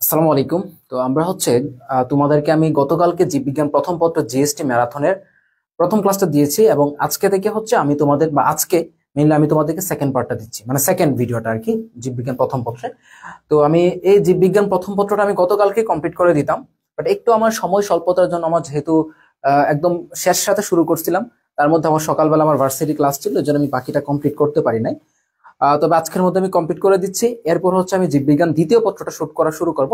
আসসালামু আলাইকুম। তো আমরা হচ্ছে তোমাদেরকে আমি গতকালকে জীববিজ্ঞান প্রথম পত্র জিএসটি ম্যারাথনের প্রথম ক্লাসটা দিয়েছি এবং আজকে থেকে হচ্ছে আমি তোমাদের বা আজকে মেইনলি আমি তোমাদেরকে সেকেন্ড পার্টটা দিচ্ছি, মানে সেকেন্ড ভিডিওটা আর কি, জীববিজ্ঞান প্রথম পত্রে। তো আমি এই জীববিজ্ঞান প্রথম পত্রটা আমি গতকালকে কমপ্লিট করে দিতাম, বাট একটু আমার সময় স্বল্পতার জন্য আমার যেহেতু একদম শেষ সাথে শুরু করছিলাম, তার মধ্যে আমার সকালবেলা আমার ভার্সিটি ক্লাস ছিল, এর জন্য আমি বাকিটা কমপ্লিট করতে পারি নাই। তবে আজকের মধ্যে আমি কমপ্লিট করে দিচ্ছি। এরপর হচ্ছে আমি জীববিজ্ঞান দ্বিতীয় পত্রটা শুট করা শুরু করব।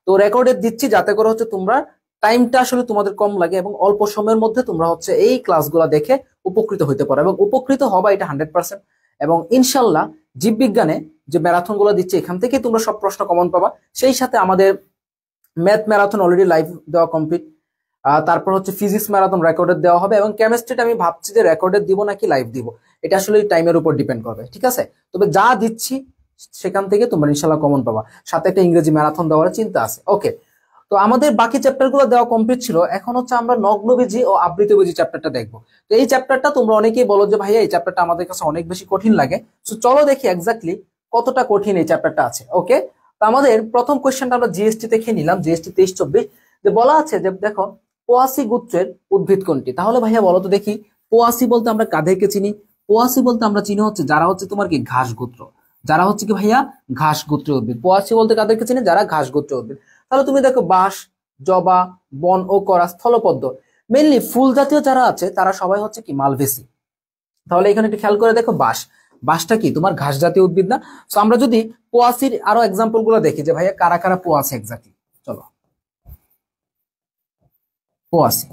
তো রেকর্ডে দিচ্ছি যাতে করে হচ্ছে তোমরা টাইমটা আসলে তোমাদের কম লাগে এবং অল্প সময়ের মধ্যে তোমরা হচ্ছে এই ক্লাসগুলো দেখে উপকৃত হইতে পারো এবং উপকৃত হবা, এটা 100%। এবং ইনশাল্লাহ জীববিজ্ঞানে যে ম্যারাথন গুলো দিচ্ছে এখান থেকে তোমরা সব প্রশ্ন কমন পাবা। সেই সাথে আমাদের ম্যাথ ম্যারাথন অলরেডি লাইভ দেওয়া কমপ্লিট। তারপর হচ্ছে ফিজিক্স ম্যারাথন রেকর্ডেড দেওয়া হবে এবং কেমিস্ট্রিটা আমি ভাবছি যে রেকর্ডেড দিব নাকি লাইভ দিব, এটা আসলে টাইমের উপর ডিপেন্ড করবে, ঠিক আছে? তবে যা দিচ্ছি সেখান থেকে তোমরা ইনশাল্লাহ কমন পাবা। সাথে একটা ইংরেজি ম্যারাথন দেওয়ার চিন্তা আছে। ওকে, তো আমাদের বাকি চ্যাপ্টার গুলো দেওয়া কমপ্লিট ছিল। এখন হচ্ছে আমরা নগ্নবীজি ও আবৃতবীজি চ্যাপ্টারটা দেখবো। তো এই চ্যাপ্টারটা তোমরা অনেকেই বলো যে ভাইয়া এই চ্যাপ্টারটা আমাদের কাছে অনেক বেশি কঠিন লাগে। তো চলো দেখি এক্স্যাক্টলি কতটা কঠিন এই চ্যাপ্টারটা আছে। ওকে, তো আমাদের প্রথম কোয়েশ্চেনটা আমরা জিএসটি থেকে নিলাম, জিএসটি 23-24, যে বলা আছে যে দেখো পোয়াসি গোত্রের উদ্ভিদ কোনটি। তাহলে ভাইয়া বলো তো দেখি, পোয়াসি বলতে আমরা কাদেরকে চিনি? পোয়াসি বলতে আমরা চিনি হচ্ছে যারা হচ্ছে তোমার কি ঘাস গোত্র, যারা হচ্ছে কি ভাইয়া ঘাস গোত্রের উদ্ভিদ। পোয়াসি বলতে কাদেরকে চিনি? যারা ঘাস গোত্রের উদ্ভিদ। তাহলে তুমি দেখো বাঁশ, জবা, বন ও করা, স্থলপদ্ম, মেনলি ফুল জাতীয় যারা আছে তারা সবাই হচ্ছে কি মালভেসি। তাহলে এখানে একটু খেয়াল করে দেখো, বাঁশ, বাঁশটা কি তোমার ঘাস জাতীয় উদ্ভিদ না? তো আমরা যদি পোয়াসির আরো এক্সাম্পল গুলো দেখি যে ভাইয়া কারা কারা পোয়াসি এক্স্যাক্টলি, চলো পোয়াসি।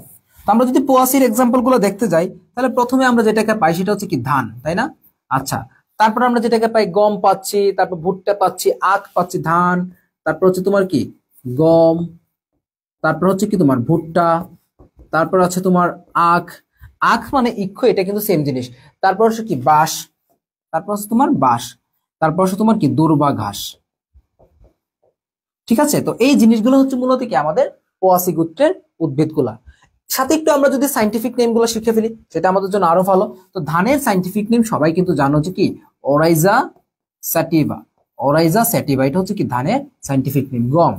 তো আমরা যদি পোয়াসির এক্সাম্পল গুলো দেখতে যাই, তাহলে প্রথমে আমরা যেটাকে পাই সেটা হচ্ছে কি ধান, তাই না? আচ্ছা, তারপর আমরা যেটাকে পাই গম পাচ্ছি, তারপর ভুট্টা পাচ্ছি, আখ পাচ্ছি, ধান, তারপর হচ্ছে তোমার কি গম, তারপর হচ্ছে কি তোমার ভুট্টা, তারপর আছে তোমার আখ। আখ মানে ইক্ষ, এটা কিন্তু সেম জিনিস। তারপর হচ্ছে কি বাঁশ, তারপর হচ্ছে তোমার বাঁশ, তারপর হচ্ছে তোমার কি দুর্বা ঘাস। ঠিক আছে, তো এই জিনিসগুলো হচ্ছে মূলত কি আমাদের পোয়াসি গোত্রের উদ্ভিদগুলা। সাথে একটু আমরা যদি সাইন্টিফিক নেম গুলো শিখে ফেলি সেটা আমাদের জন্য আরো ভালো। তো ধানের সাইন্টিফিক নেম সবাই কিন্তু জানো যে কি ওরাইজা স্যাটিভা। ওরাইজা স্যাটিভা এটা হচ্ছে কি ধানের সাইন্টিফিক নেম। গম,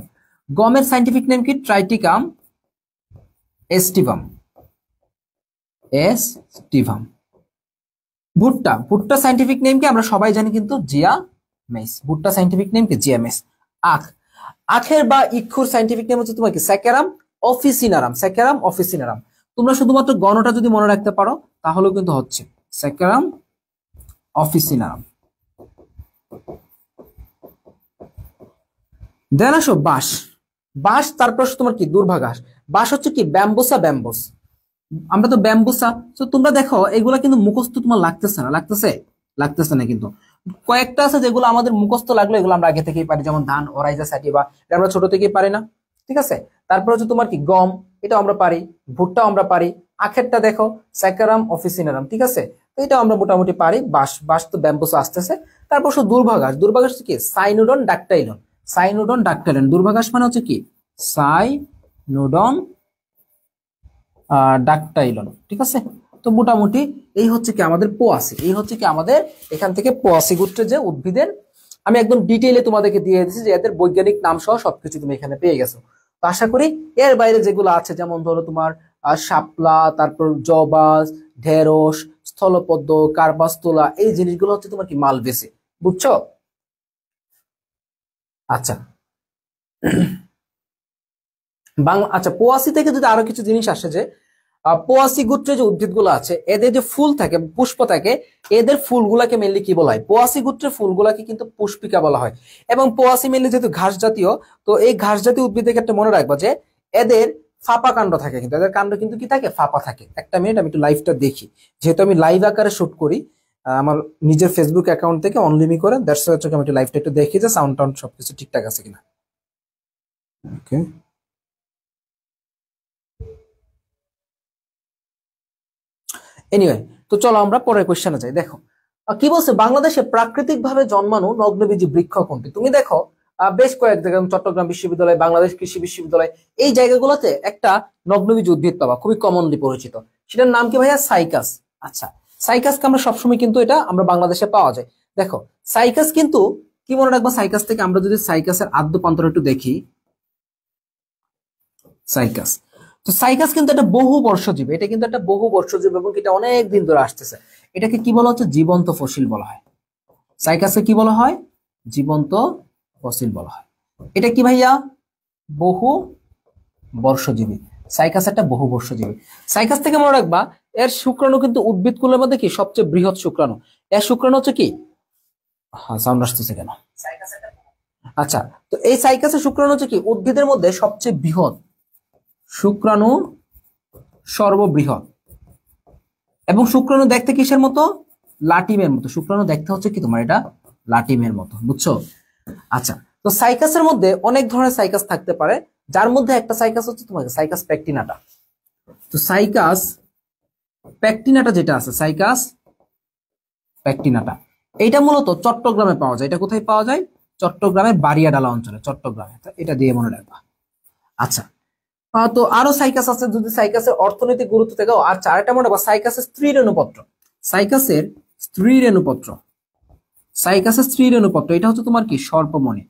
গমের সাইন্টিফিক নেম কি ট্রাইটিকাম এস্টিভাম, এস্টিভাম। ভুট্টা, ভুট্টা সাইন্টিফিক নেম কি আমরা সবাই জানি কিন্তু জিয়া মেস। ভুট্টা সাইন্টিফিক নেম কি জিয়া মেস। আখ, আখের বা ইক্ষুর সাইন্টিফিক নেম হচ্ছে তোমার কি স্যাকারাম অফিসিনারাম। স্যাকারাম অফিসিনারাম, তোমরা শুধুমাত্র গণটা যদি মনে রাখতে পারো তাহলেও কিন্তু হচ্ছে স্যাকারাম অফিসিনারাম। দেন আসো বাঁশ, বাঁশ তারপর তোমার কি দুর্বা ঘাস। বাঁশ হচ্ছে কি ব্যাম্বুসা ব্যাম্বস। আমরা তো ব্যাম্বুসা, তো তোমরা দেখো এগুলা কিন্তু মুখস্থ তোমার লাগতেছে না, লাগতেছে? লাগতেছে না কিন্তু কয়েকটা আছে যেগুলো আমাদের মুখস্থ লাগলো, এগুলো আমরা আগে থেকেই পারি, যেমন ধান ওরাইজা স্যাটিভা, এটা আমরা ছোট থেকেই পারি না? ঠিক আছে, তারপর হচ্ছে তোমার কি গম, এটা আমরা পারি, ভুট্টাও আমরা পারি, আখেরটা দেখো স্যাকারাম অফিসিনারাম, ঠিক আছে, তো এটা আমরা মোটামুটি পারি। বাঁশ, বাঁশ তো ব্যাম্বুসা আসতেছে। তারপর শুধু দুর্ভাঘাস, দুর্ভাঘাস কি সাইনোডন ডাকটাইলন। সাইনোডন ডাকটাইলন, দুর্ভাঘাস মানে হচ্ছে কি সাইনোডন ডাকটাইলন, ঠিক আছে। তো মোটামুটি এই হচ্ছে কি আমাদের পোয়াসি, এই হচ্ছে কি আমাদের এখান থেকে পোয়াসি গোত্রের যে উদ্ভিদের আমি একদম ডিটেইলে তোমাদেরকে দিয়ে দিচ্ছি, যে এদের বৈজ্ঞানিক নাম সহ সবকিছু তুমি এখানে পেয়ে গেছো। তো আশা করি এর বাইরে যেগুলো আছে, যেমন ধরো তোমার শাপলা, তারপর জবা, ঢেঁড়স, স্থলপদ্ম, কার্বাস্তুলা, এই জিনিসগুলো হচ্ছে তোমার কি মালভেসি, বুঝছো? আচ্ছা, বাংলা, আচ্ছা পোয়াসি থেকে যদি আরো কিছু জিনিস আসে, যে পোয়াসি গোত্রে যে উদ্ভিদগুলো আছে এদের যে ফুল থাকে, পুষ্প থাকে, এদের ফুলগুলাকে মেনলি কি বলা হয়? পোয়াসি গোত্রের ফুলগুলাকে কিন্তু পুষ্পিকা বলা হয়। এবং পোয়াসি মেনলি যেহেতু ঘাস জাতীয়, তো এই ঘাস জাতীয় উদ্ভিদের ক্ষেত্রে মনে রাখবা যে এদের ফাঁপা কাণ্ড থাকে, কিন্তু এদের কাণ্ড কিন্তু কি থাকে? ফাঁপা থাকে। একটা মিনিট, আমি একটু লাইভটা দেখি, যেহেতু আমি লাইভ আকারে শুট করি আমার নিজের ফেসবুক অ্যাকাউন্ট থেকে অনলিমি করে, দ্যাটস হচ্ছে আমি একটু লাইভটা একটু দেখি যে সাউন্ড টাউন্ড সবকিছু ঠিকঠাক আছে কিনা। ওকে, এনিওয়ে, তো চলো আমরা পরের কোশ্চেনে যাই। দেখো কি বলছে, বাংলাদেশে প্রাকৃতিক ভাবে জন্মানো নগ্নবীজি বৃক্ষ কোনটি? তুমি দেখো বেশ কয়েক জায়গায়, চট্টগ্রাম বিশ্ববিদ্যালয়, বাংলাদেশ কৃষি বিশ্ববিদ্যালয়, এই জায়গাগুলোতে একটা নগ্নবীজি উদ্ভিদ পাবা, খুবই কমনলি পরিচিত। সেটার নাম কি ভাইয়া? সাইকাস। আচ্ছা, সাইকাসকে আমরা সবসময় কিন্তু এটা আমরা বাংলাদেশে পাওয়া যায়। দেখো সাইকাস কিন্তু কি মনে রাখবা, সাইকাস থেকে আমরা যদি সাইকাসের আদ্যপান্তর একটু দেখি, সাইকাস। তো সাইকাস কিন্তু একটা বহু বর্ষজীবী, এটা কিন্তু একটা বহু বর্ষজীবী এবং এটা অনেক দিন ধরে আসতেছে। এটাকে কি বলা হচ্ছে? জীবন্ত ফসিল বলা হয়। সাইকাসকে কি বলা হয়? জীবন্ত ফসিল বলা হয়। এটা কি ভাইয়া? বহু বর্ষজীবী। সাইকাস একটা বহু বর্ষজীবী। সাইকাস থেকে মনে রাখবা, এর শুক্রাণু কিন্তু উদ্ভিদকুলের মধ্যে কি সবচেয়ে বৃহৎ শুক্রাণু। এর শুক্রাণু হচ্ছে কি, হ্যাঁ সাউন্ড আসতেছে কেন? আচ্ছা, তো এই সাইকাসের শুক্রাণু হচ্ছে কি উদ্ভিদের মধ্যে সবচেয়ে বৃহৎ শুক্রাণু, সর্ববৃহৎ। এবং শুক্রাণু দেখতে কিসের মতো? লাটিমের মতো। শুক্রাণু দেখতে হচ্ছে কি তোমার এটা লাটিমের মতো, বুঝছো? আচ্ছা, তো সাইকাসের মধ্যে অনেক ধরনের সাইকাস থাকতে পারে, যার মধ্যে একটা সাইকাস হচ্ছে তোমার সাইকাস প্যাকটিনাটা। তো সাইকাস প্যাকটিনাটা যেটা আছে, সাইকাস প্যাকটিনাটা, এটা মূলত চট্টগ্রামে পাওয়া যায়। এটা কোথায় পাওয়া যায়? চট্টগ্রামের বারিয়াডালা অঞ্চলে, চট্টগ্রামে। তো এটা দিয়ে মনে রাখবা। আচ্ছা, তো আরো সাইকাস আছে। যদি সাইকাসের অর্থনৈতিক গুরুত্ব থেকে আর চারটা মনে রাখবা, সাইকাসের স্ত্রী রেণুপত্র। সাইকাসের স্ত্রী রেণুপত্র, সাইকাসের স্ত্রী রেণুপত্র এটা হচ্ছে তোমার কি সর্পমণি,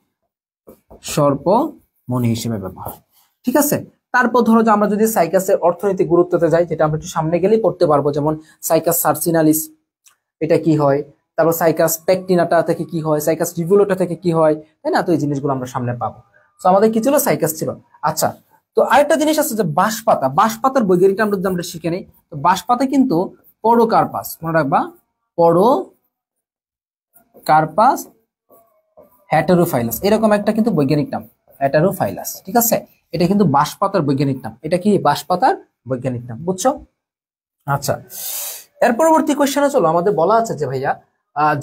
সর্পমণি হিসেবে ব্যবহার। ঠিক আছে। তারপর ধরো যে আমরা যদি সাইকাসের অর্থনৈতিক গুরুত্বতে যাই, যেটা আমরা একটু সামনে গেলেই পড়তে পারবো, যেমন সাইকাস সার্সিনালিস এটা কি হয়, তারপর সাইকাস পেকটিনাটা থেকে কি হয়, সাইকাস রিভুলোটা থেকে কি হয়, তাই না? তো এই জিনিসগুলো আমরা সামনে পাবো। তো আমাদের কি ছিল? সাইকাস ছিল। আচ্ছা, তো আরেকটা জিনিস আছে যে বাঁশপাতা। বাঁশপাতার বৈজ্ঞানিকটা আমরা শিখে নিই। তো বাঁশপাতা কিন্তু পডোকার্পাস, মনে রাখবা, পডোকার্পাস হ্যাটেরোফাইলাস, এরকম একটা কিন্তু বৈজ্ঞানিক নাম, হ্যাটেরোফাইলাস। ঠিক আছে, এটা কিন্তু বাঁশপাতার বৈজ্ঞানিক নাম। এটা কি? বাঁশপাতার বৈজ্ঞানিক নাম, বুঝছো? আচ্ছা, এর পরবর্তী কোশ্চেনে চলো। আমাদের বলা আছে যে ভাইয়া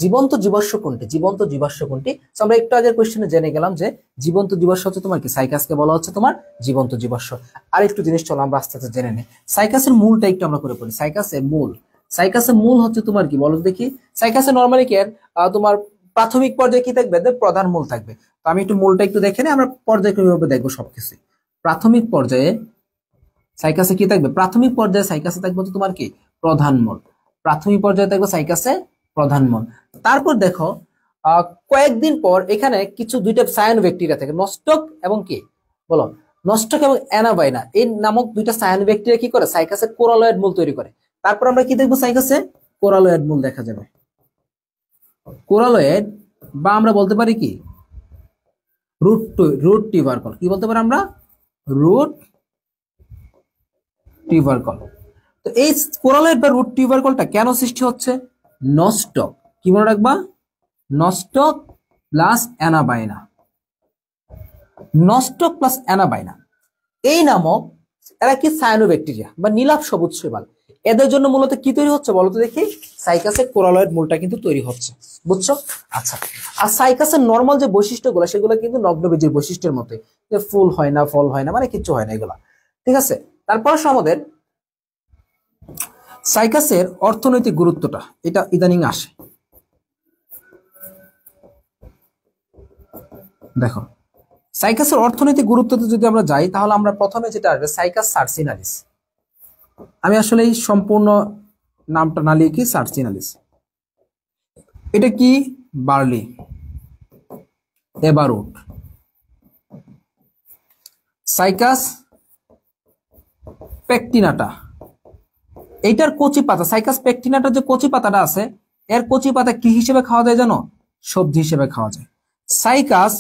জীবন্ত জীবাশ্ম কোনটি? জীবন্ত জীবাশ্ম কোনটি? আমরা একটু আগের কোশ্চেনে জেনে গেলাম যে জীবন্ত জীবাশ্ম হচ্ছে তোমার কি সাইকাসকে বলা হচ্ছে তোমার জীবন্ত জীবাশ্ম। আর একটু জিনিস চলো আমরা আস্তে আস্তে জেনে নিই। সাইকাসের মূলটা একটু আমরা করে পড়ি। সাইকাসের মূল, সাইকাসের মূল হচ্ছে তোমার কি বলো দেখি। সাইকাসের নরমালি কি তোমার প্রাথমিক পর্যায়ে কি থাকবে? প্রধান মূল থাকবে। তো আমি একটু মূলটা একটু দেখে নিই, আমরা পর্যায়ক্রমিকভাবে দেখবো সবকিছু। প্রাথমিক পর্যায়ে সাইকাসে কি থাকবে? প্রাথমিক পর্যায়ে সাইকাসে থাকবে হচ্ছে তোমার কি প্রধান মূল। প্রাথমিক পর্যায়ে থাকবে সাইকাসে প্রধান মূল। তারপর দেখো কয়েকদিন পর এখানে কিছু দুইটা সায়ানো ব্যাকটেরিয়া থাকে, নস্টক এবং কি বলো, নস্টক এবং অ্যানাবাইনা এই নামক দুইটা সায়ানো ব্যাকটেরিয়া কি করে? সাইকাসে কোরালয়েড মূল তৈরি করে। তারপর আমরা কি দেখবো? সাইকাসে কোরালয়েড মূল দেখা যাবে। কোরালয়েড, বা আমরা বলতে পারি কি রুট টিউবারকল। কি বলতে পারি আমরা? Root tubercle. তো এই কোরালয়েড বা রুট টিউবারকলটা কেন সৃষ্টি হচ্ছে? নস্টক, কি মনে রাখবা? নস্টক প্লাস অ্যানাবাইনা, নস্টক প্লাস অ্যানাবাইনা এই নামক এরা কি সায়ানোব্যাকটেরিয়া বা নীলাভ সবুজ শৈবাল। এদের জন্য মূলত কি তৈরি হচ্ছে বলতো দেখি? সাইকাসের কোরালয়েড মূলটা কিন্তু তৈরি হচ্ছে, বুঝছো? আচ্ছা, আর সাইকাসের নর্মাল যে বৈশিষ্ট্যগুলো সেগুলো কিন্তু নগ্নবীজের বৈশিষ্ট্যের মতোই, যে ফুল হয় না, ফল হয় না, মানে কিচ্ছু হয় না এগুলা। ঠিক আছে। তারপর আমাদের সাইকাসের অর্থনৈতিক গুরুত্বটা, এটা ইদানিং আসে। দেখো, সাইকাসের অর্থনৈতিক গুরুত্বতে যদি আমরা যাই, তাহলে আমরা প্রথমে যেটা আসবে সাইকাস সার্সিনালিস। আমি আসলে এই সম্পূর্ণ নামটা না লিখি, সার্সিনালিস। এটা কি? বার্লি, এবারুট। সাইকাস পেকটিনাটা, এইটার কচি পাতা, সাইকাস পেকটিনাটার যে কচি পাতাটা আছে, এর কচি পাতা কি হিসেবে খাওয়া যায় জানো? সবজি হিসেবে খাওয়া যায়। সাইকাস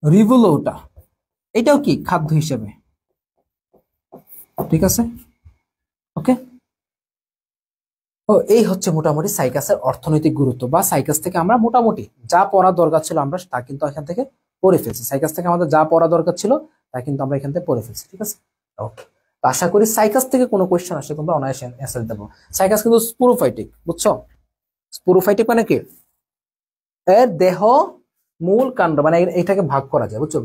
রিভুলোটা, এটাও কি খাদ্য হিসেবে। ঠিক আছে, ওকে। ও এই হচ্ছে মোটামুটি সাইকাসের অর্থনৈতিক গুরুত্ব, বা সাইকাস থেকে আমরা মোটামুটি যা পড়া দরকার ছিল আমরা তা কিন্তু এখান থেকে পড়ে ফেলছি। সাইকাস থেকে আমাদের যা পড়া দরকার ছিল তা কিন্তু আমরা এখান থেকে পড়ে ফেলছি। ঠিক আছে, ওকে। আশা করি সাইকাস থেকে কোনো কোয়েশ্চেন আসলে তোমরা অনায়াসে অ্যান্সার দেবো। সাইকাস কিন্তু স্পোরোফাইটিক, বুঝছো? স্পোরোফাইটিক মানে কি? এর দেহ, মূল, কাণ্ড, মানে এটাকে ভাগ করা যায়, বুঝছো?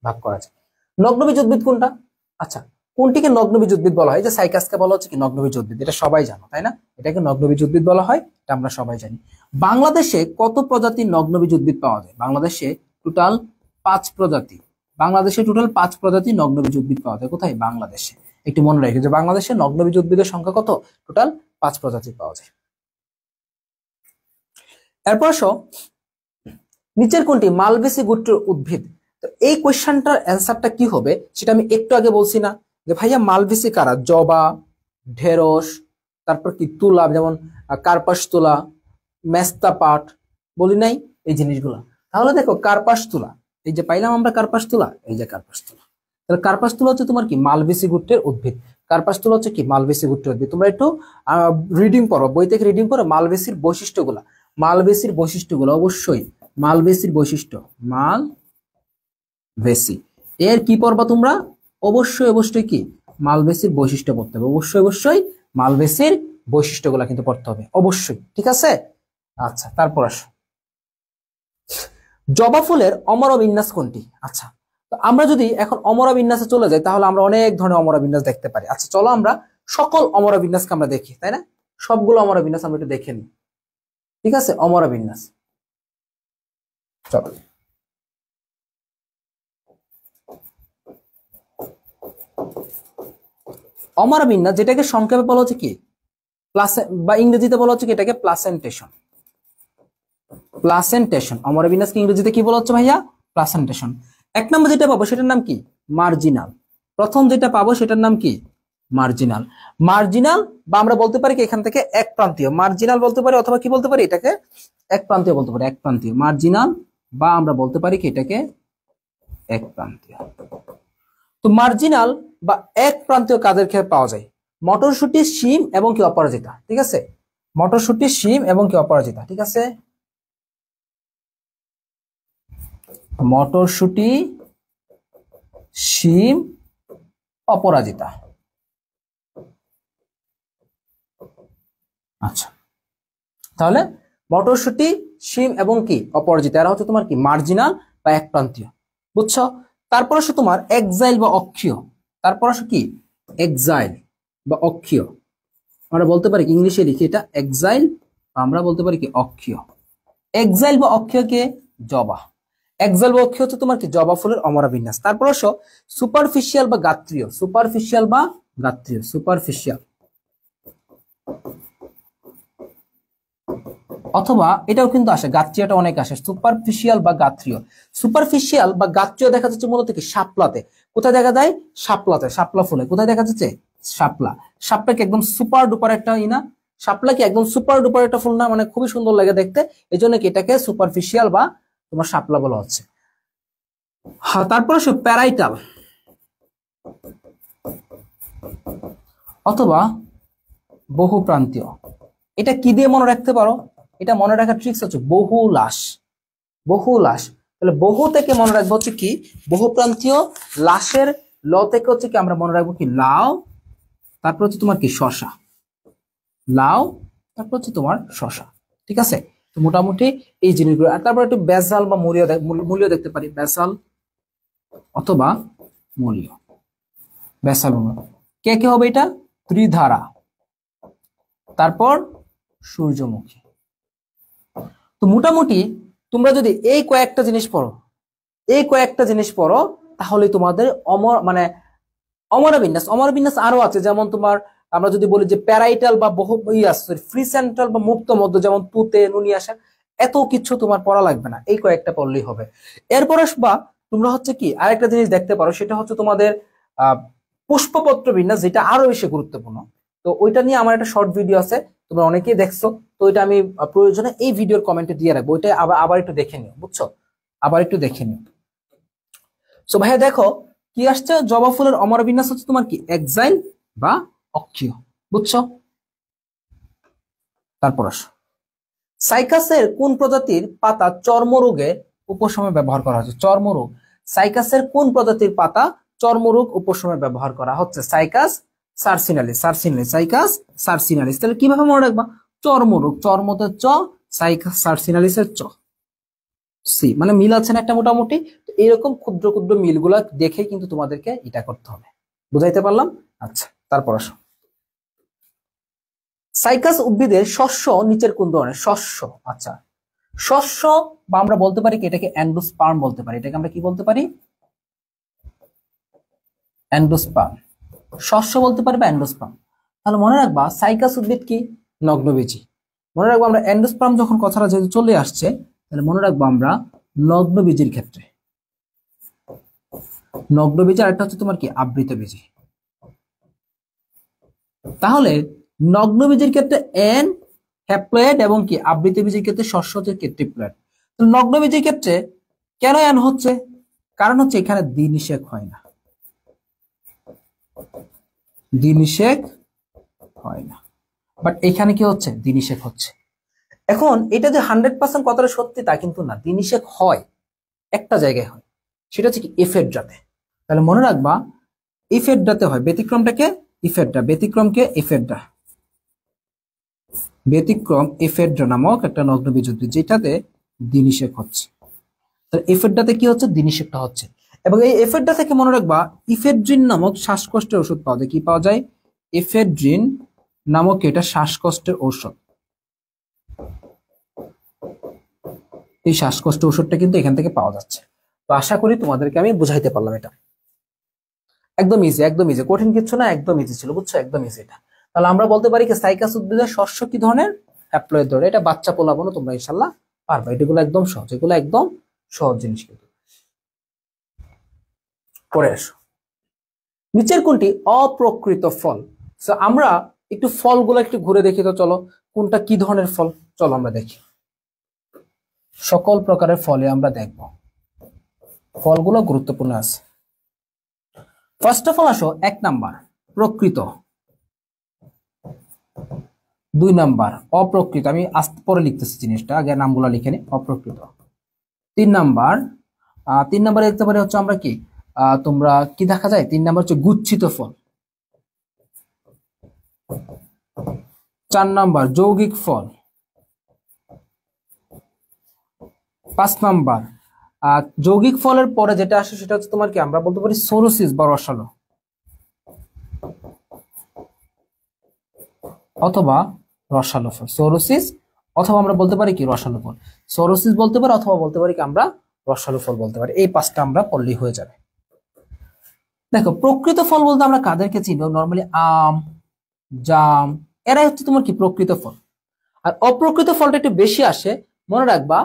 ভাগ করা যায়। নগ্নবীজ উদ্ভিদ কোনটা? আচ্ছা, কোনটিকে নগ্নবীজ উদ্ভিদ বলা হয়? যে সাইকাসকে বলা হচ্ছে কি নগ্নবীজ উদ্ভিদ, এটা সবাই জানো তাই না? এটাকে নগ্নবীজ উদ্ভিদ বলা হয়, এটা আমরা সবাই জানি। বাংলাদেশে কত প্রজাতির নগ্নবীজ উদ্ভিদ পাওয়া যায়? বাংলাদেশে টোটাল 5 প্রজাতি। বাংলাদেশে টোটাল 5 প্রজাতি নগ্নবীজ উদ্ভিদ পাওয়া যায়। কোথায়? বাংলাদেশে। একটু মনে রাখবে যে বাংলাদেশে নগ্নবীজ উদ্ভিদের সংখ্যা কত? টোটাল 5 প্রজাতি পাওয়া যায়। এরপর নিচের কোনটি মালবেসি গোত্রের উদ্ভিদ? তো এই কোয়েশ্চনটার অ্যান্সারটা কি হবে সেটা আমি একটু আগে বলছি না, যে ভাইয়া মালবেসি কারা? জবা, ঢেঁড়স, তারপর কি তুলা, যেমন কার্পাস তুলা, মেস্তা পাট, বলি নাই এই জিনিসগুলা। তাহলে দেখো কার্পাস তুলা, এই যে পাইলাম আমরা কার্পাস তুলা, এই যে কার্পাস তুলা। তাহলে কার্পাস তুলা হচ্ছে তোমার কি মালবেসি গোত্রের উদ্ভিদ। কার্পাস তুলা হচ্ছে কি মালবেসি গোত্রের উদ্ভিদ। তোমরা একটু রিডিং করো, বই থেকে রিডিং করো মালবেসির বৈশিষ্ট্যগুলা। মালবেসির বৈশিষ্ট্যগুলো অবশ্যই, মালবেসির বৈশিষ্ট্য, মালবেসি এর কি পড়বা তোমরা? অবশ্যই অবশ্যই কি মালবেসির বৈশিষ্ট্য পড়তে হবে, অবশ্যই অবশ্যই মালবেসির বৈশিষ্ট্যগুলা কিন্তু পড়তে হবে অবশ্যই, ঠিক আছে? আচ্ছা, তারপর আসো, জবা ফুলের অমর বিন্যাস কোনটি? আচ্ছা, তো আমরা যদি এখন অমর বিন্যাসে চলে যাই তাহলে আমরা অনেক ধরনের অমর বিন্যাস দেখতে পারি। আচ্ছা চলো আমরা সকল অমর বিন্যাসকে আমরা দেখি, তাই না? সবগুলো অমর বিন্যাস আমরা একটু দেখে নিই, ঠিক আছে? অমর বিন্যাস, চলো। অমর বিন্যাস যেটাকে সংক্ষেপে বলা হচ্ছে কি প্লাস, বা ইংরেজিতে বলা হচ্ছে কি এটাকে প্লাসেন্টেশন। প্লাসেন্টেশন, অমর বিন্যাসকে ইংরেজিতে কি বলা হচ্ছে ভাইয়া? প্লাসেন্টেশন। এক নম্বর যেটা পাবো সেটার নাম কি? মার্জিনাল। প্রথম যেটা পাবো সেটার নাম কি? মার্জিনাল। মার্জিনাল, বা আমরা বলতে পারি কি এখান থেকে এক প্রান্তীয়, মার্জিনাল বলতে পারি, অথবা কি বলতে পারি এটাকে? এক প্রান্তীয় বলতে পারি, এক প্রান্তীয় মার্জিনাল, বা আমরা বলতে পারি কি এটাকে এক প্রান্তীয়। তো মার্জিনাল বা এক প্রান্তীয় কাদের ক্ষেত্রে পাওয়া যায়? মটরশুটি, শিম এবং কি অপরাজিতা, ঠিক আছে? মটরশুটি, শিম এবং কি অপরাজিতা, ঠিক আছে? মটরশুটি, শিম, অপরাজিতা। আচ্ছা, তাহলে মটরশুটি, শিম এবং কি অপরাজিতা, এরা হচ্ছে তোমার কি মার্জিনাল বা এক প্রান্তীয়, বুঝছো? তারপর আসো তোমার এক্সাইল বা অক্ষীয়। তারপর আসো কি এক্সাইল বা অক্ষীয়, আমরা বলতে পারি ইংলিশে লিখি এটা এক্সাইল, আমরা বলতে পারি কি অক্ষীয়। এক্সাইল বা অক্ষীয় কে? জবা। এক্সাইল বা অক্ষীয় হচ্ছে তোমার কি জবা ফুলের অমরা বিন্যাস। তারপর আসো সুপারফিশিয়াল বা গাত্রীয়। সুপারফিশিয়াল বা গাত্রীয়, সুপারফিশিয়াল, অথবা এটাও কিন্তু আসে, গাত্রীয়টা অনেক আসে, সুপারফিশিয়াল বা গাত্রীয়। সুপারফিশিয়াল বা গাত্রীয় দেখা যাচ্ছে মূলত কি শাপলাতে। কোথায় দেখা যায়? শাপলাতে, শাপলা ফুলে কোথায় দেখা যাচ্ছে? শাপলা। শাপলা কি একদম সুপার ডুপার একটা না? শাপলা কি একদম সুপার ডুপার একটা ফুল না? মানে খুবই সুন্দর লাগে দেখতে, এই জন্য কি এটাকে সুপারফিশিয়াল বা তোমার শাপলা বলা হচ্ছে। হ্যাঁ, তারপর আসো প্যারাইটাল অথবা বহুপ্রান্তীয়। এটা কি দিয়ে মনে রাখতে পারো? এটা মনে রাখার ট্রিক্স হচ্ছে বহুলাস। বহুলাস, তাহলে বহু থেকে মনে রাখবো হচ্ছে কি বহুপ্রান্তীয়, লাশের ল থেকে হচ্ছে কি আমরা মনে রাখবো কি লাউ, তারপর হচ্ছে তোমার কি শশা, লাউ, তারপর হচ্ছে তোমার শশা, ঠিক আছে? তো মোটামুটি এই জিনিসগুলো। আর তারপর একটু বেসাল বা মূলীয় দেখতে পারি, বেসাল অথবা মূলীয়। বেসাল কে কে হবে এটা? ত্রিধারা, তারপর সূর্যমুখী। তো মোটামুটি তোমরা যদি এই কয়েকটা জিনিস পড়ো, এই কয়েকটা জিনিস পড়ো, তাহলে তোমাদের অমরা বিন্যাস, অমরা বিন্যাস আরো আছে, যেমন তোমার আমরা যদি বলি যে প্যারাইটাল বা ফ্রি সেন্ট্রাল বা মুক্ত মধ্য, যেমন তুতে, নুনি আসা, এত কিছু তোমার পড়া লাগবে না, এই কয়েকটা পড়লেই হবে। এরপর আসবা তোমরা হচ্ছে কি আরেকটা জিনিস দেখতে পারো, সেটা হচ্ছে তোমাদের পুষ্পপত্র বিন্যাস, যেটা আরো বেশি গুরুত্বপূর্ণ। তো ওইটা নিয়ে আমার একটা শর্ট ভিডিও আছে, তোমরা অনেকেই দেখছো, তো ওইটা আমি প্রয়োজনে এই ভিডিওর কমেন্টে দিয়ে রাখবো, ওইটা আবার একটু দেখে নিও, বুঝছো? আবার একটু দেখে নিও। সো ভাইয়া দেখো কি আসছে, জবা ফুলের অমর বিন্যাস হচ্ছে তোমার কি এক্সাইল বা অক্ষীয়, বুঝছো? তারপর আসো সাইকাসের কোন প্রজাতির পাতা চর্মরোগের উপশমে ব্যবহার করা হচ্ছে? চর্মরোগ, সাইকাসের কোন প্রজাতির পাতা চর্মরোগ উপশমে ব্যবহার করা হচ্ছে? Cycas circinalis, circinalis, Cycas circinalis. তাহলে কিভাবে মনে রাখবা? চর্মরোগ, চর্মতে চ, সাইকাস সার্সিনালিসের চ, সি, মানে মিল আছে না একটা মোটামুটি? এরকম ক্ষুদ্র ক্ষুদ্র মিলগুলা দেখে কিন্তু তোমাদেরকে এটা করতে হবে, বুঝাইতে পারলাম? আচ্ছা, তারপর আসো সাইকাস উদ্ভিদের শস্য নিচের কোন ধরনের? শস্য, আচ্ছা শস্য, বা আমরা বলতে পারি কি এটাকে অ্যান্ডোস্পার্ম বলতে পারি, এটাকে আমরা কি বলতে পারি? অ্যান্ডোস্পার্ম, শস্য বলতে পারি বা অ্যান্ডোস্পার্ম। তাহলে মনে রাখবা সাইকাস উদ্ভিদ কি নগ্নবীজি। মনে রাখবো আমরা অ্যান্ডোস্পার্ম যখন কথাটা যেহেতু চলে আসছে, তাহলে মনে রাখবো আমরা নগ্নবীজির ক্ষেত্রে, নগ্নবীজি আর একটা হচ্ছে তোমার কি আবৃতবীজি। তাহলে নগ্নবীজির ক্ষেত্রে এন হ্যাপ্লয়েড এবং কি আবৃতবীজির ক্ষেত্রে শস্য হচ্ছে কি ট্রিপ্লয়েড। তো নগ্নবীজির ক্ষেত্রে কেন এন হচ্ছে? কারণ হচ্ছে এখানে দ্বিনিষেক হয় না, দ্বিনিষেক হয় না, বাট এখানে কি হচ্ছে? দ্বিনিষেক হচ্ছে। এখন এটা যে 100% কতটা সত্যি তা কিন্তু না, দ্বিনিষেক হয় একটা জায়গায় হয়, সেটা হচ্ছে কি এফেড্রাতে। তাহলে মনে রাখবা ইফেড্রাতে হয়, ব্যতিক্রমটাকে ইফেড্রা, ব্যতিক্রমকে এফেড্রা, ব্যতিক্রম এফেড্রা নামক একটা নগ্নবীজ উদ্ভিদ যেটাতে দ্বিনিষেক হচ্ছে। তাহলে এফেড্রাতে কি হচ্ছে? দ্বিনিষেকটা হচ্ছে। এবং এই এফেড্রা থেকে মনে রাখবা ইফেড্রিন নামক শ্বাসকষ্টের ওষুধ পাওয়া যায়। কি পাওয়া যায়? এফেড্রিন নামক এটা শ্বাসকষ্টের ঔষধ। এই শ্বাসকষ্ট ওষুধটা কিন্তু এখান থেকে পাওয়া যাচ্ছে। তো আশা করি তোমাদেরকে আমি বুঝাইতে পারলাম। এটা একদম ইজি, একদম ইজি, কঠিন কিছু না, একদম ইজি ছিল, বুঝছো? একদম ইজি এটা। তাহলে আমরা বলতে পারি কি সাইকাস উদ্ভিদের শস্য কি ধরনের? হ্যাপ্লয়েড ধরনের। এটা বাচ্চা পোলাবো না, তোমরা ইনশাল্লাহ পারবা। এগুলো একদম সহজ, এগুলো একদম সহজ জিনিস। কিন্তু পরে আসো, নিচের কোনটি অপ্রকৃত ফল? তো আমরা একটু ফলগুলো একটু ঘুরে দেখি তো, চলো কোনটা কি ধরনের ফল, চলো আমরা দেখি। সকল প্রকারের ফলে আমরা দেখব, ফলগুলো গুরুত্বপূর্ণ আছে। ফার্স্ট অফ অল আসো, 1 নাম্বার প্রকৃত, 2 নাম্বার অপ্রকৃত, আমি আস্তে পরে লিখতেছি জিনিসটা, আগে নামগুলো লিখে নি, অপ্রকৃত। 3 নাম্বার, 3 নাম্বারে দেখতে পারি হচ্ছে আমরা কি, তোমরা কি দেখা যায় 3 নাম্বার হচ্ছে গুচ্ছিত ফল। 4 নাম্বার যৌগিক ফল। 5 নাম্বার যৌগিক ফলের পরে যেটা আসে সেটা হচ্ছে তোমার কি, আমরা বলতে পারি সোরোসিস বা রসালো, অথবা রসালো ফল। সোরোসিস অথবা আমরা বলতে পারি কি রসালো ফল। সোরোসিস বলতে পারি অথবা বলতে পারি কি আমরা রসালো ফল বলতে পারি। এই 5টা আমরা পড়লেই হয়ে যাবে। দেখো প্রকৃত ফল বলতে আমরা কাদেরকে চিনি? নর্মালি আম, জাম, এরাই হচ্ছে তোমার কি প্রকৃত ফল। আর অপ্রকৃত ফলটা একটু বেশি আসে, মনে রাখবা।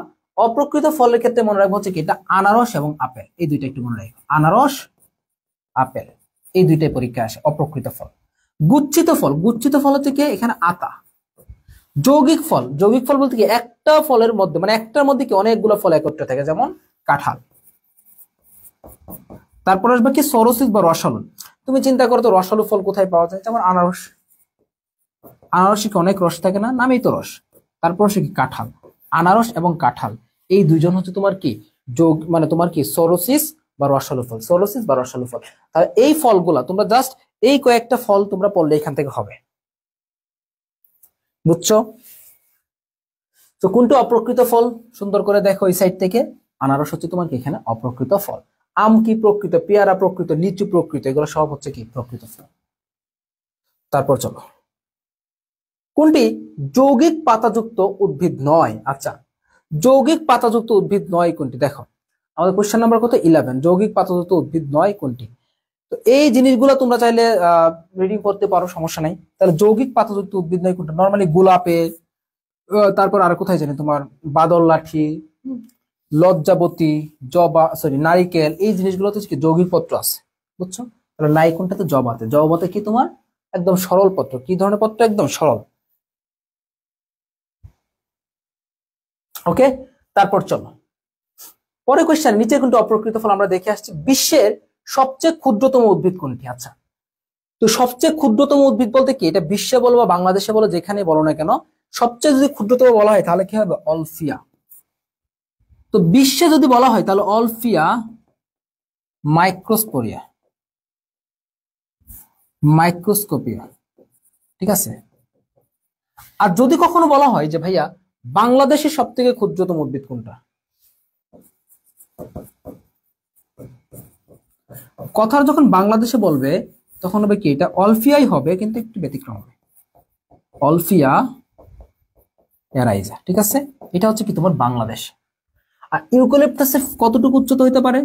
অপ্রকৃত ফলের ক্ষেত্রে মনে রাখবো হচ্ছে কি, এটা আনারস এবং আপেল, এই দুইটা একটু মনে রাখবো। আনারস, আপেল, এই দুইটাই পরীক্ষা আসে অপ্রকৃত ফল। গুচ্ছিত ফল, গুচ্ছিত ফল হচ্ছে কি, এখানে আতা। যৌগিক ফল, যৌগিক ফল বলতে কি একটা ফলের মধ্যে, মানে একটার মধ্যে কি অনেকগুলো ফল একত্রে থাকে, যেমন কাঁঠাল। তারপর আসবে কি সরোসিস বা রসালো। তুমি চিন্তা করো তো রসালো ফল কোথায় পাওয়া যায়? যেমন আনারস, আনারসে কি অনেক রস থাকে না? নামেই তো রস। তারপর সে কি কাঁঠাল। আনারস এবং কাঁঠাল এই দুইজন হচ্ছে তোমার কি যোগ, মানে তোমার কি সরোসিস বা রসালো ফল, সরোসিস বা রসালো ফল। আর এই ফলগুলা তোমরা জাস্ট এই কয়েকটা ফল তোমরা পড়লে এখান থেকে হবে, বুঝছো? তো কোনটা অপ্রকৃত ফল সুন্দর করে দেখো এই সাইড থেকে। আনারস হচ্ছে তোমার কি এখানে অপ্রকৃত ফল। আম কি প্রকৃত, পেয়ারা প্রকৃত, লিচু প্রকৃত, এগুলো সব হচ্ছে কি প্রকৃত ফল। তারপর চলো, কোনটি যৌগিক পাতাযুক্ত উদ্ভিদ নয়? আচ্ছা, যৌগিক পাতাযুক্ত উদ্ভিদ নয় কোনটি? দেখো আমাদের কোশ্চেন নাম্বার কত? 11। যৌগিক পাতাযুক্ত উদ্ভিদ নয় কোনটি? তো এই জিনিসগুলো তোমরা চাইলে রিডিং করতে পারো, সমস্যা নাই। তাহলে যৌগিক পাতাযুক্ত উদ্ভিদ নয় কোনটা? নর্মালি গোলাপে, তারপর আর কোথায় জানি তোমার বাদল লাঠি, লজ্জাবতী, জবা, সরি নারিকেল, এই জিনিসগুলোতে কি যৌগিক পত্র আছে, বুঝছো? তাহলে নাই কোনটাতে? জবাতে। জবাতে কি তোমার একদম সরল পত্র। কি ধরনের পত্র? একদম সরল। ওকে, তারপর চলো পরে কোশ্চেন, নিচে কিন্তু অপ্রকৃত ফল আমরা দেখে আসছি। বিশ্বের সবচেয়ে ক্ষুদ্রতম উদ্ভিদ কোনটি? আচ্ছা, তো সবচেয়ে ক্ষুদ্রতম উদ্ভিদ বলতে কি, এটা বিশ্বে বলো বা বাংলাদেশে বলো, যেখানে বলো না কেন, সবচেয়ে যদি ক্ষুদ্রতম বলা হয় তাহলে কি হবে? অলফিয়া। তো বিশ্বে যদি বলা হয় তাহলে অলফিয়া মাইক্রোস্পোরিয়া, মাইক্রোস্কোপিয়া, ঠিক আছে। আর যদি কখনো বলা হয় যে ভাইয়া বাংলাদেশের সব থেকে ক্ষুদ্রতম উদ্ভিদ কোনটা, কথার যখন বাংলাদেশে বলবে তখন হবে কি, এটা অলফিয়াই হবে, কিন্তু একটু ব্যতিক্রম হবে। অলফিয়া এরাইজা, ঠিক আছে। এটা হচ্ছে কি তোমার বাংলাদেশ। আর ইউক্যালিপটাসের কতটুকু উচ্চতা হইতে পারে?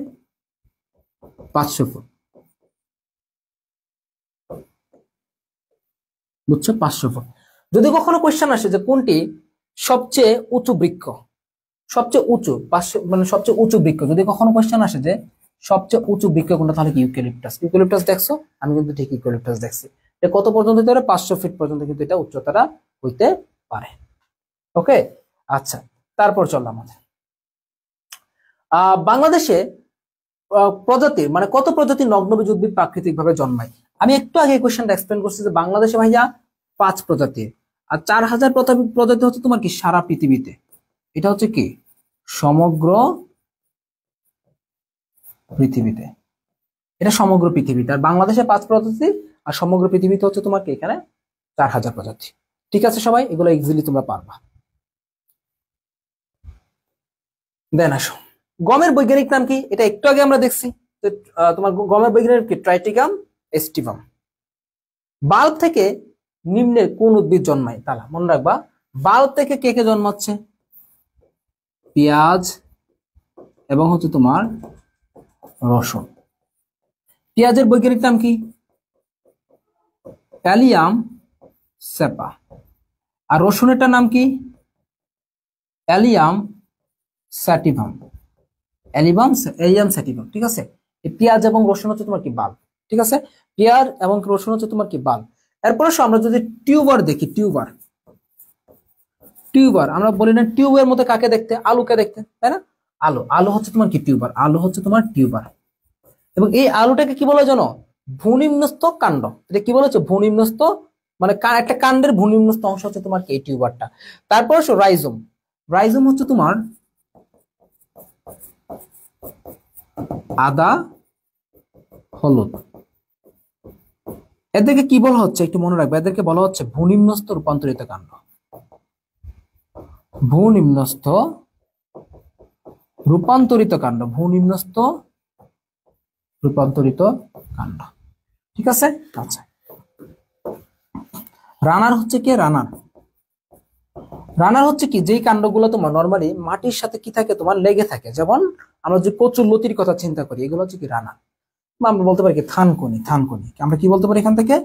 500 ফুট, বুঝছো? 500 ফুট। যদি কখনো কোয়েশ্চেন আসে যে কোনটি সবচেয়ে উঁচু বৃক্ষ, সবচেয়ে উঁচু 500, মানে সবচেয়ে উঁচু বৃক্ষ, যদি কখনো কোয়েশ্চেন আসে যে সবচেয়ে উঁচু বৃক্ষ কোনটা, তাহলে কি ইউক্যালিপটাস। ইউক্যালিপটাস দেখছো, আমি কিন্তু ঠিক ইউক্যালিপটাস দেখছি। এটা কত পর্যন্ত হতে পারে? 500 ফিট পর্যন্ত কিন্তু এটা উচ্চতাটা হইতে পারে। ওকে, আচ্ছা তারপর চললাম আমাদের বাংলাদেশে প্রজাতির মানে কত প্রজাতির নগ্নবীজ উদ্ভিদ প্রাকৃতিক ভাবে জন্মায়। আমি একটু আগে কোশ্চেনটা এক্সপ্লেন করছি যে বাংলাদেশে ভাইয়া 5 প্রজাতির, আর 4000 প্রজাতি হচ্ছে তোমার কি সারা পৃথিবীতে। এটা হচ্ছে কি সমগ্র পৃথিবীতে, এটা সমগ্র পৃথিবীতে। আর বাংলাদেশে 5 প্রজাতি, আর সমগ্র পৃথিবীতে হচ্ছে তোমার কি এখানে 4000 প্রজাতি। ঠিক আছে সবাই, এগুলো ইজিলি তোমরা পারবা। দেন আসো, গমের বৈজ্ঞানিক নাম কি? এটা একটু আগে আমরা দেখছি যে তোমার গমের বৈজ্ঞানিক কি? ট্রাইটিকাম এস্টিভাম। বাল্ব থেকে নিম্নের কোন উদ্ভিদ জন্মায়? তাহলে মনে রাখবা, বাল্ব থেকে কে কে জন্মাচ্ছে? পেঁয়াজ এবং হচ্ছে তোমার রসুন। পেঁয়াজের বৈজ্ঞানিক নাম কি? অ্যালিয়াম সেপা। আর রসুনেরটার নাম কি? অ্যালিয়াম স্যাটিভাম। এলিয়াম স্যাটিভাম। ঠিক আছে, এই পেঁয়াজ এবং রসুন হচ্ছে তোমার কি বাল্ব। ঠিক আছে, পেঁয়াজ এবং রসুন হচ্ছে তোমার কি বাল্ব। এরপরে আমরা যদি টিউবার দেখি, টিউবার আমরা বলি না টিউবের মধ্যে কাকে দেখতে? আলুকে দেখতে, তাই না? আলু হচ্ছে তোমার কি টিউবার, আলু হচ্ছে তোমার টিউবার। এবং এই আলুটাকে কি বলে জানো? ভূনিম্নস্থ কাণ্ড। এটা কি বলেছে? ভূনিম্নস্থ, মানে একটা কাণ্ডের ভূনিম্নস্থ অংশ হচ্ছে তোমার কি এই টিউবারটা। তারপর রাইজোম। রাইজোম হচ্ছে তোমার আদা হলুদ। এদেরকে কি বলা হচ্ছে একটু মনে রাখবে, এদেরকে বলা হচ্ছে ভূনিম্নস্থ রূপান্তরিত কাণ্ড। ভূনিম্নস্থ রূপান্তরিত কাণ্ড, ভূনিম্নস্থ রূপান্তরিত কাণ্ড। ঠিক আছে, আচ্ছা রানার হচ্ছে কি? রানার হচ্ছে কি? যেই কাণ্ডগুলো তোমার নরমালি মাটির সাথে কি থাকে তোমার লেগে থাকে, যেমন আমরা যে কচুর লতির কথা চিন্তা করি, এগুলো হচ্ছে কি রানার। বা আমরা বলতে পারি কি থানকুনি। আমরা কি বলতে পারি এখান থেকে?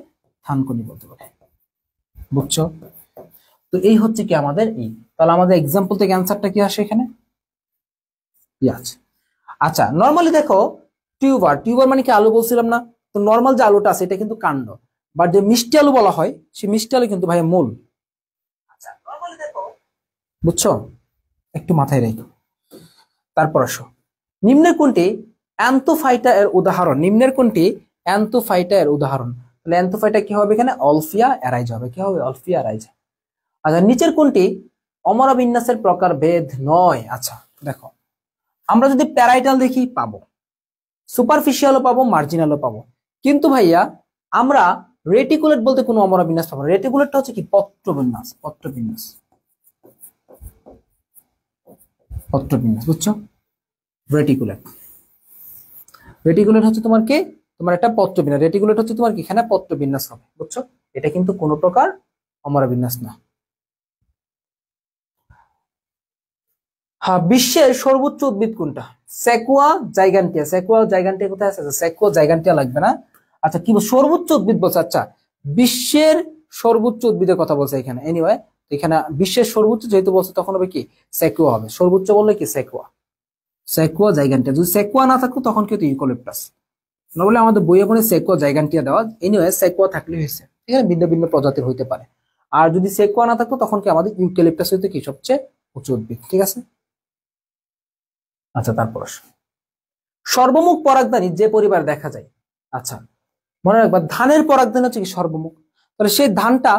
থানকুনি বলতে পারি। বুঝছো? তো এই হচ্ছে কি আমাদের এই, তাহলে আমাদের এক্সাম্পল থেকে অ্যান্সারটা কি আসে এখানে? আচ্ছা নরমালি দেখো, টিউবার মানে কি আলু বলছিলাম না? তো নরমাল যে আলুটা আছে এটা কিন্তু কাণ্ড, বাট যে মিষ্টি আলু বলা হয় সেই মিষ্টি আলু কিন্তু ভাই মূল। আচ্ছা নরমালি দেখো, বুঝছো? একটু মাথায় রেখো। তারপর আসো, নিম্নের কোনটি অ্যান্থোফাইটা এর উদাহরণ? তাহলে অ্যান্থোফাইটা কি হবে এখানে? অলফিয়া অ্যারাইজা হবে। কি হবে? অলফিয়া অ্যারাইজা। আচ্ছা নিচের কোনটি অমরা বিন্যাসের প্রকার ভেদ নয়? আচ্ছা দেখো, আমরা যদি প্যারাইটাল দেখি পাবো, সুপারফিশিয়ালও পাবো, মার্জিনালও পাবো, কিন্তু ভাইয়া আমরা রেটিকুলেট বলতে কোনো অমরা বিন্যাস পাবো না। রেটিকুলেটটা হচ্ছে কি? পত্রবিন্যাস। বুঝছো? রেটিকুলেট হচ্ছে তোমার কি? তোমার একটা পত্রবিন্যাস। রেটিকুলেট হচ্ছে তোমার কি? এখানে পত্রবিন্যাস হবে। বুঝছো? এটা কিন্তু কোনো প্রকার অমরা বিন্যাস না। হ্যাঁ, বিশ্বের সর্বোচ্চ উদ্ভিদ কোনটা? সেকুয়া জাইগান্টিয়া কোথায় আছে? সেকুয়া জাইগান্টিয়া লাগবে না। আচ্ছা কি সর্বোচ্চ উদ্ভিদ বলছে? আচ্ছা বিশ্বের সর্বোচ্চ উদ্ভিদের কথা বলছে এখানে। এনিওয়ে এখানে বিশ্বের সর্বোচ্চ যেহেতু বলছে তখন হবে কি? সেকুয়া হবে। সর্বোচ্চ বললে কি? সেকুয়া জাইগান্টিয়া। যদি সেকুয়া না থাকতো তখন কিন্তু ইউক্যালিপটাস। না বলে আমাদের বইয়ে পড়ে সেকুয়া জাইগান্টিয়া দেওয়া। এনিওয়ে সেকুয়া থাকলে হয়েছে, এখানে ভিন্ন ভিন্ন প্রজাতির হইতে পারে। আর যদি সেকুয়া না থাকতো তখন কি আমাদের ইউক্যালিপটাস হইতে কি সবচেয়ে উঁচু উদ্ভিদ। ঠিক আছে, আচ্ছা তারপর সর্বমুখ পরাগধানী যে পরিবার দেখা যায়। আচ্ছা মনে রাখবা, ধানের পরাগধানী হচ্ছে কি সর্বমুখ। তাহলে সেই ধানটা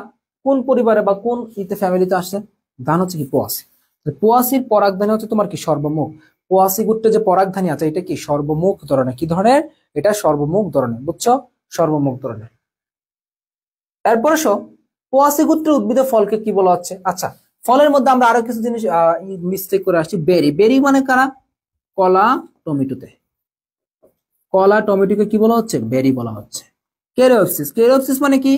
কোন পরিবারে বা কোন ফ্যামিলিতে আসছে? ধান হচ্ছে কি পোয়াশি। পোয়াশির পরাগধানী হচ্ছে তোমার কি সর্বমুখ। পোয়াশি গোত্রে যে পরাগধানী আছে এটা কি সর্বমুখ ধরনের। কি ধরনের? এটা সর্বমুখ ধরনের। বুঝছো? সর্বমুখ ধরনের। এরপরে পোয়াশি গোত্রের উদ্ভিদের ফলকে কি বলা হচ্ছে? আচ্ছা ফলের মধ্যে আমরা আরো কিছু জিনিস মিস্টেক করে আসছি। বেরি মানে কারা? কলা টমেটোকে কি বলা হচ্ছে? বেরি বলা হচ্ছে। কেরিওপসিস মানে কি?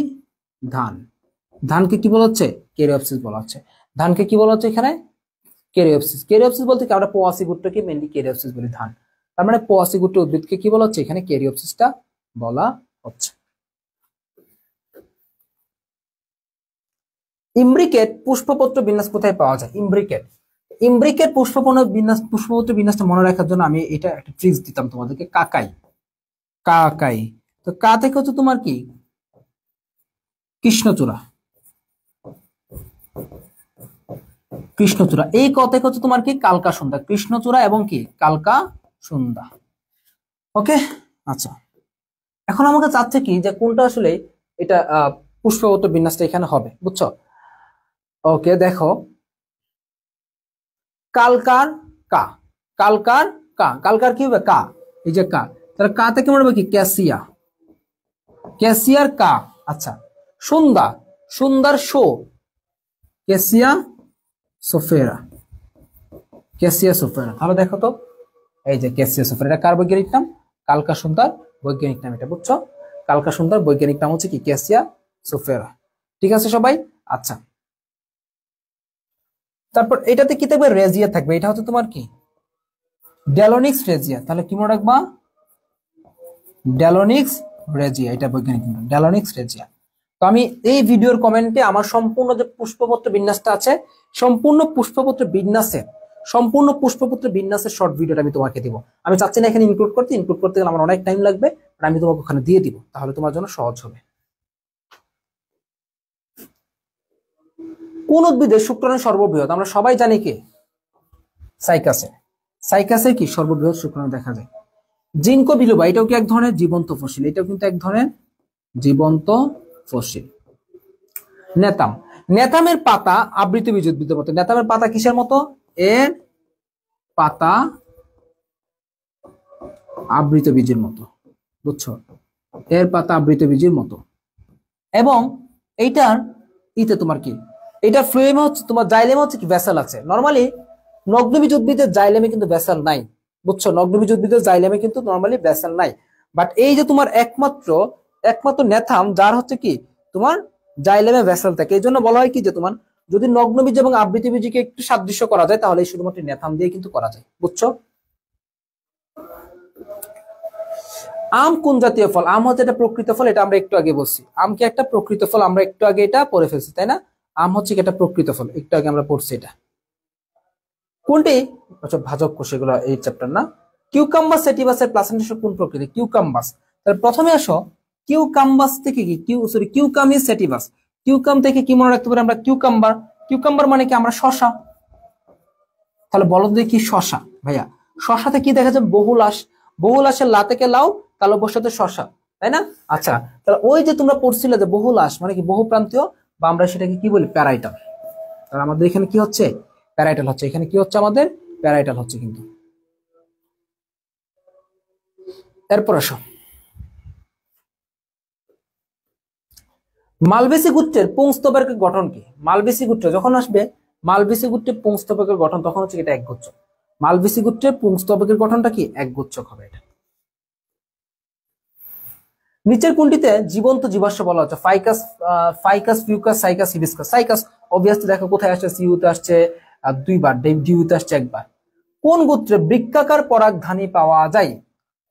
ধানকে কি বলা হচ্ছে? কেরিওপসিস বলা হচ্ছে। ধানকে কি বলা হচ্ছে এখানে? কেরিওপসিস বলতে কি আমরা পোয়াশি গোত্রকে মেইনলি কেরিওপসিস বলি ধান। তার মানে পোয়াশি গোত্রের উদ্ভিদকে কি বলা হচ্ছে? এখানে কেরিওপসিসটা বলা হচ্ছে। ইমব্রিকেট পুষ্পপত্র বিন্যাস কোথায় পাওয়া যায়? ইমব্রিকের পুষ্পপত্র বিন্যাসটা মনে রাখার জন্য আমি এটা একটা ট্রিক্স দিতাম তোমাদেরকে, কাকাই। কাকাই, তো কা থেকে হচ্ছে তোমার কি কৃষ্ণচূড়া। কৃষ্ণচূড়া, এই ক থেকে হচ্ছে তোমার কি কালকা সন্ধ্যা। কৃষ্ণচূড়া এবং কি কালকা সন্ধ্যা। ওকে, আচ্ছা এখন আমাকে চাচ্ছে কি যে কোনটা আসলে এটা পুষ্পপত্র বিন্যাসটা এখানে হবে, বুঝছো? ওকে দেখো, কালকার কা, কালকার কা, কালকার কি হবে কা, এই যে কা, তাহলে কা থেকে মনে হবে কি ক্যাসিয়া, ক্যাসিয়ার কা। আচ্ছা, সন্ধ্যা, সন্ধ্যার শো, ক্যাসিয়া সোফেরা, ক্যাসিয়া সোফেরা। তাহলে দেখো তো, এই যে ক্যাসিয়া সোফেরা, এটা কার বৈজ্ঞানিক নাম? কালকা সন্ধ্যার বৈজ্ঞানিক নাম এটা, বুঝছো? কালকা সন্ধ্যার বৈজ্ঞানিক নাম হচ্ছে কি ক্যাসিয়া সোফেরা। ঠিক আছে সবাই? আচ্ছা, তারপর এটাতে কি থাকবে? রেজিয়া থাকবে। এটা হচ্ছে তোমার কি ড্যালোনিক্স রেজিয়া। তাহলে কি মনে রাখবা? ড্যালোনিক্স রেজিয়া, এটা বৈজ্ঞানিক নাম ড্যালোনিক্স রেজিয়া। তো আমি এই ভিডিওর কমেন্টে আমার সম্পূর্ণ যে পুষ্পপত্র বিন্যাসটা আছে, সম্পূর্ণ পুষ্পপত্র বিন্যাসের শর্ট ভিডিওটা আমি তোমাকে দিব। আমি চাচ্ছি না এখানে ইনক্লুড করতে গেলে আমার অনেক টাইম লাগবে, আর আমি তোমাকে ওখানে দিয়ে দিব, তাহলে তোমার জন্য সহজ হবে। কোন উদ্ভিদের শুক্রাণু সর্ববৃহৎ? আমরা সবাই জানি কি সাইকাসে। সাইকাসে কি সর্ববৃহৎ শুক্রাণু দেখা যায়। জিঙ্কো বিলোবা, এটাও কি এক ধরনের জীবন্ত ফসিল, এটাও কিন্তু এক ধরনের জীবন্ত ফসিল। নেতাম, নেতামের পাতা আবৃত বীজ উদ্ভিদের মতো। নেতামের পাতা কিসের মতো? এর পাতা আবৃত বীজের মতো, বুঝছো? এর পাতা আবৃত বীজের মতো। এবং এইটার ইতে তোমার কি, এটা ফ্লোয়েমে হচ্ছে তোমার জাইলেমে হচ্ছে কি ভেসেল আছে। নরমালি নগ্নবীজ উদ্ভিদের জাইলেমে কিন্তু ভেসেল নাই, বুঝছো? নগ্নবীজ উদ্ভিদের জাইলেমে কিন্তু নরমালি ভেসেল নাই। বাট এই যে তোমার একমাত্র নেথাম যার হচ্ছে কি তোমার জাইলেমে ভেসেল থাকে। এই জন্য বলা হয় কি যে তোমার যদি নগ্নবীজ এবং আবৃত বীজকে একটু সাদৃশ্য করা যায় তাহলে শুধুমাত্র নেথাম দিয়ে কিন্তু করা যায়, বুঝছো? আম কোন জাতীয় ফল? আম হচ্ছে একটা প্রকৃত ফল, এটা আমরা একটু আগে বলছি। আম কি একটা প্রকৃত ফল? আমরা একটু আগে এটা পড়ে ফেলছি, তাই না? আম হচ্ছে কি একটা প্রকৃত ফল, একটু আগে আমরা পড়ছি এটা। কোনটি? আচ্ছা, ভাজক কোষ, এগুলো এই চ্যাপ্টার না। কিউকাম্বাস সেটিভাসের প্লাসেন্টা কোন প্রকৃতি? কিউকাম্বাস। তাহলে প্রথমে আসো, কিউকাম্বাস থেকে কি কিউকামিস সেটিভাস। কিউকাম থেকে কি মনে রাখতে পারি আমরা? কিউকাম্বার। কিউকাম্বার মানে কি? আমরা শশা। তাহলে বলো দেখি কি শশা? ভাইয়া শশাতে কি দেখা যায়? বহুলাস। বহুলাসের লা থেকে লাউ, তাহলে বসাতে শশা, তাই না? আচ্ছা, তাহলে ওই যে তোমরা পড়ছিলে যে বহুলাস মানে কি বহু প্রান্তীয়, বা আমরা সেটাকে কি বলি? প্যারাইটাল। তাহলে আমাদের এখানে কি হচ্ছে? প্যারাইটাল হচ্ছে। এখানে কি হচ্ছে? আমাদের প্যারাইটাল হচ্ছে কিন্তু। এরপর আসো, মালবেসি গুচ্ছের পুংস্তবকের গঠন কি? মালবেসি গুচ্ছ যখন আসবে, মালবেসি গুচ্ছের পুংস্তবকের গঠন তখন হচ্ছে এটা একগুচ্ছ। মালবেসি গুচ্ছের পুংস্তবকের গঠনটা কি? একগুচ্ছক হবে এটা। নিচের কোনটিতে জীবন্ত জীবাশ্ম বলা হচ্ছে? Ficus, Ficus, fucus, cycas, hibiscus. Cycas obviously দেখো কোথায় আসছে? সিইউতে আসছে দুইবার, ডিউতে আসছে একবার। কোন গোত্রে বৃক্ষাকার পরাগধানী পাওয়া যায়?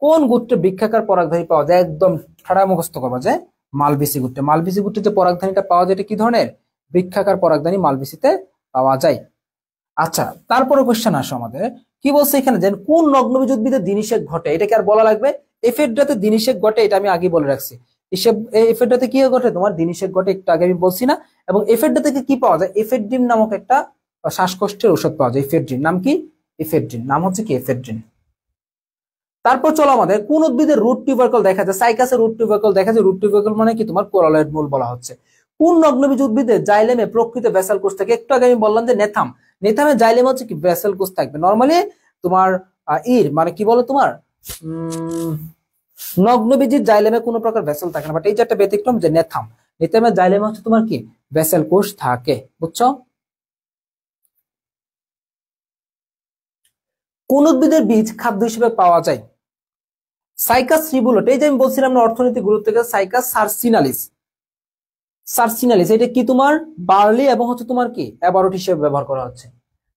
কোন গোত্রে বৃক্ষাকার পরাগধানী পাওয়া যায়? একদম ঠাড়া মুখস্থ করবা যে মালবেসি গোত্রে। মালবেসি গোত্রে যে পরাগধানীটা পাওয়া যায় এটা কি ধরনের? বৃক্ষাকার পরাগধানী মালবেসিতে পাওয়া যায়। আচ্ছা, তারপরে কোশ্চেন আসো আমাদের, কি বলছে এখানে? যে কোন নগ্নবীজ উদ্ভিদে দিনিশেক ঘটে? এটাকে আর বলা লাগবে? এফেড্রাতে দিনিশেক ঘটে, এটা আমি আগে বলে রাখছি। এফেড্রাতে কি ঘটে? তোমার দিনিশেক ঘটে, একটু আগে আমি বলছি না? এবং এফেড্রা থেকে কি পাওয়া যায়? এফেড্রিন নামক একটা শ্বাসকষ্টের ঔষধ পাওয়া যায়। এফেড্রিন নাম কি? এফেড্রিন নাম হচ্ছে কি? এফেড্রিন। তারপর চলো আমাদের, কোন উদ্ভিদের রুট টিউবারকল দেখা যায়? সাইকাসের রুট টিউবারকল দেখা যায়। রুট টিউবারকল মানে কি? তোমার কোরালয়েড মূল বলা হচ্ছে। কোন নগ্নবীজ উদ্ভিদের জাইলেমে প্রকৃত ব্যাসাল কোষ থাকে? একটু আগে আমি বললাম যে নেথাম। নেথামের জাইলেমে হচ্ছে কি? ব্যাসাল কোষ থাকবে। নরমালি তোমার মানে কি বলো তোমার নগ্নবীজের জাইলেমে কোনো প্রকার ভেসেল থাকে না। বাট এই যে একটা ব্যতিক্রম যে নেথাম, নেথামের জাইলেমে হচ্ছে তোমার কি? ভেসেল কোষ থাকে, বুঝছো? কোন উদ্ভিদের বীজ খাদ্য হিসেবে পাওয়া যায়? সাইকাস রিবুলোট, এই যে আমি বলছিলাম না অর্থনৈতিক গুরুত্ব, সাইকাস সার্সিনালিস। সার্সিনালিস এটা কি? তোমার বার্লি এবং হচ্ছে তোমার কি অ্যাবারোট হিসেবে ব্যবহার করা হচ্ছে।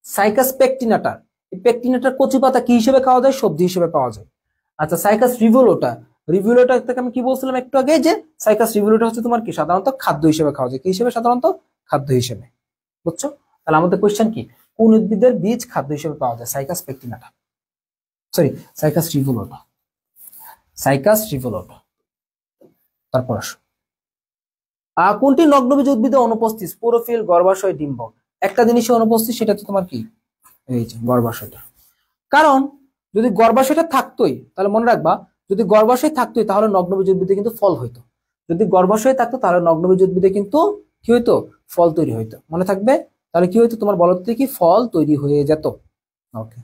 সাইকাস পেকটিনাটা, এই পেকটিনাটার কচি পাতা কি হিসেবে খাওয়া যায়? সবজি হিসেবে পাওয়া যায়। আচ্ছা, সাইকাস রিভুলোটা, রিভুলোটা থেকে আমি কি বলছিলাম একটু আগে? যে সাইকাস রিভুলোটা হচ্ছে তোমার কি সাধারণত খাদ্য হিসেবে খাওয়া যায়। কি হিসেবে? সাধারণত খাদ্য হিসেবে, বুঝছো? তাহলে আমাদের কোশ্চেন কি? কোন উদ্ভিদের বীজ খাদ্য হিসেবে পাওয়া যায়? Cycas pectinata, sorry Cycas revoluta, Cycas revoluta. তারপর আসো, কোনটি নগ্নবীজ উদ্ভিদে অনুপস্থিত? স্পোরোফিল, গর্ভাশয়, ডিম্বক। একটা জিনিসে অনুপস্থিত, সেটা হচ্ছে তোমার কি? এই যে গর্ভাশয়টা। কারণ যদি গর্ভাশয়টা থাকতোই, তাহলে মনে রাখবা, যদি গর্ভাশয় থাকতোই তাহলে নগ্নবীজ উদ্ভিদে কিন্তু ফল হইতো। যদি গর্ভাশয় থাকতো তাহলে নগ্নবীজ উদ্ভিদে কিন্তু কি হইতো? ফল তৈরি হইতো। মনে থাকবে? তাহলে কি হইতো? তোমার বলতে কি ফল তৈরি হয়ে যেত। ওকে,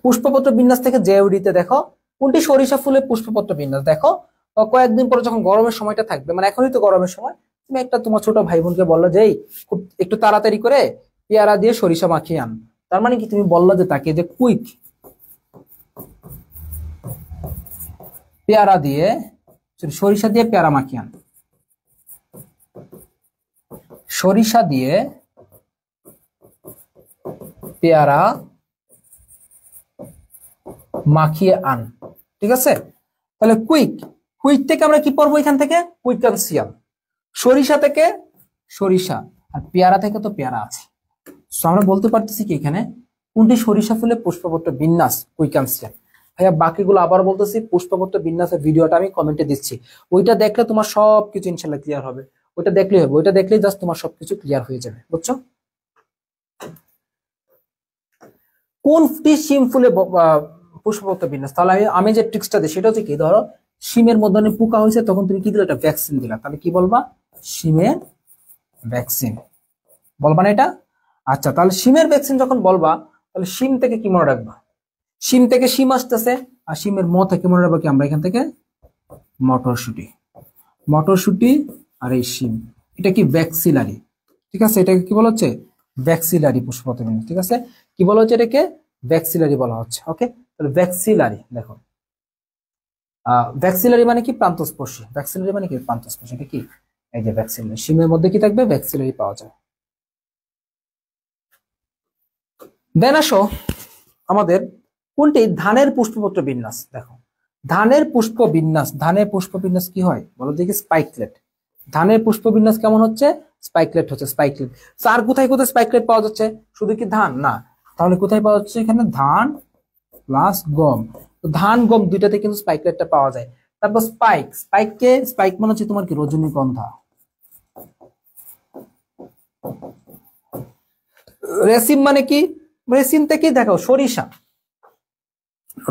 পুষ্পপত্র বিন্যাস থেকে জেওডিতে দেখো, কোনটি সরিষা ফুলের পুষ্পপত্র বিন্যাস? দেখো, কয়েকদিন পরে যখন গরমের সময়টা থাকবে, মানে এখনই তো গরমের সময়, তুমি একটা তোমার ছোট ভাই বোনকে বললো যে এই খুব একটু তাড়াতাড়ি করে পেয়ারা দিয়ে সরিষা মাখিয়ে আন। তার মানে কি তুমি বললো যে তাকে যে কুইক পেয়ারা দিয়ে সরিষা দিয়ে পেয়ারা মাখিয়ে আন, সরিষা দিয়ে পেয়ারা মাখিয়ে আন। ঠিক আছে, তাহলে কুইক, কুইক থেকে আমরা কি পড়বো এখান থেকে? কুইকানসিয়াম। সরিষা থেকে সরিষা, আর পেয়ারা থেকে তো পেয়ারা আছে। আমরা বলতে পারতেছি কি এখানে কোনটি সরিষা ফুলের পুষ্পপত্র বিন্যাস? কুইকানসিয়াম। ভাইয়া বাকিগুলো আবার বলতেছি, পুষ্পপত্র বিন্যাসের ভিডিওটা আমি কমেন্টে দিচ্ছি, ওইটা দেখলে তোমার সবকিছু ইনশাল্লাহ ক্লিয়ার হবে। ওইটা দেখলেই হবে, ওইটা দেখলেই জাস্ট তোমার সবকিছু ক্লিয়ার হয়ে যাবে, বুঝছো? কোনটি শিম ফুলে পুষ্পপত্র বিন্যাস? তাহলে আমি যে ট্রিক্সটা দিই সেটা হচ্ছে কি, ধরো শিমের মধ্যে পোকা হয়েছে, তখন তুমি কি দিলে? একটা ভ্যাকসিন দিলা, তাহলে কি বলবা? শিমের ভ্যাকসিন বলবা না এটা? আচ্ছা, তাহলে শিমের ভ্যাকসিন যখন বলবা, তাহলে শিম থেকে কি মনে রাখবা? শিম থেকে শিম আসতেছে, আর শিমের থেকে মনে রাখবো কি আমরা এখান থেকে? মটরশুটি, মটরশুটি আর এই শিম, এটা কি ভ্যাক্সিলারি। ঠিক আছে, এটাকে কি বলা হচ্ছে? ভ্যাক্সিলারি পুষ্পপত্র বিন্যাস। ঠিক আছে, কি বলা হচ্ছে এটাকে? ভ্যাক্সিলারি বলা হচ্ছে। ওকে, তাহলে ভ্যাক্সিলারি, দেখো ভ্যাক্সিলারি মানে কি? প্রান্তস্পর্শী। ভ্যাক্সিলারি মানে কি? প্রান্তস্পর্শী। এটা কি? এই যে ভ্যাক্সিলারি, শিমের মধ্যে কি থাকবে? ভ্যাক্সিলারি পাওয়া যায়। দেন আসো আমাদের কোনটি ধানের পুষ্পপত্র বিন্যাস? দেখো, ধানের পুষ্প বিন্যাস, ধানের পুষ্প বিন্যাস কি হয় বলো দেখি? স্পাইকলেট। ধানের পুষ্প বিন্যাস কেমন হচ্ছে? স্পাইকলেট হচ্ছে, স্পাইকলেট। আর কোথায় কোথায় স্পাইকলেট পাওয়া যাচ্ছে? শুধু কি ধান না, তাহলে কোথায় পাওয়া যাচ্ছে? এখানে ধান প্লাস গম। ধান গম দুইটাতে কিন্তু স্পাইকলেটটা পাওয়া যায়। তারপর স্পাইক, স্পাইককে স্পাইক মানে হচ্ছে তোমার কি? রজনীগন্ধা। রেসিম মানে কি? রেসিম থেকে দেখো সরিষা,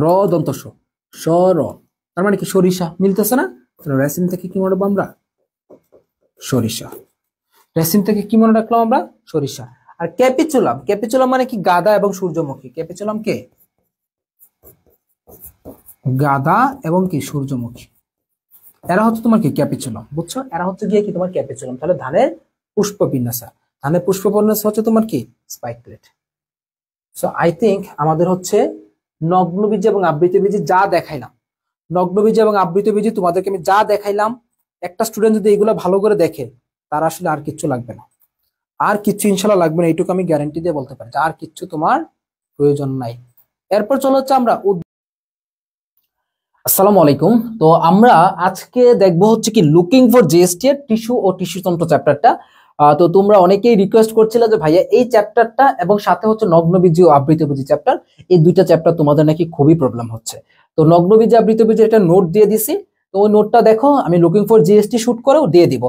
র দন্ত স র, তার মানে কি? সরিষা। মিলতেছে না? রেসিম থেকে কি মনে রাখবো আমরা? সরিষা। রেসিম থেকে কি মনে রাখলাম আমরা? সরিষা। আর ক্যাপিচুলাম, ক্যাপিচুলাম মানে কি? গাঁদা এবং সূর্যমুখী। ক্যাপিচুলাম কে? গাঁদা এবং কি? সূর্যমুখী। এরা হচ্ছে তোমার কি? ক্যাপিচুলাম। বুঝছো? এরা হচ্ছে গিয়ে কি? তোমার ক্যাপিচুলাম। তাহলে ধানের পুষ্প বিন্যাস, ধানের পুষ্প বিন্যাস হচ্ছে তোমার কি? স্পাইকলেট। সো আই থিঙ্ক আমাদের হচ্ছে নগ্নবীজ এবং আবৃতবীজী যা দেখাইলাম, নগ্নবীজ এবং আবৃতবীজী তোমাদেরকে আমি যা দেখাইলাম, একটা স্টুডেন্ট যদি এগুলো ভালো করে দেখে, তার আসলে আর কিচ্ছু লাগবে না, আর কিচ্ছু ইনশাল্লাহ লাগবে না, এইটুকু আমি গ্যারান্টি দিয়ে বলতে পারি, আর কিচ্ছু তোমার প্রয়োজন নাই। এরপর চলো হচ্ছে আমরা আসসালামু আলাইকুম। তো আমরা আজকে দেখবো হচ্ছে কি লুকিং ফর জিএসটি এর টিস্যু ও টিস্যুতন্ত্র চ্যাপ্টারটা। তো তোমরা অনেকেই রিকোয়েস্ট করছিলে যে ভাইয়া এই চ্যাপ্টারটা এবং সাথে হচ্ছে নগ্নবীজি ও আবৃতবীজি চ্যাপ্টার, এই দুইটা চ্যাপ্টার তোমাদের নাকি খুবই প্রবলেম হচ্ছে। তো নগ্নবীজি আবৃতবীজি একটা নোট দিয়ে দিছি, তো ওই নোটটা দেখো, আমি লুকিং ফর জিএসটি শুট করেও দিয়ে দিব।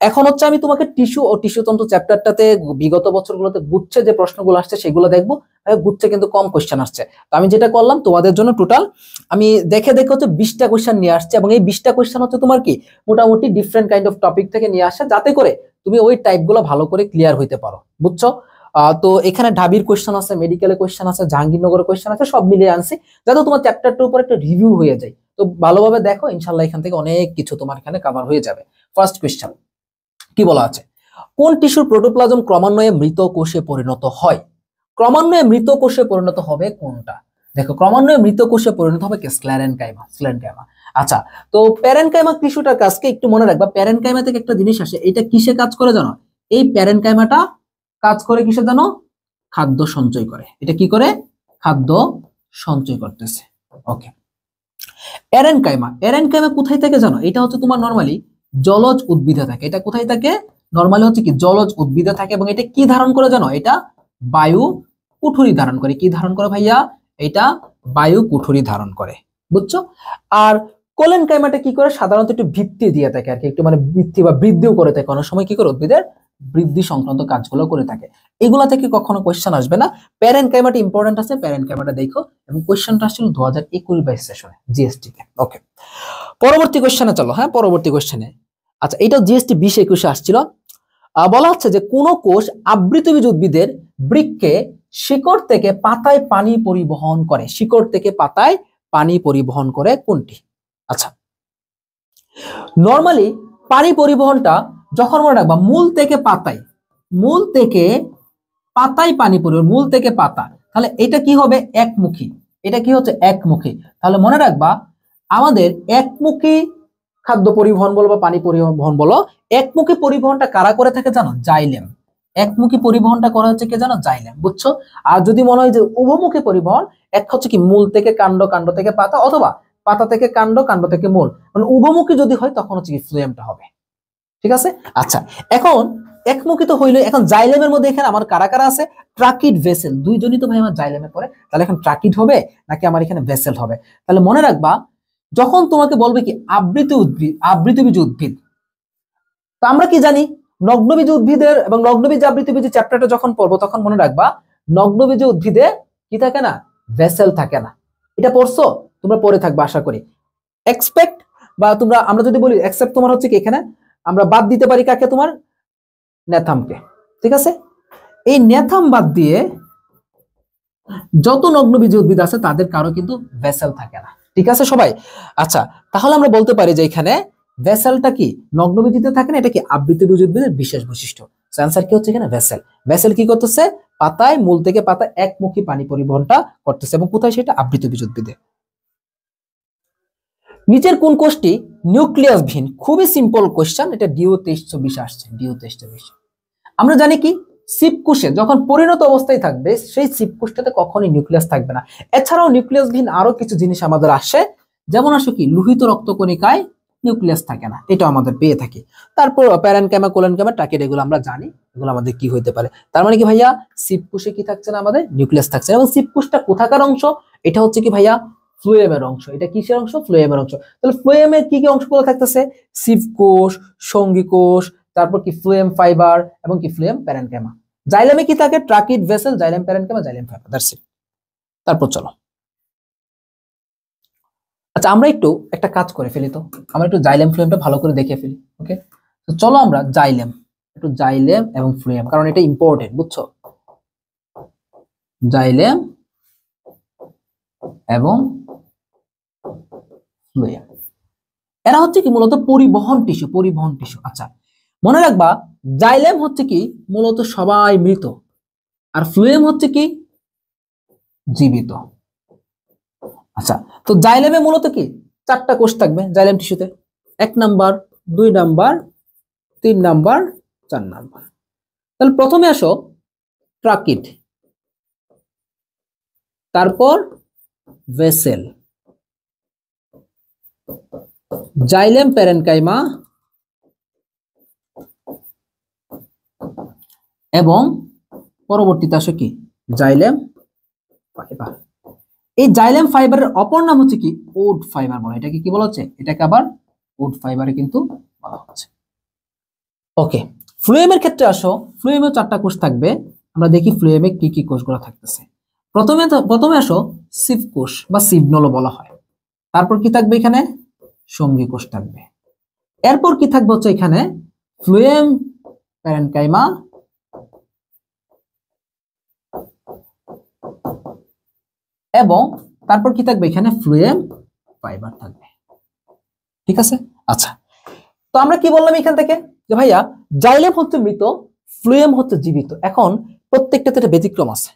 এখন হচ্ছে আমি তোমাকে টিস্যু ও টিস্যুতন্ত্র চ্যাপ্টারটাতে বিগত বছরগুলোতে গুচ্ছে যে প্রশ্নগুলো আসছে সেগুলো দেখবো। গুচ্ছে কিন্তু কম কোয়েশ্চেন আসছে। তো আমি যেটা করলাম তোমাদের জন্য টোটাল আমি দেখে দেখে হচ্ছে 20টা কোয়েশ্চেন নিয়ে আসছে, এবং এই 20টা কোয়েশ্চেন হচ্ছে তোমার কি মোটামুটি ডিফারেন্ট কাইন্ড অফ টপিক থেকে নিয়ে আসা, যাতে করে তুমি ওই টাইপগুলো ভালো করে ক্লিয়ার হইতে পারো, বুঝছো? তো এখানে ঢাবির কোয়েশ্চেন আছে, মেডিকেলের কোয়েশ্চেন আছে, জাহাঙ্গীরনগরের কোয়েশ্চেন আছে, সব মিলিয়ে আনছি যাতে তোমার চ্যাপ্টারটার উপর একটা রিভিউ হয়ে যায়। তো ভালোভাবে দেখো, ইনশাল্লাহ এখান থেকে অনেক কিছু তোমার এখানে কভার হয়ে যাবে। ফার্স্ট কোয়েশ্চেন কি বলা আছে? কোন টিস্যুর প্রোটোপ্লাজম ক্রমান্বয়ে মৃত কোষে পরিণত হয়? ক্রমান্বয়ে মৃত কোষে পরিণত হবে কোনটা? দেখো, ক্রমান্বয়ে মৃত কোষে পরিণত হবে স্ক্লেরেনকাইমা, স্ক্লেরেনকাইমা। আচ্ছা, তো প্যারেনকাইমা টিস্যুটার কাজকে একটু মনে রাখবা। প্যারেনকাইমা থেকে একটা জিনিস আসে, এটা কিসে কাজ করে জানো? এই প্যারেনকাইমাটা কাজ করে কিসে জানো? খাদ্য সঞ্চয় করে। এটা কি করে? খাদ্য সঞ্চয় করতেছে। ওকে, এরেনকাইমা, এরেনকাইমা কোথায় থাকে জানো? এটা হচ্ছে তোমার নরমালি জলজ উদ্ভিদে থাকে। এটা কোথায় থাকে? নরমালি হচ্ছে কি জলজ উদ্ভিদে থাকে এবং এটা কি ধারণ করে জানো, এটা বায়ু কুঠুরি ধারণ করে। কি ধারণ করে ভাইয়া, এটা বায়ু কুঠুরি ধারণ করে, বুঝছো। আর কোলেনকাইমাটা কি করে, সাধারণত একটু ভিত্তি দিয়ে থাকে আর কি, একটু মানে বৃদ্ধি বা বৃদ্ধিও করে থাকে, অনেক সময় কি করে উদ্ভিদের বৃদ্ধি সংক্রান্ত কাজগুলো করে থাকে। এগুলা থেকে কখনো কোয়েশ্চেন আসবে না। প্যারেনকাইমাটা ইম্পর্টেন্ট আছে, প্যারেনকাইমাটা দেখো। এবং কোয়েশ্চেনটা আসছিল 2021-22 সেশনে জিএসটি তে। ওকে, পরবর্তী কোয়েশ্চেনে চলো। হ্যাঁ, পরবর্তী কোয়েশ্চেনে, আচ্ছা এটাও জিএসটি 20-21-এ আসছিল। বলা হচ্ছে যে কোন কোষ আবৃতবীজ উদ্ভিদের বৃক্ষে শিকড় থেকে পাতায় পানি পরিবহন করে, শিকড় থেকে পাতায় পানি পরিবহন করে কোনটি। আচ্ছা, নরমালি পানি পরিবহনটা যখন মনে রাখবা মূল থেকে পাতায়, মূল থেকে পাতায় পানি পরিবহন, মূল থেকে পাতা, তাহলে এটা কি হবে, একমুখী। এটা কি হচ্ছে, একমুখী। তাহলে মনে রাখবা আমাদের একমুখী খাদ্য পরিবহন বলো বা পানি পরিবহন বলো, একমুখী পরিবহনটা কারা করে থাকে জানো, জাইলেম। একমুখী পরিবহনটা করা হচ্ছে কে জানো, জাইলেম, বুঝছো। আর যদি মনে হয় যে উভমুখী পরিবহন, এক হচ্ছে কি মূল থেকে কাণ্ড, কাণ্ড থেকে পাতা, অথবা পাতা থেকে কাণ্ড, কাণ্ড থেকে মূল, মানে উভমুখী যদি হয় তখন হচ্ছে কি ফ্লোয়েমটা হবে। ঠিক আছে। আচ্ছা, এখন একমুখী তো হইলো, এখন জাইলেমের মধ্যে এখানে আমার কারা কারা আছে, ট্রাকিড ভেসেল, দুইজনই তো ভাই আমার জাইলেমে পড়ে, তাহলে এখন ট্রাকিড হবে নাকি আমার এখানে ভেসেল হবে। তাহলে মনে রাখবা যখন তোমাকে বলবে কি আবৃত উদ্ভিদ, আবৃতবীজ উদ্ভিদ, তো আমরা কি জানি নগ্নবীজ উদ্ভিদের এবং নগ্নবীজ আবৃতবীজ চ্যাপ্টারটা যখন পড়বো তখন মনে রাখবা নগ্নবীজ উদ্ভিদে কি থাকে না, ভেসেল থাকে না। এটা পড়ছো তোমরা, পড়ে থাকবে আশা করি। এক্সপেক্ট বা তোমরা, আমরা যদি বলি এক্সেপ্ট, তোমার হচ্ছে কি এখানে আমরা বাদ দিতে পারি কাকে, তোমার নেথামকে। ঠিক আছে, এই নেথাম বাদ দিয়ে যত নগ্নবীজ উদ্ভিদ আছে তাদের কারো কিন্তু ভেসেল থাকে না। ঠিক আছে সবাই। আচ্ছা, তাহলে আমরা বলতে পারি যে এখানে ভেসেলটা কি নগ্নবীজিতে থাকে না, এটা কি আবৃতবীজ উদ্ভিদের বিশেষ বৈশিষ্ট্য। আনসার কি হচ্ছে এখানে, ভেসেল। ভেসেল কি করতেছে, পাতায়, মূল থেকে পাতায় একমুখী পানি পরিবহনটা করতেছে, এবং কোথায় সেটা, আবৃতবীজ উদ্ভিদে। নিচের কোন কোষটি নিউক্লিয়াসবিহীন, খুবই সিম্পল কোশ্চেন, এটা ডিও 23-24 আসছে, ডিও 23-24। আমরা জানি কি সিপকোষে যখন পরিণত অবস্থায় থাকবে সেই সিপকোষটাতে কখনোই নিউক্লিয়াস থাকবে না। এছাড়াও নিউক্লিয়াসবিহীন আরো কিছু জিনিস আমাদের আসে, যেমন আসে কি লোহিত রক্তকণিকায় নিউক্লিয়াস থাকে না, এটা আমাদের পেয়ে থাকি। তারপর প্যারেনকাইমা, কোলেনকাইমা, ট্রাকিড, এগুলো আমরা জানি, এগুলো আমাদের কি হইতে পারে। তার মানে কি ভাইয়া, সিপকোষে কি থাকছে না, আমাদের নিউক্লিয়াস থাকছে না। এবং সিপকোষটা কোথাকার অংশ, এটা হচ্ছে কি ভাইয়া, ফ্লোয়েমের অংশ। এটা কিসের অংশ, ফ্লোয়েমের অংশ। তাহলে ফ্লোয়েমের কি কি অংশগুলো থাকতেছে, সিপকোষ, সঙ্গী কোষ, তারপর কি ফ্লোয়েম ফাইবার, এবং কি ফ্লোয়েম প্যারেনকাইমা। জাইলেমে কি থাকে, tracheid, vessel, xylem parenchyma, xylem fibre, that's it. তারপর চলো, আচ্ছা আমরা একটু একটা কাজ করে ফেলি, তো আমরা একটু জাইলেম ফ্লোয়েমটা ভালো করে দেখে ফেলি। ওকে, তো চলো আমরা জাইলেম, একটু জাইলেম এবং ফ্লোয়েম, কারণ এটা ইম্পর্টেন্ট, বুঝছো। জাইলেম এবং ফ্লোয়েম, এরা হচ্ছে কি মূলত পরিবহন টিস্যু, পরিবহন টিস্যু। আচ্ছা, মনে রাখবা জাইলেম হচ্ছে কি মূলত সবাই মৃত, আর ফ্লোয়েম হচ্ছে কি জীবিত। আচ্ছা, তো জাইলেমে মূলত কি 4টা কোষ থাকবে জাইলেম টিস্যুতে, 1 নাম্বার, 2 নাম্বার, 3 নাম্বার, 4 নাম্বার। তাহলে প্রথমে আসো ট্রাকিড, তারপর ভেসেল, জাইলেম প্যারেনকাইমা, এবং পরবর্তীতে আসো কি জাইলেম ফাইবার। এই জাইলেম ফাইবারের অপর নাম হচ্ছে কি উড ফাইবার বলা, এটাকে কি বলা হচ্ছে, এটাকে আবার উড ফাইবারে কিন্তু বলা হচ্ছে। ওকে, ফ্লোয়েমের ক্ষেত্রে আসো, ফ্লোয়েমে 4টা কোষ থাকবে। আমরা দেখি ফ্লোয়েমে কি কি কোষগুলো থাকতেছে। প্রথমে আসো সিভ কোষ বা সিগনলও বলা হয়। তারপর কি থাকবে এখানে, সঙ্গী কোষ থাকবে। এরপর কি থাকবে হচ্ছে এখানে ফ্লোয়েম প্যারেনকাইমা, এবং তারপর কি থাকবে এখানে ফ্লোয়েম ফাইবার থাকবে। ঠিক আছে। আচ্ছা, তো আমরা কি বললাম এখান থেকে, যে ভাইয়া জাইলেম হচ্ছে মৃত, ফ্লোয়েম হচ্ছে জীবিত। এখন প্রত্যেকটাতে একটা ব্যতিক্রম আছে।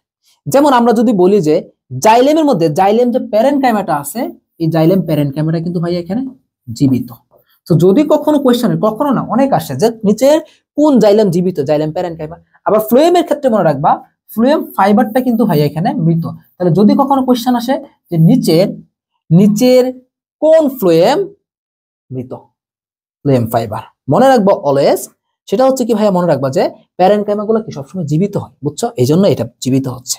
যেমন আমরা যদি বলি যে জাইলেমের মধ্যে জাইলেম যে প্যারেনকাইমাটা আছে, এই জাইলেম প্যারেনকাইমাটা কিন্তু ভাইয়া এখানে জীবিত। তো যদি কখনো কোয়েশ্চেনে, কখনো না অনেক আসে যে নিচের কোন জাইলেম জীবিত, জাইলেম প্যারেনকাইমা। আবার ফ্লোয়েমের ক্ষেত্রে মনে রাখবা ফ্লোয়েম ফাইবারটা কিন্তু ভাইয়া এখানে মৃত। তাহলে যদি কখনো কোয়েশ্চেন আসে যে নিচের কোন ফ্লোয়েম মৃত, ফ্লোয়েম ফাইবার, মনে রাখবো অলওয়েজ সেটা হচ্ছে কি ভাইয়া, মনে রাখবা যে প্যারেনকাইমা গুলো কি সবসময় জীবিত হয়, বুঝছো, এই জন্য এটা জীবিত হচ্ছে।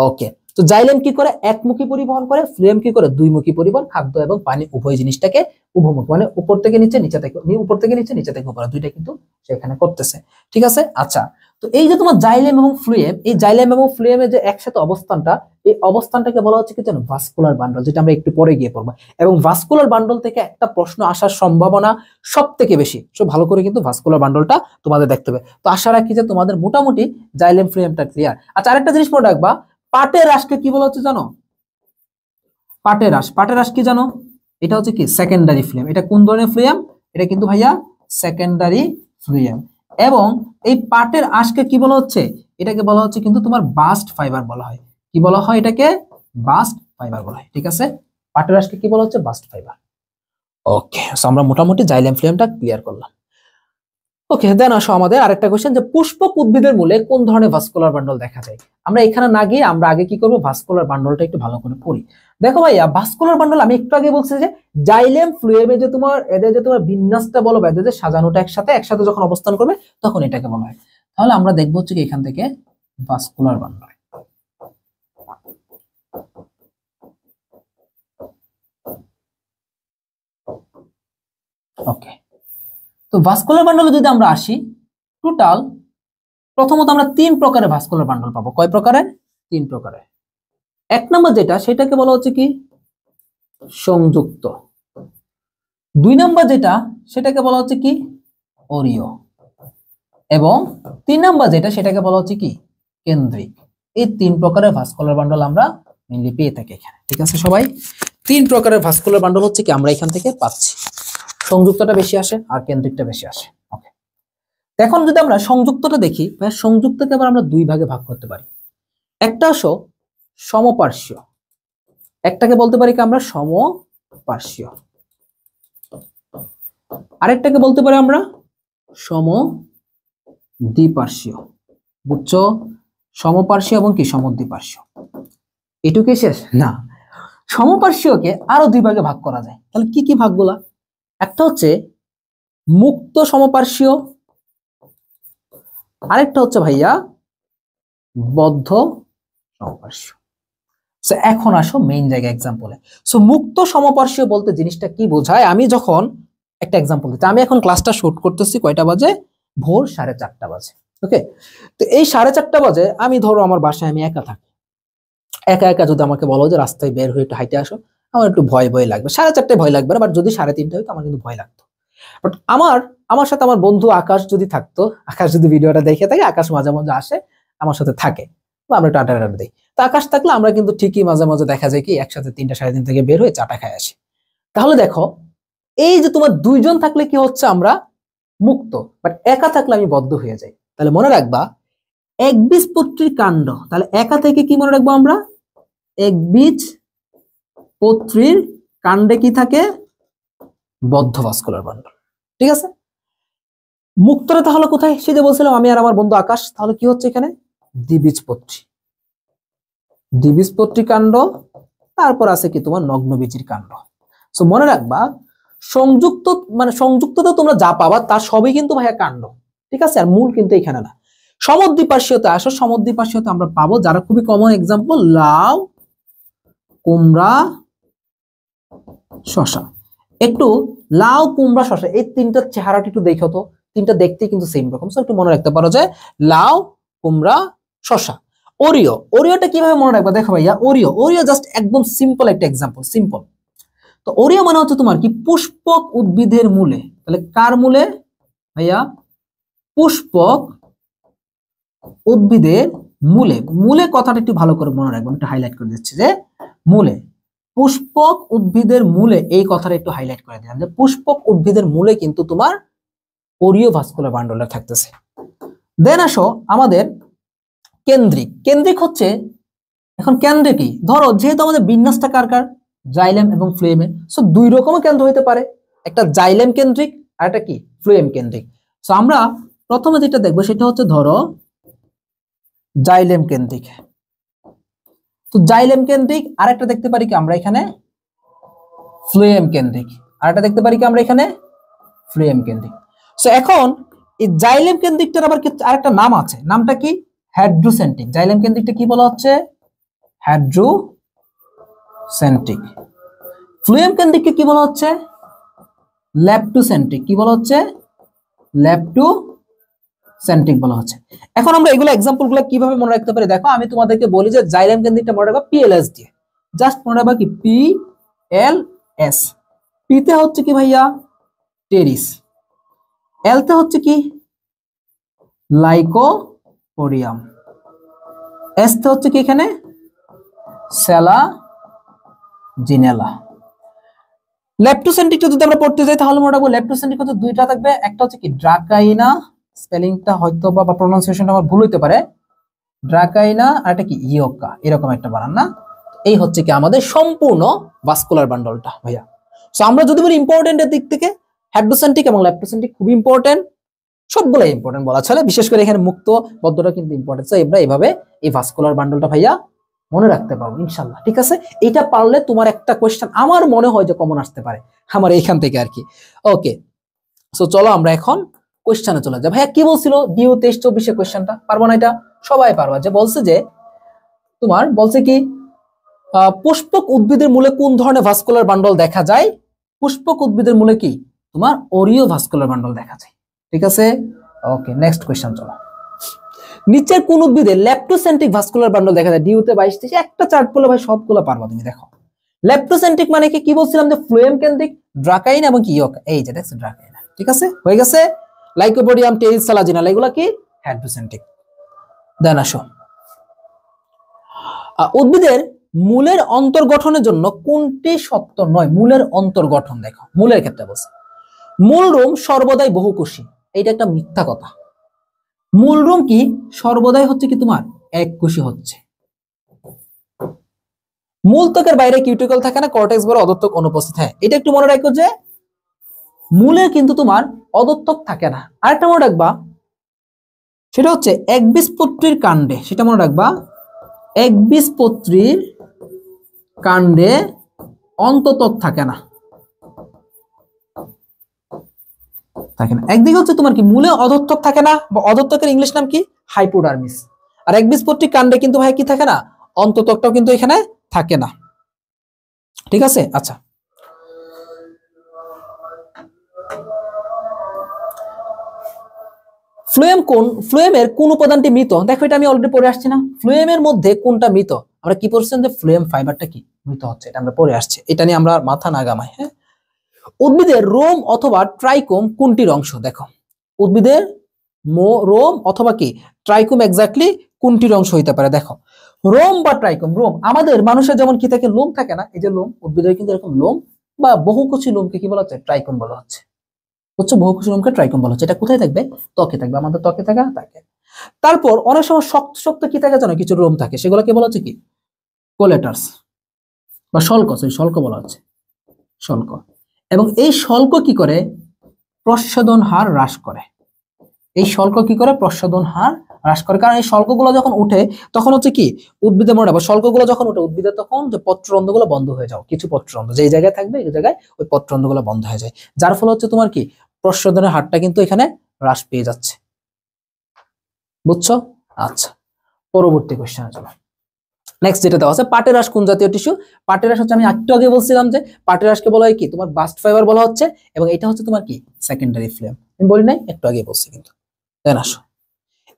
ওকে, তো জাইলেম কি করে, একমুখী পরিবহন করে, ফ্লুয়েম কি করে, দুইমুখী পরিবহন, খাদ্য এবং পানি উভয় জিনিসটাকে উভমুখী, মানে উপর থেকে নিচে, নিচে থেকে উপর থেকে নিচে, নিচে থেকে উপরে, দুইটা কিন্তু সেখানে করতেছে। ঠিক আছে, আচ্ছা। তো এই যে তোমার জাইলেম এবং ফ্লুয়েম, এই জাইলেম এবং ফ্লুয়েমের যে একসাথে অবস্থানটা, এই অবস্থানটাকে বলা হচ্ছে কি জানো, ভাস্কুলার বান্ডল, যেটা আমরা একটু পরে গিয়ে পড়বো। এবং ভাস্কুলার বান্ডল থেকে একটা প্রশ্ন আসার সম্ভাবনা সব থেকে বেশি, সো ভালো করে কিন্তু ভাস্কুলার বান্ডলটা তোমাদের দেখতে হবে। তো আশা রাখি যে তোমাদের মোটামুটি জাইলেম ফ্লুয়েমটা ক্লিয়ার। আচ্ছা, আরেকটা জিনিস মনে রাখবা, পাটের রাশকে কি বলা হচ্ছে জানো, পাটের রাশ, পাটের রাশ কি জানো, এটা হচ্ছে কি সেকেন্ডারি ফ্লুয়েম। এটা কোন ধরনের ফ্লুয়েম, এটা কিন্তু ভাইয়া সেকেন্ডারি ফ্লুয়েম। এবং এই পাটের আঁশকে কি বলা হচ্ছে, এটাকে বলা হচ্ছে কিন্তু তোমার বাস্ট ফাইবার বলা হয়। কি বলা হয়, এটাকে বাস্ট ফাইবার বলা হয়। ঠিক আছে, পাটের আঁশকে কি বলা হচ্ছে, বাস্ট ফাইবার। ওকে, সো আমরা মোটামুটি জাইলেম ফ্লুয়েমটা ক্লিয়ার করলাম। ওকে, দেন আসো আমাদের আরেকটা কোশ্চেন, যে পুষ্পক উদ্ভিদের মূলে কোন ধরনের ভাস্কুলার বান্ডল দেখা যায়। আমরা এখানে না গিয়ে আমরা আগে কি করব, ভাস্কুলার বান্ডলটা একটু ভালো করে পড়ি। দেখো ভাইয়া, ভাস্কুলার বান্ডল আমি একটু আগে বলছি যে জাইলেম ফ্লুয়েমে যে তোমার এদের যে তোমার বিন্যাসটা বলো বা এদের যে সাজানোটা একসাথে একসাথে যখন অবস্থান করবে তখন এটাকে বলা হয়। তাহলে আমরা দেখবো হচ্ছে কি এখান থেকে ভাস্কুলার বান্ডল। ওকে, তো ভাস্কুলার বান্ডলে যদি আমরা আসি, টোটাল প্রথমত আমরা 3 প্রকারের ভাস্কুলার বান্ডল পাবো। কয় প্রকারের, 3 প্রকারের। এক নম্বর যেটা, সেটাকে বলা হচ্ছে কি সংযুক্ত। 2 নম্বর যেটা, সেটাকে বলা হচ্ছে কি অরীয়। এবং 3 নম্বর যেটা, সেটাকে বলা হচ্ছে কি কেন্দ্রিক। এই 3 প্রকারের ভাস্কুলার বান্ডল আমরা মেইনলি পেয়ে থাকি এখানে। ঠিক আছে সবাই, 3 প্রকারের ভাস্কুলার বান্ডল হচ্ছে কি আমরা এখান থেকে পাচ্ছি। সংযুক্তটা বেশি আসে আর কেন্দ্রিকটা বেশি আসে। ওকে, এখন যদি আমরা সংযুক্তটা দেখি, সংযুক্তকে আবার আমরা 2 ভাগে ভাগ করতে পারি। একটা আসো সমপার্শ্বীয়, একটাকে বলতে পারি কি আমরা সমপার্শ্বীয়, আরেকটাকে বলতে পারি আমরা সমদ্বিপার্শ্বীয়। বুঝছো, সমপার্শ্বীয় এবং কি সমদ্বিপার্শ্বীয়, এটুকুই শেষ না। সমপার্শ্বীয়কে আরো 2 ভাগে ভাগ করা যায়। তাহলে কি কি ভাগগুলা, একটা হচ্ছে মুক্ত সমপার্শ্বীয়, আরেকটা হচ্ছে ভাইয়া বদ্ধ সমপার্শ্বীয়। সো এখন আসো মেইন জায়গা এক্সাম্পলে। সো মুক্ত সমপার্শ্বীয় বলতে জিনিসটা কি বোঝায়, আমি যখন একটা এক্সাম্পল দিচ্ছি, আমি এখন ক্লাসটা শুট করতেছি কয়টা বাজে, ভোর 4:30 বাজে। ওকে, তো এই 4:30 বাজে আমি ধরো আমার বাসায় আমি একা থাকি, একা একা যদি আমাকে বলো যে রাস্তায় বের হয়ে একটু হাইটে আসো, আমার একটু ভয় ভয় লাগবে। 4:30 ভয় লাগবে না, বাট যদি 3:30 হইতো আমার কিন্তু ভয় লাগতো। বাট আমার সাথে আমার বন্ধু আকাশ যদি থাকতো, আকাশ যদি ভিডিওটা দেখে থাকে, আকাশ মাঝে মাঝে আসে আমার সাথে থাকে, বা আমরা একটু আড্ডা দিই, তো আকাশ থাকলে আমরা কিন্তু ঠিকই মাঝে মাঝে দেখা যায় কি একসাথে 3টা 3:30 থেকে বের হয়ে চাটা খাই আসি। তাহলে দেখো, এই যে তোমার 2 জন থাকলে কি হচ্ছে, আমরা মুক্ত, বাট একা থাকলে আমি বদ্ধ হয়ে যাই। তাহলে মনে রাখবা একবীজপত্রীর কাণ্ড, তাহলে একা থেকে কি মনে রাখবো আমরা, একবীজপত্রীর কাণ্ডে কি থাকে, বদ্ধ ভাস্কুলার বান্ডল। ঠিক আছে, মুক্তরা তাহলে কোথায়, সে যে বলছিলাম আমি আর আমার বন্ধু আকাশ, তাহলে কি হচ্ছে এখানে দ্বিবীজপত্রী, দ্বিবীজপত্রী কাণ্ড, তারপর আছে কি তোমার নগ্নবীজির কাণ্ড। সো মনে রাখবা সংযুক্ত মানে সংযুক্ততে তোমরা যা পাবা তার সবই কিন্তু ভাইয়া কাণ্ড। ঠিক আছে, আর মূল কিন্তু এখানে না। সমদ্বিপার্শ্বীয়তে আসো, সমদ্বিপার্শ্বীয়তে আমরা পাবো যারা খুবই কমন এক্সাম্পল, লাউ, কুমড়া, শশা। একটু লাউ, কুমড়া, শশা এই 3টার চেহারাটা একটু দেখো তো, 3টা দেখতে কিন্তু সেম রকম। সো একটু মনে রাখতে পারো যে লাউ, কুমড়া, শশা। অরীয়, অরীয়টা কিভাবে মনে রাখবা, দেখো ভাইয়া অরীয় জাস্ট একদম সিম্পল একটা এক্সাম্পল, সিম্পল। তো অরীয় মানে হচ্ছে তোমার কি পুষ্পক উদ্ভিদের মূলে, তাহলে কার মূলে ভাইয়া, পুষ্পক উদ্ভিদের মূলে। মূলে কথাটা একটু ভালো করে মনে রাখবেন, একটু হাইলাইট করে দিচ্ছি যে মূলে, পুষ্পক উদ্ভিদের মূলে, এই কথাটা একটু হাইলাইট করে দিলাম যে পুষ্পক উদ্ভিদের মূলে কিন্তু তোমার অরীয় ভাস্কুলার বান্ডলটা থাকতেছে। দেন আসো আমাদের কেন্দ্রিক। কেন্দ্রিক হচ্ছে, এখন কেন্দ্রে কি, ধরো যেহেতু আমাদের বিন্যাসটা কার কার, জাইলেম এবং ফ্লুয়েমের, সো 2 রকমের কেন্দ্র হইতে পারে, একটা জাইলেম কেন্দ্রিক আর একটা কি ফ্লুয়েম কেন্দ্রিক। সো আমরা প্রথমে যেটা দেখবো সেটা হচ্ছে ধরো জাইলেম কেন্দ্রিক। তো জাইলেম কেন্দ্রিক, আর একটা দেখতে পারি কি আমরা এখানে ফ্লুয়েম কেন্দ্রিক, আর একটা দেখতে পারি কি আমরা এখানে ফ্লুয়েম কেন্দ্রিক। সো এখন এই জাইলেম কেন্দ্রিকটার আবার আরেকটা নাম আছে, নামটা কি? হাইড্রোসেন্ট্রিক। জাইলেম কেন্দ্রিকটা কি বলা হচ্ছে? হাইড্রোসেন্ট্রিক। ফ্লুয়েম কেন্দ্রিককে কি বলা হচ্ছে? ল্যাপ্টোসেন্ট্রিক। কি বলা হচ্ছে? ল্যাপ্টোসেন্ট্রিক বলা হচ্ছে। এখন আমরা এগুলো এক্সাম্পল গুলো কিভাবে মনে রাখতে পারি দেখো, আমি তোমাদেরকে বলি যে জাইলেম কেন্দ্রিকটা মনে রাখবা পিএলএস দিয়ে, জাস্ট মনে রাখবা কি পিএলএস। পিতে হচ্ছে কি ভাইয়া? টেরিস। এলতে হচ্ছে কি? লাইকোপোডিয়াম। এসতে হচ্ছে কি এখানে? সেলাজিনেলা। ল্যাপ্টোসেন্ট্রিকটা যদি আমরা পড়তে যাই তাহলে মনে রাখবো ল্যাপ্টোসেন্ট্রিক হচ্ছে দুইটা থাকবে, একটা হচ্ছে কি ড্রাকাইনা, স্পেলিংটা হয়তো বা প্রোনাউন্সিয়েশনটা আমার ভুল হইতে পারে, ড্রাকাইনা, আর এটা কি ইয়োকা, এরকম একটা বানান না? এই হচ্ছে কি আমাদের সম্পূর্ণ ভাস্কুলার বান্ডলটা ভাইয়া। সো আমরা যদি বলি ইম্পর্টেন্টের দিক থেকে হাইড্রোসেন্ট্রিক এবং ল্যাপ্টোসেন্ট্রিক খুবই ইম্পর্টেন্ট, সবগুলাই ইম্পর্টেন্ট বলা চলে, বিশেষ করে এখানে মুক্ত বদ্ধটা কিন্তু ইম্পর্টেন্ট। আমরা এইভাবে এই ভাস্কুলার বান্ডলটা ভাইয়া মনে রাখতে পারবো ইনশাল্লাহ, ঠিক আছে? এটা পারলে তোমার একটা কোয়েশ্চেন আমার মনে হয় যে কমন আসতে পারে আমার এইখান থেকে আর কি। ওকে, সো চলো আমরা এখন কোয়েশ্চেনে চলে যাই। ভাইয়া কি বলছিল ডিও 23-24 কোয়েশ্চেনটা? পারবো না? এটা সবাই পারবা। যে বলছে যে তোমার বলছে কি পুষ্পক উদ্ভিদের মূলে কোন ধরনের ভাস্কুলার বান্ডল দেখা যায়? পুষ্পক উদ্ভিদের মূলে কি তোমার অরিও ভাস্কুলার বান্ডল দেখা যায়, ঠিক আছে? ওকে, নেক্সট কোয়েশ্চেন চলো। নিচের কোন উদ্ভিদে ল্যাপ্টোসেন্ট্রিক ভাস্কুলার বান্ডল দেখা যায়? ডিউতে 22-23 একটা চার্ট করলে ভাই সবগুলো পারবা তুমি। দেখো ল্যাপ্টোসেন্ট্রিক মানে কি বলছিলাম যে ফ্লোয়েম কেন্দ্রিক, ড্রাকাইন এবং কি ইয়োকা। এই যে দেখছো ড্রাকাইন, ঠিক আছে, হয়ে গেছে। লাইকোপোডিয়াম, টেরিস, সেলাজিনাল এগুলো কি হাইড্রোসেন্ট্রিক। দেন আসো, উদ্ভিদের মূলের অন্তর্গঠনের জন্য কোনটি শর্ত নয়? মূলের অন্তর্গঠন দেখো, মূলের ক্ষেত্রে বলছে মূলরোম সর্বদাই বহুকোষী, এইটা একটা মিথ্যা কথা। মূলরোম কি সর্বদাই হচ্ছে কি তোমার এককোষী হচ্ছে। মূলত্বকের বাইরে কিউটিকল থাকে না, কর্টেক্স বড় অধত্বক অনুপস্থিত। হ্যাঁ, এটা একটু মনে রাখো যে মূলের কিন্তু তোমার অধত্বক থাকে না। আরেকটা মনে রাখবা, সেটা হচ্ছে একবীজপত্রীর কাণ্ডে, সেটা মনে রাখবা একবীজপত্রীর কাণ্ডে অন্তত্বক থাকে না, থাকে না। একদিকে হচ্ছে তোমার কি মূলে অধত্বক থাকে না, বা অধত্বকের ইংলিশ নাম কি? হাইপোডার্মিস। আর একবীজপত্রী কাণ্ডে কিন্তু ভাই কি থাকে না? অন্তত্বকটাও কিন্তু এখানে থাকে না, ঠিক আছে? আচ্ছা, ফ্লোয়েমের কোন উপাদানটি মৃত? দেখো এটা আমি অলরেডি পড়ে আসছি না, ফ্লোয়েমের মধ্যে কোনটা মৃত? আমরা কি পড়ছিলাম যে ফ্লোয়েম ফাইবারটা কি মৃত হচ্ছে, এটা আমরা পড়ে আসছি, এটা নিয়ে আমরা মাথা না ঘামাই। হ্যাঁ, উদ্ভিদের রোম অথবা ট্রাইকোম কোনটির অংশ? দেখো উদ্ভিদের রোম অথবা কি ট্রাইকোম এক্স্যাক্টলি কোনটির অংশ হইতে পারে? দেখো রোম বা ট্রাইকোম। রোম আমাদের মানুষের যেমন কি থাকে, লোম থাকে না, এই যে লোম, উদ্ভিদের কিন্তু এরকম লোম বা বহুকোষী লোমকে কি বলা হচ্ছে? ট্রাইকোম বলা হচ্ছে, বুঝছো? বহুকোষী লোমকে ট্রাইকোম বলা হচ্ছে। এটা কোথায় থাকবে? ত্বকে থাকবে, আমাদের ত্বকে থাকে। তারপর অনেক সময় শক্ত শক্ত কি থাকে জানো, কিছু লোম থাকে, সেগুলোকে বলা হচ্ছে কি? কোলেটার্স বা শল্ক, শল্ক বলা হচ্ছে, শল্ক। এবং এই শল্ক কি করে? প্রস্বাদন হার হ্রাস করে। এই শল্ক কি করে? প্রস্বাদন হার হ্রাস করে। কারণ এই শল্কগুলো যখন উঠে তখন হচ্ছে কি উদ্ভিদে মনে রাখবো, শল্কগুলো যখন উঠে উদ্ভিদে তখন যে পত্ররন্ধ্রগুলো বন্ধ হয়ে যাও, কিছু পত্ররন্ধ্র যেই জায়গায় থাকবে এই জায়গায় ওই পত্ররন্ধ্রগুলো বন্ধ হয়ে যায়, যার ফলে হচ্ছে তোমার কি প্রস্বাদনের হারটা কিন্তু এখানে হ্রাস পেয়ে যাচ্ছে, বুঝছো? আচ্ছা, পরবর্তী কোশ্চেনে চলো। নেক্সট যেটা দেওয়া আছে, পাটেরাস কোন জাতীয় টিস্যু? পাটেরাস হচ্ছে, আমি একটু আগে বলছিলাম যে পাটেরাসকে বলা হয় কি তোমার বাস্ট ফাইবার বলা হচ্ছে, এবং এটা হচ্ছে তোমার কি সেকেন্ডারি ফ্লেম। আমি বলি নাই, একটু আগে বলছি কিন্তু। দেন আসো,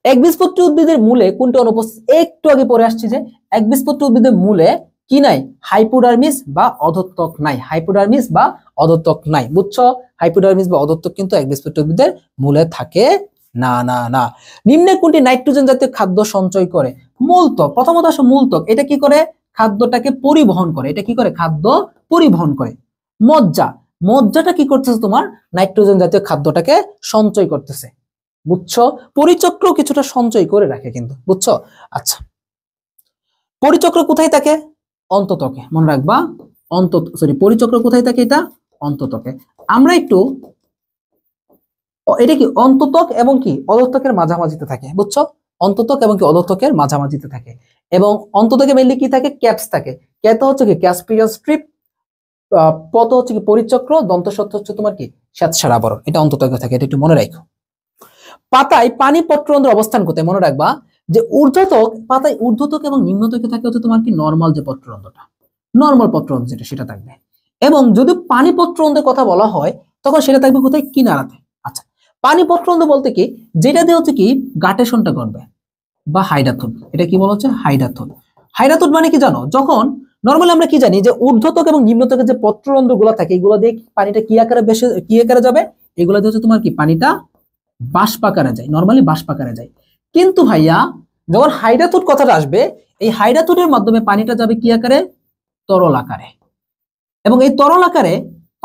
একবীজপত্রী উদ্ভিদের মূলে কোনটি অনুপস্থিত? একটু আগে পরে আসছি যে একবীজপত্রী উদ্ভিদের মূলে কি নাই? হাইপোডার্মিস বা অধত্বক নাই, হাইপোডার্মিস বা অধত্বক নাই, বুঝছো? হাইপোডার্মিস বা অধত্বক কিন্তু একবীজপত্রী উদ্ভিদের মূলে থাকে না। না না, নিম্নে কোনটি নাইট্রোজেন জাতীয় খাদ্য সঞ্চয় করে? মূলত্বক। প্রথমত আসো মূলত্বক, এটা কি করে? খাদ্যটাকে পরিবহন করে। এটা কি করে? খাদ্য পরিবহন করে। মজ্জা, মজ্জাটা কি করতেছে? তোমার নাইট্রোজেন জাতীয় খাদ্যটাকে সঞ্চয় করতেছে, বুঝছো? পরিচক্র কিছুটা সঞ্চয় করে রাখে কিন্তু, বুঝছো? আচ্ছা, পরিচক্র কোথায় থাকে? অন্তত্বকে, মনে রাখবা। পরিচক্র কোথায় থাকে? এটা অন্তত্বকে। আমরা একটু, এটা কি অন্তত্বক এবং কি অধত্বকের মাঝামাঝিতে থাকে, বুঝছো? অন্তত্বক এবং কি অধত্বকের মাঝামাঝিতে থাকে। এবং অন্তত্বকে মেইনলি কি থাকে? ক্যাপস থাকে। ক্যাটা হচ্ছে কি ক্যাসপিয়াস স্ট্রিপ, পত হচ্ছে কি পরিচক্র, দন্তস্বত্ব হচ্ছে তোমার কি শ্বেতসার আবরণ, এটা অন্তত্বকে থাকে, এটা একটু মনে রাখো। পাতায় পানি পত্ররন্ধ্র অবস্থান কোথায় মনে রাখবা যে ঊর্ধ্বতক পাতায় ঊর্ধ্বতক এবং নিম্নতকে থাকে হচ্ছে তোমার কি নরমাল যে পত্ররন্ধ্রটা, নরমাল পত্ররন্ধ্র যেটা সেটা থাকবে। এবং যদি পানি পত্ররন্ধ্রের কথা বলা হয় তখন সেটা থাকবে কোথায়, কিনারাতে। আচ্ছা, পানি পত্ররন্ধ্র বলতে কি, যেটা দিয়ে হচ্ছে কি গাটেশনটা করবে বা হাইডাথন, এটা কি বলা হচ্ছে হাইডাথন। হাইডাথন মানে কি জানো, যখন নরমালি আমরা কি জানি যে ঊর্ধ্বতক এবং নিম্নতকের যে পত্ররন্ধ্র গুলো থাকে এগুলো দিয়ে পানিটা কি আকারে বেশি কি আকারে যাবে, এগুলো দিয়ে হচ্ছে তোমার কি পানিটা বাষ্প আকারে যায়, নরমালি বাষ্প আকারে যায়। কিন্তু ভাইয়া যখন হাইডাথন কথাটা আসবে, এই হাইডাথনের মাধ্যমে পানিটা যাবে কি আকারে, তরল আকারে। এবং এই তরল আকারে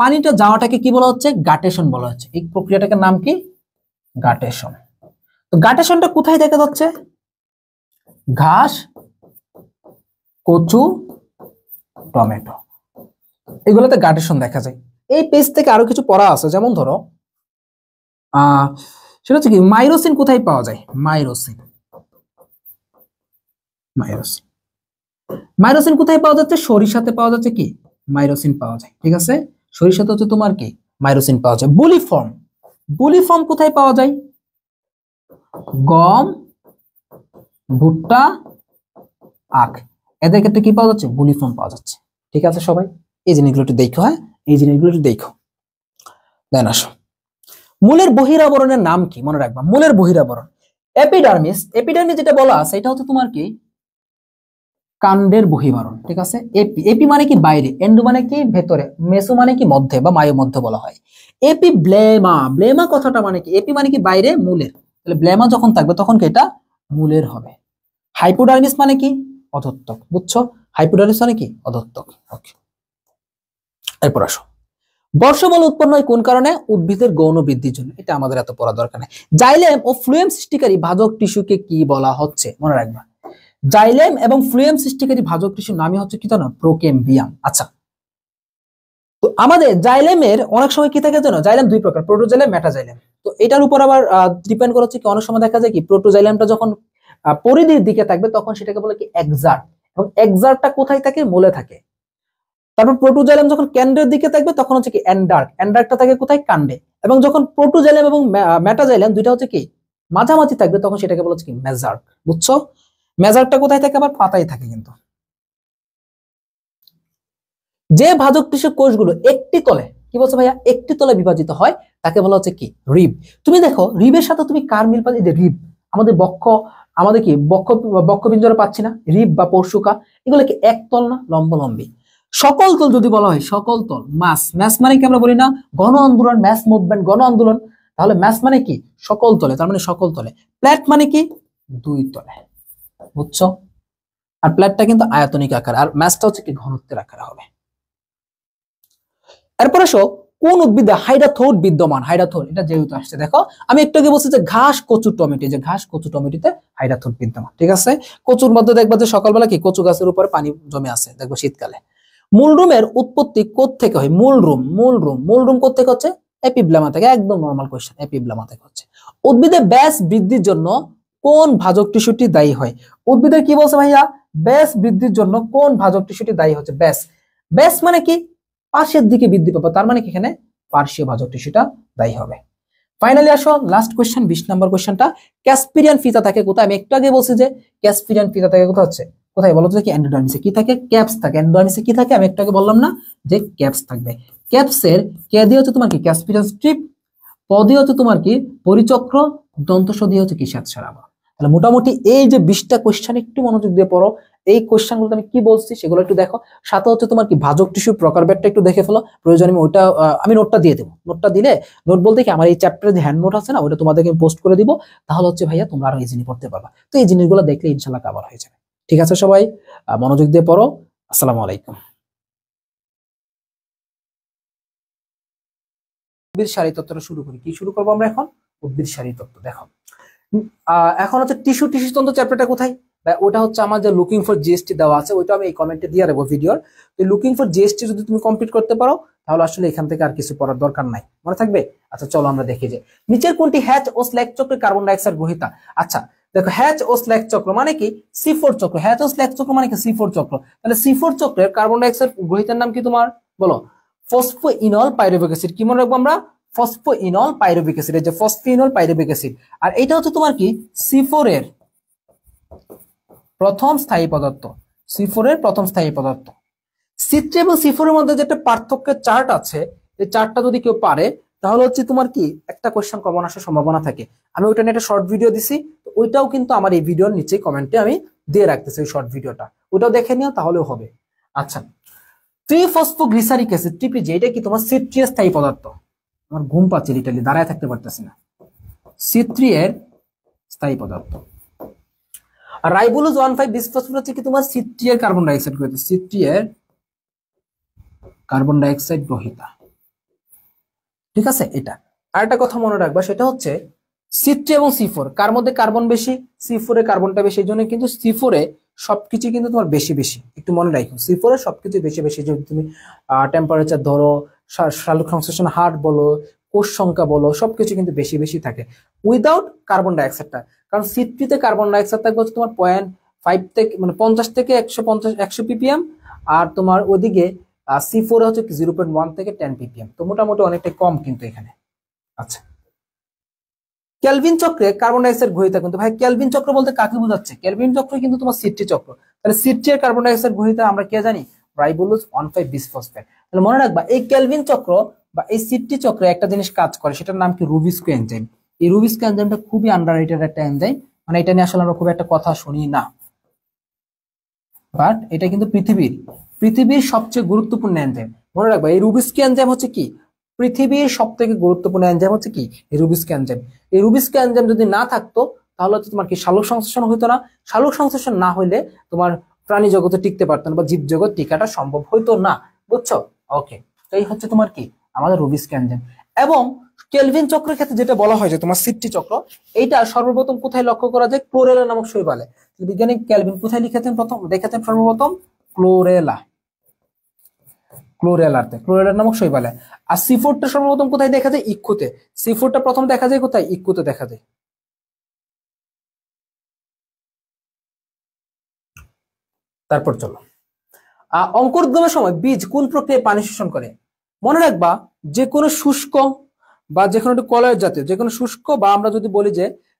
পানিটা যাওয়াটাকে কি বলা হচ্ছে, গাটেশন বলা হচ্ছে। এই প্রক্রিয়াটাকে নাম কি, গাটেশন। তো গাটেশনটা কোথায় দেখা যাচ্ছে, ঘাস, কচু, টমেটো, এগুলোতে গাটেশন দেখা যায়। এই পেজ থেকে আরো কিছু পড়া আছে, যেমন ধরো সেটা হচ্ছে কি মাইরোসিন কোথায় পাওয়া যায়, মাইরোসিন, মাইরোসিন, মাইরোসিন কোথায় পাওয়া যাচ্ছে, সরিষাতে পাওয়া যাচ্ছে কি মাইরোসিন পাওয়া যায়, ঠিক আছে। সরিষাতে হচ্ছে তোমার কি মাইরোসিন পাওয়া যায়। বুলিফর্ম, বুলিফর্ম কোথায় পাওয়া যায়, গম, ভুট্টা, আখ, এদের ক্ষেত্রে কি পাওয়া যাচ্ছে, বুলিফর্ম পাওয়া যাচ্ছে, ঠিক আছে। সবাই এই জিনিসগুলো একটু দেখো, হ্যাঁ এই জিনিসগুলো একটু দেখো। দেন আসো, মূলের বহিরাবরণের নাম কি মনে রাখবা, মূলের বহিরাবরণ এপিডার্মিস। এপিডার্মিস যেটা বলা আছে এটা হচ্ছে তোমার কি কাণ্ডের বহিরাবরণ, ঠিক আছে। এপি, এপি মানে কি বাইরে, এন্ডো মানে কি ভেতরে, মেসো মানে কি মধ্যে বা মায়ো মধ্যে বলা হয়। এপি ব্লেমা, ব্লেমা কথাটা মানে কি, এপি মানে কি বাইরে, মূলের, তাহলে ব্লেমা যখন থাকবে তখন কি এটা মূলের হবে। হাইপোডার্মিস মানে কি অধত্বক, বুঝছো, হাইপোডার্মিস মানে কি অধত্বক। ওকে, এরপর আসো, বর্ষবল উৎপন্ন হয় কোন কারণে, উদ্ভিদের গৌণ বৃদ্ধির জন্য। এটা আমাদের এত পড়া দরকার নেই। জাইলেম ও ফ্লুয়েম সৃষ্টিকারী ভাজক টিস্যুকে কি বলা হচ্ছে মনে রাখবা, জাইলেম এবং ফ্লুয়েম সৃষ্টিকারী ভাজক টিস্যুর নামই হচ্ছে কি জানো, প্রোকেম্বিয়াম। আচ্ছা, তো আমাদের জাইলেমের অনেক সময় কি থাকে জানো, জাইলেম দুই প্রকার, প্রোটোজাইলেম, মেটাজাইলেম। তো এটার উপর আবার ডিপেন্ড করে হচ্ছে কি, অনেক সময় দেখা যায় কি প্রোটোজাইলেমটা যখন পরিধির দিকে থাকবে তখন সেটাকে বলে কি এক্সার্ট, এবং এক্সার্টটা কোথায় থাকে, মূলে থাকে। তারপর প্রোটোজাইলেম যখন কেন্দ্রের দিকে থাকবে তখন হচ্ছে কি এন্ডার্ট, এন্ডার্টটা থাকে কোথায়, কাণ্ডে। এবং যখন প্রোটোজাইলেম এবং মেটাজাইলেম দুইটা হচ্ছে কি মাঝামাঝি থাকবে তখন সেটাকে বলা হচ্ছে কি মেজার্ট, বুঝছো। মেজার্টটা কোথায় থাকে, আবার পাতায় থাকে। কিন্তু যে ভাজক টিস্যু কোষগুলো একটি তলে, কি বলছো ভাইয়া, একটি তলে বিভাজিত হয় তাকে বলা হচ্ছে কি রিব। তুমি দেখো রিবের সাথে তুমি কার মিল পাচ্ছি, যে রিব আমাদের বক্ষ, আমাদের কি বক্ষপিঞ্জরে পাচ্ছি না, রিব বা পরশুকা, এগুলো কি একতল না, লম্বলম্বী। সকল তল যদি বলা হয়, সকল তল, মাস, ম্যাস মানে কি আমরা বলি না গণ আন্দোলন, ম্যাস মুভমেন্ট, গণ আন্দোলন, তাহলে ম্যাস মানে কি সকল তলে, তার মানে সকল তলে। প্ল্যাট মানে কি দুই তলে, বুঝছো। আর প্ল্যাটটা কিন্তু আয়তনিক আকার, আর ম্যাসটা হচ্ছে কি ঘনত্বের আকারে হবে। এরপর আসো, কোন উদ্ভিদে হাইডাথোর বিদ্যমান, হাইডাথোর এটা যেহেতু আসছে, দেখো আমি একটু আগে বলছি যে ঘাস, কচু, টমেটো, যে ঘাস, কচু, টমেটোতে হাইডাথোর বিদ্যমান, ঠিক আছে। কচুর মধ্যে দেখবা যে সকালবেলা কি কচু গাছের উপরে পানি জমে আছে, দেখবো শীতকালে। মূলরুমের উৎপত্তি কোত্থেকে হয়, মূলরুম, মূলরুম কোত্থেকে হচ্ছে, এপিব্লেমা থেকে, একদম নরমাল কোশ্চেন, এপিব্লেমা থেকে হচ্ছে। উদ্ভিদের ব্যাস বৃদ্ধির জন্য কোন ভাজক টিস্যুটি দায়ী হয়, উদ্ভিদের কি বলছে ভাইয়া, ব্যাস বৃদ্ধির জন্য কোন ভাজক টিস্যুটি দায়ী হচ্ছে, ব্যাস, ব্যাস মানে কি পাশের দিকে বৃদ্ধি পাবে, তার মানে কি এখানে পার্শ্বীয় ভাজক টিস্যুটা দায়ী হবে। ফাইনালি আসো লাস্ট কোশ্চেন, 20 নম্বর কোশ্চেনটা, ক্যাসপিরিয়ান ফিতা থাকে কোথায়, আমি একটু আগে বলছি যে ক্যাসপিরিয়ান ফিতা থাকে কোথায় হচ্ছে, কোথায় বলো তো, কি এন্ডোডার্মিসে কি থাকে, ক্যাপস থাকে। এন্ডোডার্মিসে কি থাকে, আমি একটু আগে বললাম না যে ক্যাপস থাকবে। ক্যাপসের কে দিয়ে হচ্ছে তোমার কি ক্যাসপিরিয়ান স্ট্রিপ, প দিয়ে হচ্ছে তোমার কি পরিচক্র, দন্তস দিয়ে হচ্ছে কি শ্বেতসারাভ। তাহলে মোটামুটি এই যে 20টা কোশ্চেন একটু মনোযোগ দিয়ে পড়ো, এই কোশ্চেনগুলো আমি কি বলছি সেগুলো একটু দেখো, সাথে হচ্ছে তোমার কি ভাজক টিস্যুর প্রকারভেদটা একটু দেখে ফেলো, প্রয়োজন আমি ওইটা আমি নোটটা দিয়ে দেবো। নোটটা দিলে, নোট বলতে কি আমার এই চ্যাপ্টারে যে হ্যান্ড নোট আছে না, ওটা তোমাদেরকে পোস্ট করে দিব, তাহলে হচ্ছে ভাইয়া তোমরা আরো ইজিলি পড়তে পারবা। তো এই জিনিসগুলো দেখলে ইনশাল্লাহ কভার হয়ে যাবে। ঠিক আছে সবাই, মনোযোগ দিয়ে পড়ো। আসসালামু আলাইকুম। উদ্ভিদ সারি তত্ত্বটা শুরু করি, কি শুরু করবো আমরা এখন, উদ্ভিদ সারি তত্ত্ব। দেখো এখন হচ্ছে টিস্যু তন্ত্র চ্যাপ্টারটা কোথায়, ওটা হচ্ছে আমার যে লুকিং ফর জিএসটি দেওয়া আছে, ওইটা আমি এই কমেন্টে দিয়ে দেবো ভিডিওর। তো লুকিং ফর জিএসটি যদি তুমি কমপ্লিট করতে পারো তাহলে আসলে এখান থেকে আর কিছু পড়ার দরকার নাই, মনে থাকবে। আচ্ছা চলো আমরা দেখি যে নিচের কোনটি হ্যাচ ও স্ল্যাক চক্রে কার্বন ডাইঅক্সাইড গ্রহীতা। আচ্ছা দেখো, হ্যাচ ও স্ল্যাক চক্র মানে কি, C4 চক্র, হ্যাচ ও স্ল্যাক চক্র মানে কি C4 চক্র। তাহলে C4 চক্রের কার্বন ডাইঅক্সাইড গ্রহীতার নাম কি তোমার, বলো, ফসফোইনল পাইরুভিক অ্যাসিড। কি মনে রাখবো আমরা, ফসফোইনল পাইরুভিক অ্যাসিড, এই যে ফসফোইনল পাইরুভিক অ্যাসিড। আর এটা হচ্ছে তোমার কি C4 এর প্রথম স্থায়ী পদার্থ, C4 এর প্রথম স্থায়ী পদার্থ। C3 এবং C4 এর মধ্যে যেটা পার্থক্যের চার্ট আছে, এই চার্টটা যদি কেউ পারে তাহলে হচ্ছে তোমার কি একটা কোশ্চেন কমন আসার সম্ভাবনা থাকে। আমি ওইটা নিয়ে একটা শর্ট ভিডিও দিছি, তো ওইটাও কিন্তু আমার এই ভিডিওর নিচে কমেন্টে আমি দিয়ে রাখতেছি, ওই শর্ট ভিডিওটা, ওটাও দেখে নিও তাহলেও হবে। আচ্ছা, ট্রিফসফোগ্লিসারিক অ্যাসিড TPG, এটা কি তোমার C3 এর স্থায়ী পদার্থ। আমার ঘুম পাচ্ছে, লিটারলি দাঁড়ায় থাকতে পারতেছি না। C3 এর স্থায়ী পদার্থ। আর রাইবোলোজ 1,5 বিসফসফেট হচ্ছে কি তোমার C3 এর কার্বন ডাইঅক্সাইড গ্রহিতা, C3 এর কার্বন ডাইঅক্সাইড গ্রহিতা। ঠিক আছে, এটা আরেকটা কথা মনে রাখবা, সেটা হচ্ছে C3 এবং C4 কার মধ্যে কার্বন বেশি, C4 এ কার্বনটা বেশি, এই জন্য কিন্তু C4 এ সবকিছু কিন্তু তোমার বেশি বেশি, একটু মনে রাখো C4 এ সবকিছু বেশি বেশি। যদি তুমি টেম্পারেচার ধরো, সালোক সংশ্লেষণ হার বলো, কোষ সংখ্যা বলো, সবকিছু কিন্তু বেশি বেশি থাকে উইদাউট কার্বন ডাইঅক্সাইডটা। কারণ C3 তে কার্বন ডাইঅক্সাইড থাকবে হচ্ছে তোমার 0.5 থেকে মানে 50 থেকে 150 ppm, আর তোমার ওদিকে C4 এ হচ্ছে 0.1 থেকে 10 ppm, তো মোটামুটি অনেকটাই কম কিন্তু এখানে। আচ্ছা, কেলভিন চক্রে কার্বন ডাইঅক্সাইড গ্রহিতা, কিন্তু ভাই কেলভিন চক্র বলতে কাকে বোঝাচ্ছে? কেলভিন চক্র কিন্তু তোমার C3 চক্র, তাহলে C3 এর কার্বন ডাইঅক্সাইড গ্রহিতা আমরা কে জানি? Ribulose 1,5 bisphosphate. তাহলে মনে রাখবা এই কেলভিন চক্র বা এই C3 চক্রে একটা জিনিস কাজ করে, সেটার নাম কি? Rubisco enzyme. এই রুবিস্কো এনজাইমটা খুবই আন্ডাররেটেড একটা এনজাইম, মানে এটা নিয়ে আসলে আমরা খুব একটা কথা শুনি না, বাট এটা কিন্তু পৃথিবীর সবচেয়ে গুরুত্বপূর্ণ এনজাইম। মনে রাখবা এই রুবিস্কো এনজাইম হচ্ছে কি পৃথিবীর সবথেকে গুরুত্বপূর্ণ এনজাইম হচ্ছে কি এই রুবিস্কো এনজাইম। এই রুবিস্কো এনজাইম যদি না থাকতো তাহলে হচ্ছে তোমার কি সালোক সংশ্লেষণ হইতো না। সালোক সংশ্লেষণ না হইলে তোমার প্রাণী জগতে টিকতে পারতো না বা জীব জগৎ টিকাটা সম্ভব হইতো না, বুঝছো? ওকে, তো এই হচ্ছে তোমার কি আমাদের রুবিস্কো এনজাইম। এবং কেলভিন চক্রের ক্ষেত্রে যেটা বলা হয় যে তোমার C3 চক্র, এইটা সর্বপ্রথম কোথায় লক্ষ্য করা যায়? ক্লোরেলা নামক শৈবালে। বিজ্ঞানী ক্যালভিন কোথায় লিখেছেন? দেখেছেন সর্বপ্রথম ক্লোরেলাতে, ক্লোরেলা নামক শৈবালে। আর C4 টা সর্বপ্রথম কোথায় দেখা যায়? ইক্ষুতে। C4 টা প্রথম দেখা যায় কোথায়? ইক্ষুতে দেখা যায়। তারপর চলো, অঙ্কুরোদ্গমের সময় বীজ কোন প্রক্রিয়ায় পানি শোষণ করে? মনে রাখবা যে কোনো শুষ্ক বা যে কোনো একটু কলয়েড জাতীয়, যে কোনো শুষ্ক বা আমরা যদি বলি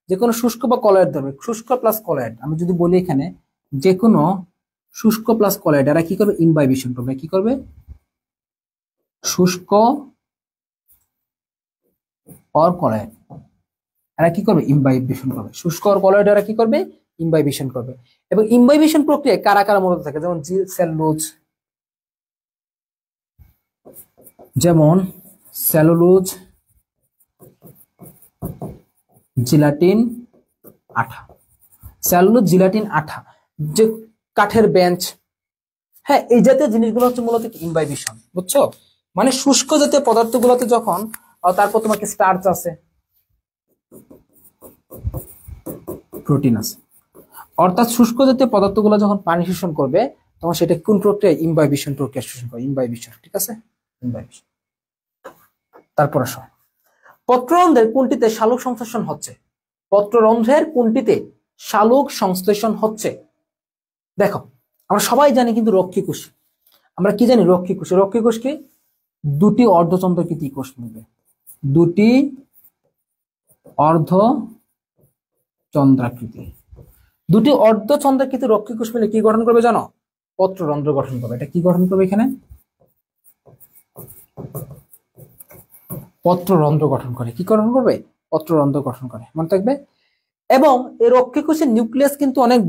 যে কোনো শুষ্ক বা কলয়েড ধরবে, শুষ্ক প্লাস কলয়েড, আমি যদি বলি এখানে যে কোনো শুষ্ক প্লাস কলয়েড, এরা কি করবে? ইমবাইবিশন করবে। কি করবে? শুষ্ক অর কলয়েড, এরা কি করবে? ইমবাইবিশন করবে। শুষ্ক অর কলয়েড এরা কি করবে? ইমবাইবিশন করবে। এবং ইমবাইবিশন প্রক্রিয়ায় কারা কারা মূলত থাকে? যেমন সেলুলোজ, জিলাটিন, আঠা। সেলুলোজ, জিলাটিন, আঠা, যে কাঠের বেঞ্চ, হ্যাঁ, এই জাতীয় জিনিসগুলো হচ্ছে মূলত ইমবাইবিশন, বুঝছো? মানে শুষ্ক জাতীয় পদার্থগুলোতে যখন তারপর তোমাকে স্টার্চ আছে, প্রোটিন আছে, অর্থাৎ শুষ্ক জাতীয় পদার্থগুলো যখন পানি শোষণ করবে তখন সেটা কোন প্রক্রিয়া? ইমবাইবিশন প্রক্রিয়া শোষণ করে, ইমবাইবিশন। ঠিক আছে, ইমবাইবিশন। তারপর আসো, পত্ররন্ধ্রের কোনটিতে সালোক সংশ্লেষণ হচ্ছে? পত্ররন্ধ্রের কোনটিতে সালোক সংশ্লেষণ হচ্ছে? দেখো, আমরা সবাই জানি কিন্তু রক্ষীকোষ। আমরা কি জানি? রক্ষীকোষ। রক্ষীকোষ কি? দুটি অর্ধচন্দ্রাকৃতি কোষ মিলবে, দুটি অর্ধচন্দ্রাকৃতি, দুটি অর্ধচন্দ্রাকৃতি রক্ষীকোষ মিলে কি গঠন করবে জানো? পত্ররন্ধ্র গঠন করবে। এটা কি গঠন করবে? এখানে পত্ররন্ধ্র গঠন করে। কি গঠন করবে? পত্ররন্ধ্র গঠন করে, মনে থাকবে। এবং এই রক্ষীকোষের নিউক্লিয়াস কিন্তু অনেক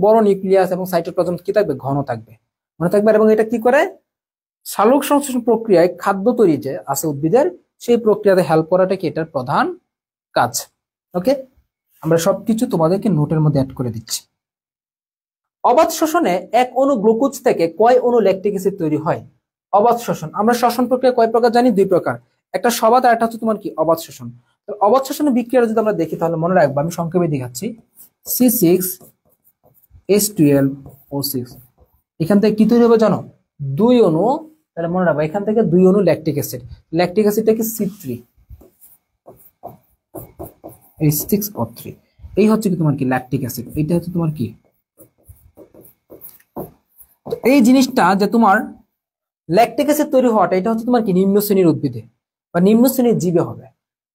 বড় নিউক্লিয়াস, এবং সাইটোপ্লাজম কি থাকবে? ঘন থাকবে, মনে থাকবে। এবং এটা কি করে? সালোক সংশ্লেষণ প্রক্রিয়ায় খাদ্য তৈরি যে আছে উদ্ভিদের, সেই প্রক্রিয়াতে হেল্প করাটা কি এটার প্রধান কাজ। ওকে, আমরা সবকিছু তোমাদেরকে নোটের মধ্যে অ্যাড করে দিচ্ছি। অবাধ শোষণে এক অণু গ্লুকোজ থেকে কয় অণু ল্যাকটিক অ্যাসিড তৈরি হয়? অবাধ শোষণ, আমরা শ্বসন প্রক্রিয়া কয় প্রকার জানি? 2 প্রকার, একটা সবাধ আর একটা হচ্ছে তোমার কি অবাধ শোষণ। অবাধ শোষণের বিক্রিয়া যদি আমরা দেখি তাহলে মনে রাখবো, আমি সংক্ষেপে দেখাচ্ছি। C6H12O6, এখান থেকে কি তৈরি হবে জানো? 2 অণু। তাহলে মনে রাখবো এখান থেকে 2 অণু ল্যাকটিক অ্যাসিড। ল্যাকটিক অ্যাসিডটা কি? C3H6O3, এই হচ্ছে কি তোমার কি ল্যাকটিক অ্যাসিড। এইটা হচ্ছে তোমার কি এই জিনিসটা যে তোমার ল্যাকটিক অ্যাসিড তৈরি হওয়াটা, এটা হচ্ছে তোমার কি নিম্ন শ্রেণীর উদ্ভিদে। বা নিম্ন শ্রেণীর জীবে হবে।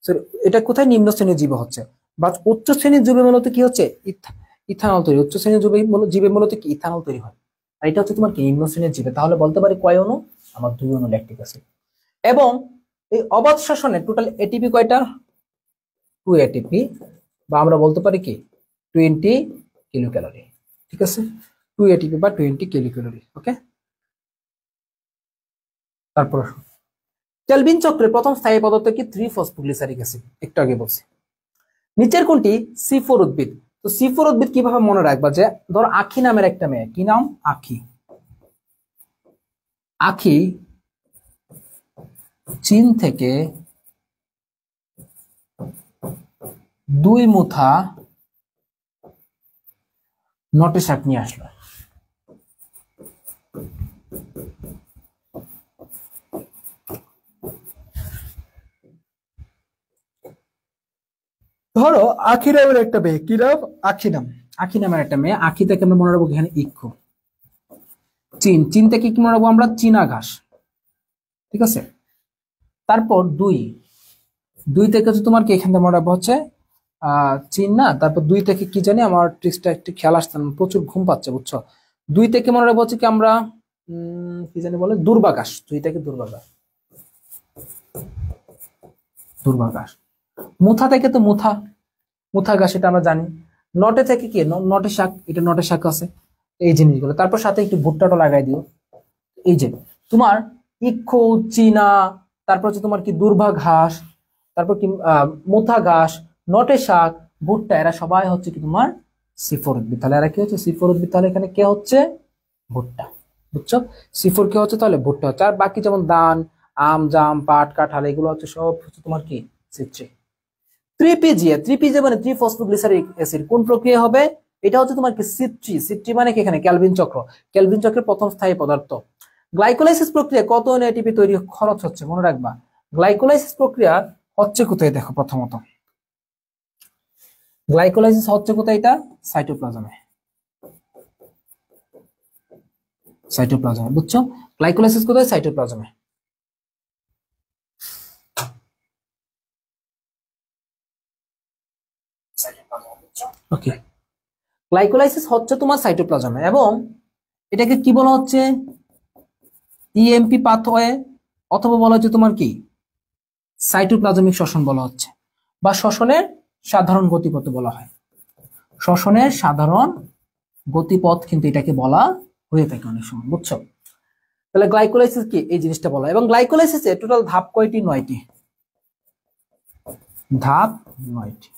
So, এটা কোথায় নিম্ন শ্রেণীর জীবে হচ্ছে, বা উচ্চ শ্রেণীর জীবে মূলত কি হচ্ছে, ইথানল তৈরি। উচ্চ শ্রেণীর জীবে মূলত কি ইথানল তৈরি হয়। আর এটা হচ্ছে তোমার কি নিম্ন শ্রেণীর জীবে। তাহলে বলতে পারি কয় অণু, আমার 2 অণু ল্যাকটিক অ্যাসিড। এবং এই অবাধ শ্বসনে টোটাল এটিপি কয়টা, 2 এটিপি, বা আমরা বলতে পারি কি 20 কিলো ক্যালোরি। ঠিক আছে, 2 এটিপি বা 20 কিলো ক্যালোরি। ওকে, তারপর কেলভিন চক্রের প্রথম স্থায়ী পদার্থ কি 3-ফসফোগ্লিসারিক অ্যাসিড, একটু আগে বলছি। নিচের কোনটি C4 উদ্ভিদ। তো C4 উদ্ভিদ কিভাবে মনে রাখবা, যে ধর আখি নামের একটা মেয়ে, কি নাম, আখি। আখি চীন থেকে 2 মুঠা নটে শাক নিয়ে আসলো। ধরো আখি নামের একটা মেয়ে, কি নাম, আখি নামের একটা মেয়ে। আখি থেকে আমরা মনে রাখবো এখানে ইক্ষু। চীন থেকে কি মনে রাখবো আমরা, চীনা ঘাস। ঠিক আছে, তারপর 2 থেকে হচ্ছে তোমার কি এখান থেকে মনে রাখবো হচ্ছে চীন না, তারপর 2 থেকে কি জানি, আমার ট্রিক্সটা একটু খেয়াল আসছে না, প্রচুর ঘুম পাচ্ছে বুঝছো। 2 থেকে মনে রাখবো হচ্ছে কি আমরা কি জানি বলে, দুর্বাঘাস। 2 থেকে দুর্বাঘাস। মুথা থেকে তো মুথা ঘাস, এটা আমরা জানি। নটে থেকে কি নটে শাক, এটা নটে শাক আছে। এই জিনিসগুলো, তারপর সাথে একটু ভুট্টাটা লাগাই দিও। এই যে তোমার ইক্ষু, চীনা, তারপর হচ্ছে তোমার কি দুর্বা ঘাস, তারপর কি মুথা ঘাস, নটে শাক, ভুট্টা, এরা সবাই হচ্ছে কি তোমার C4 উদ্ভিদ। তাহলে এরা কি হচ্ছে C4 উদ্ভিদ। তাহলে এখানে কে হচ্ছে, ভুট্টা। বুঝছো, C4 কে হচ্ছে, তাহলে ভুট্টা হচ্ছে। আর বাকি যেমন ধান, আম, জাম, পাট, কাঁঠাল, এগুলো হচ্ছে সব হচ্ছে তোমার কি C3। 3PGA মানে 3-ফসফোগ্লিসারিক অ্যাসিড কোন প্রক্রিয়া হবে, এটা হচ্ছে তোমার কি C3 মানে কি এখানে ক্যালভিন চক্র। ক্যালভিন চক্রের প্রথম স্থায়ী পদার্থ। গ্লাইকোলাইসিস প্রক্রিয়া কত এটিপি তৈরি খরচ হচ্ছে, মনে রাখবা। গ্লাইকোলাইসিস প্রক্রিয়া হচ্ছে কোথায়, দেখো প্রথমত গ্লাইকোলাইসিস হচ্ছে কোথায়, এটা সাইটোপ্লাজমে। বুঝছো, গ্লাইকোলাইসিস কোথায়, সাইটোপ্লাজমে। ওকে, গ্লাইকোলাইসিস হচ্ছে তোমার সাইটোপ্লাজমে, এবং এটাকে কি বলা হচ্ছে, ইএমপি পাথওয়ে, অথবা বলা হচ্ছে তোমার কি সাইটোপ্লাজমিক শ্বসন বলা হচ্ছে, বা শ্বসনের সাধারণ গতিপথ বলা হয়। শ্বসনের সাধারণ গতিপথ কিন্তু এটাকে বলা হয়ে থাকে অনেক সময়। বুঝছো, তাহলে গ্লাইকোলাইসিস কি এই জিনিসটা বলা। এবং গ্লাইকোলাইসিসে টোটাল ধাপ কয়টি, 9টি ধাপ, 9টি।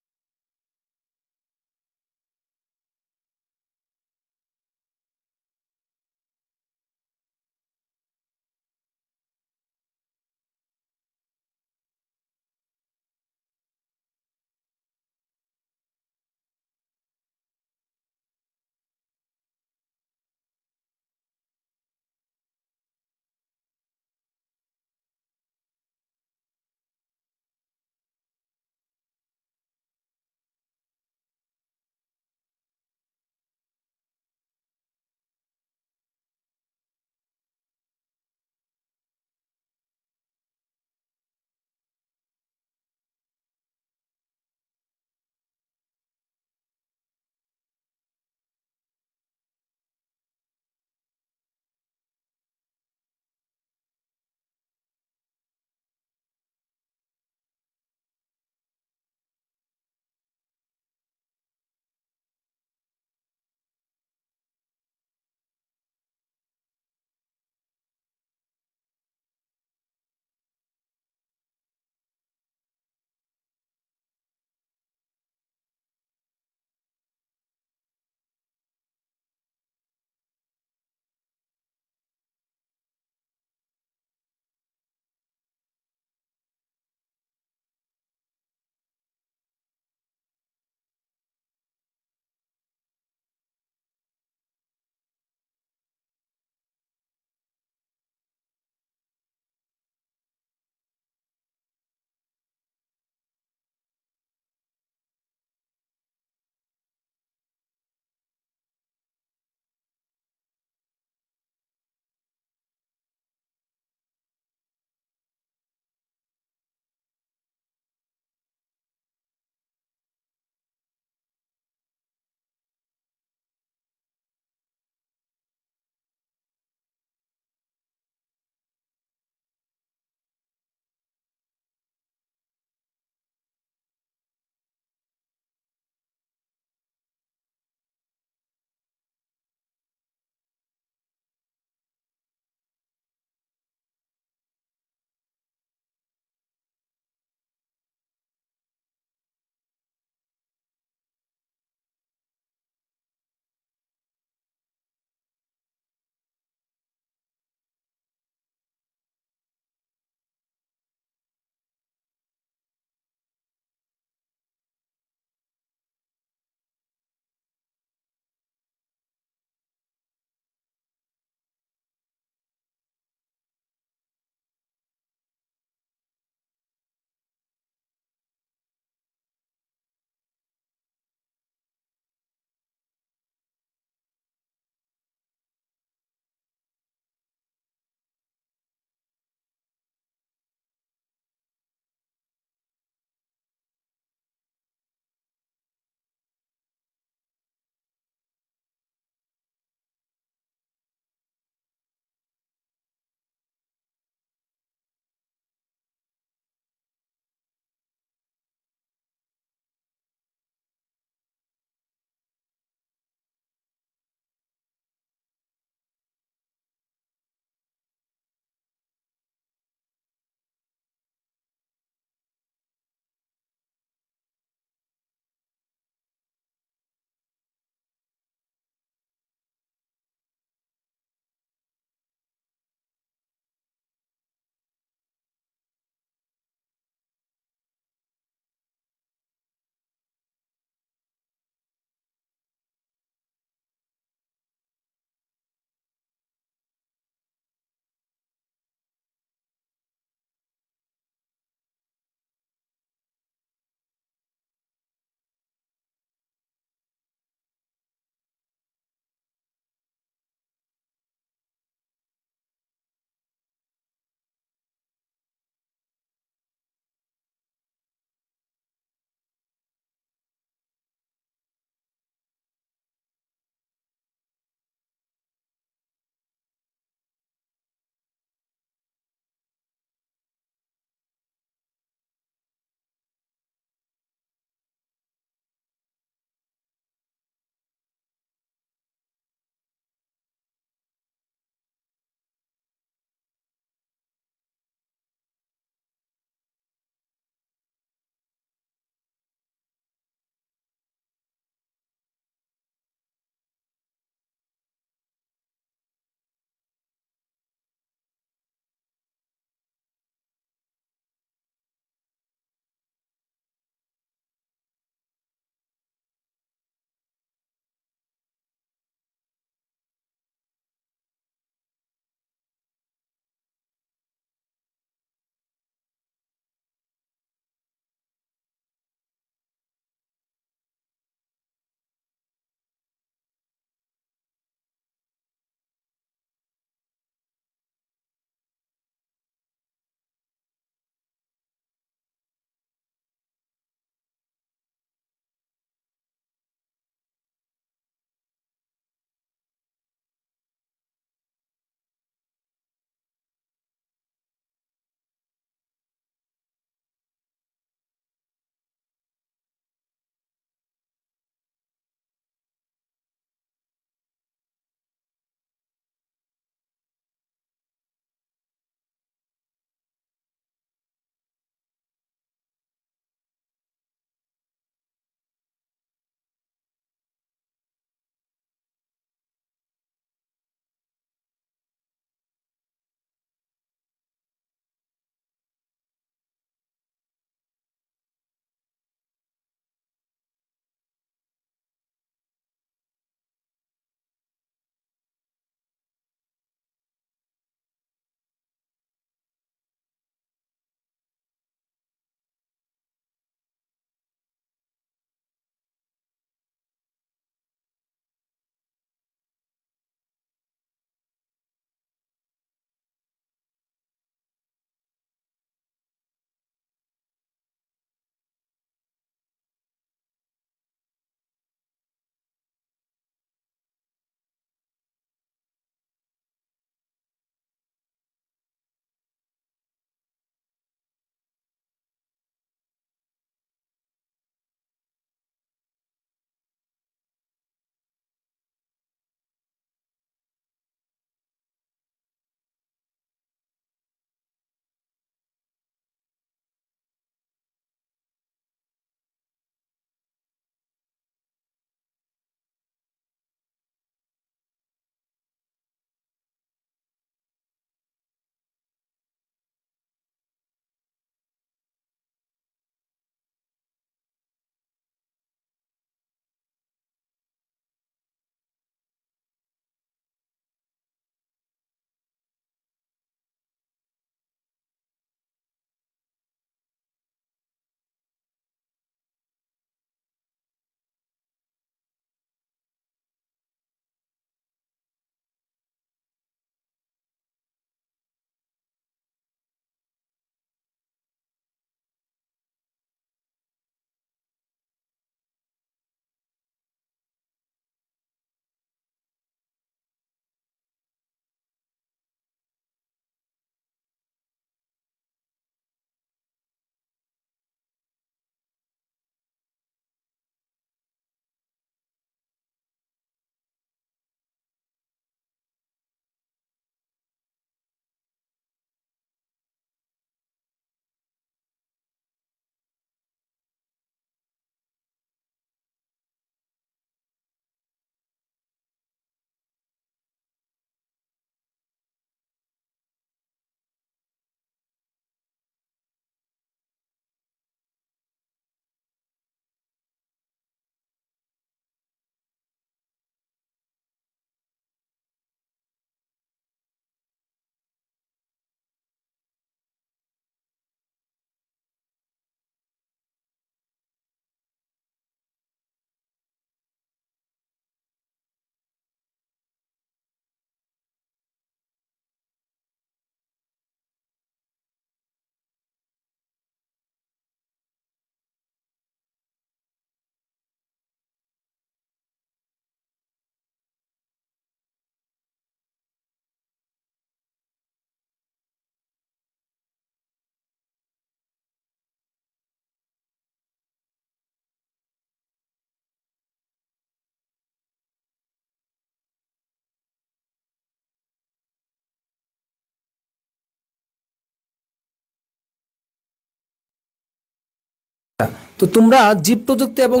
তো তোমরা জীব প্রযুক্তি এবং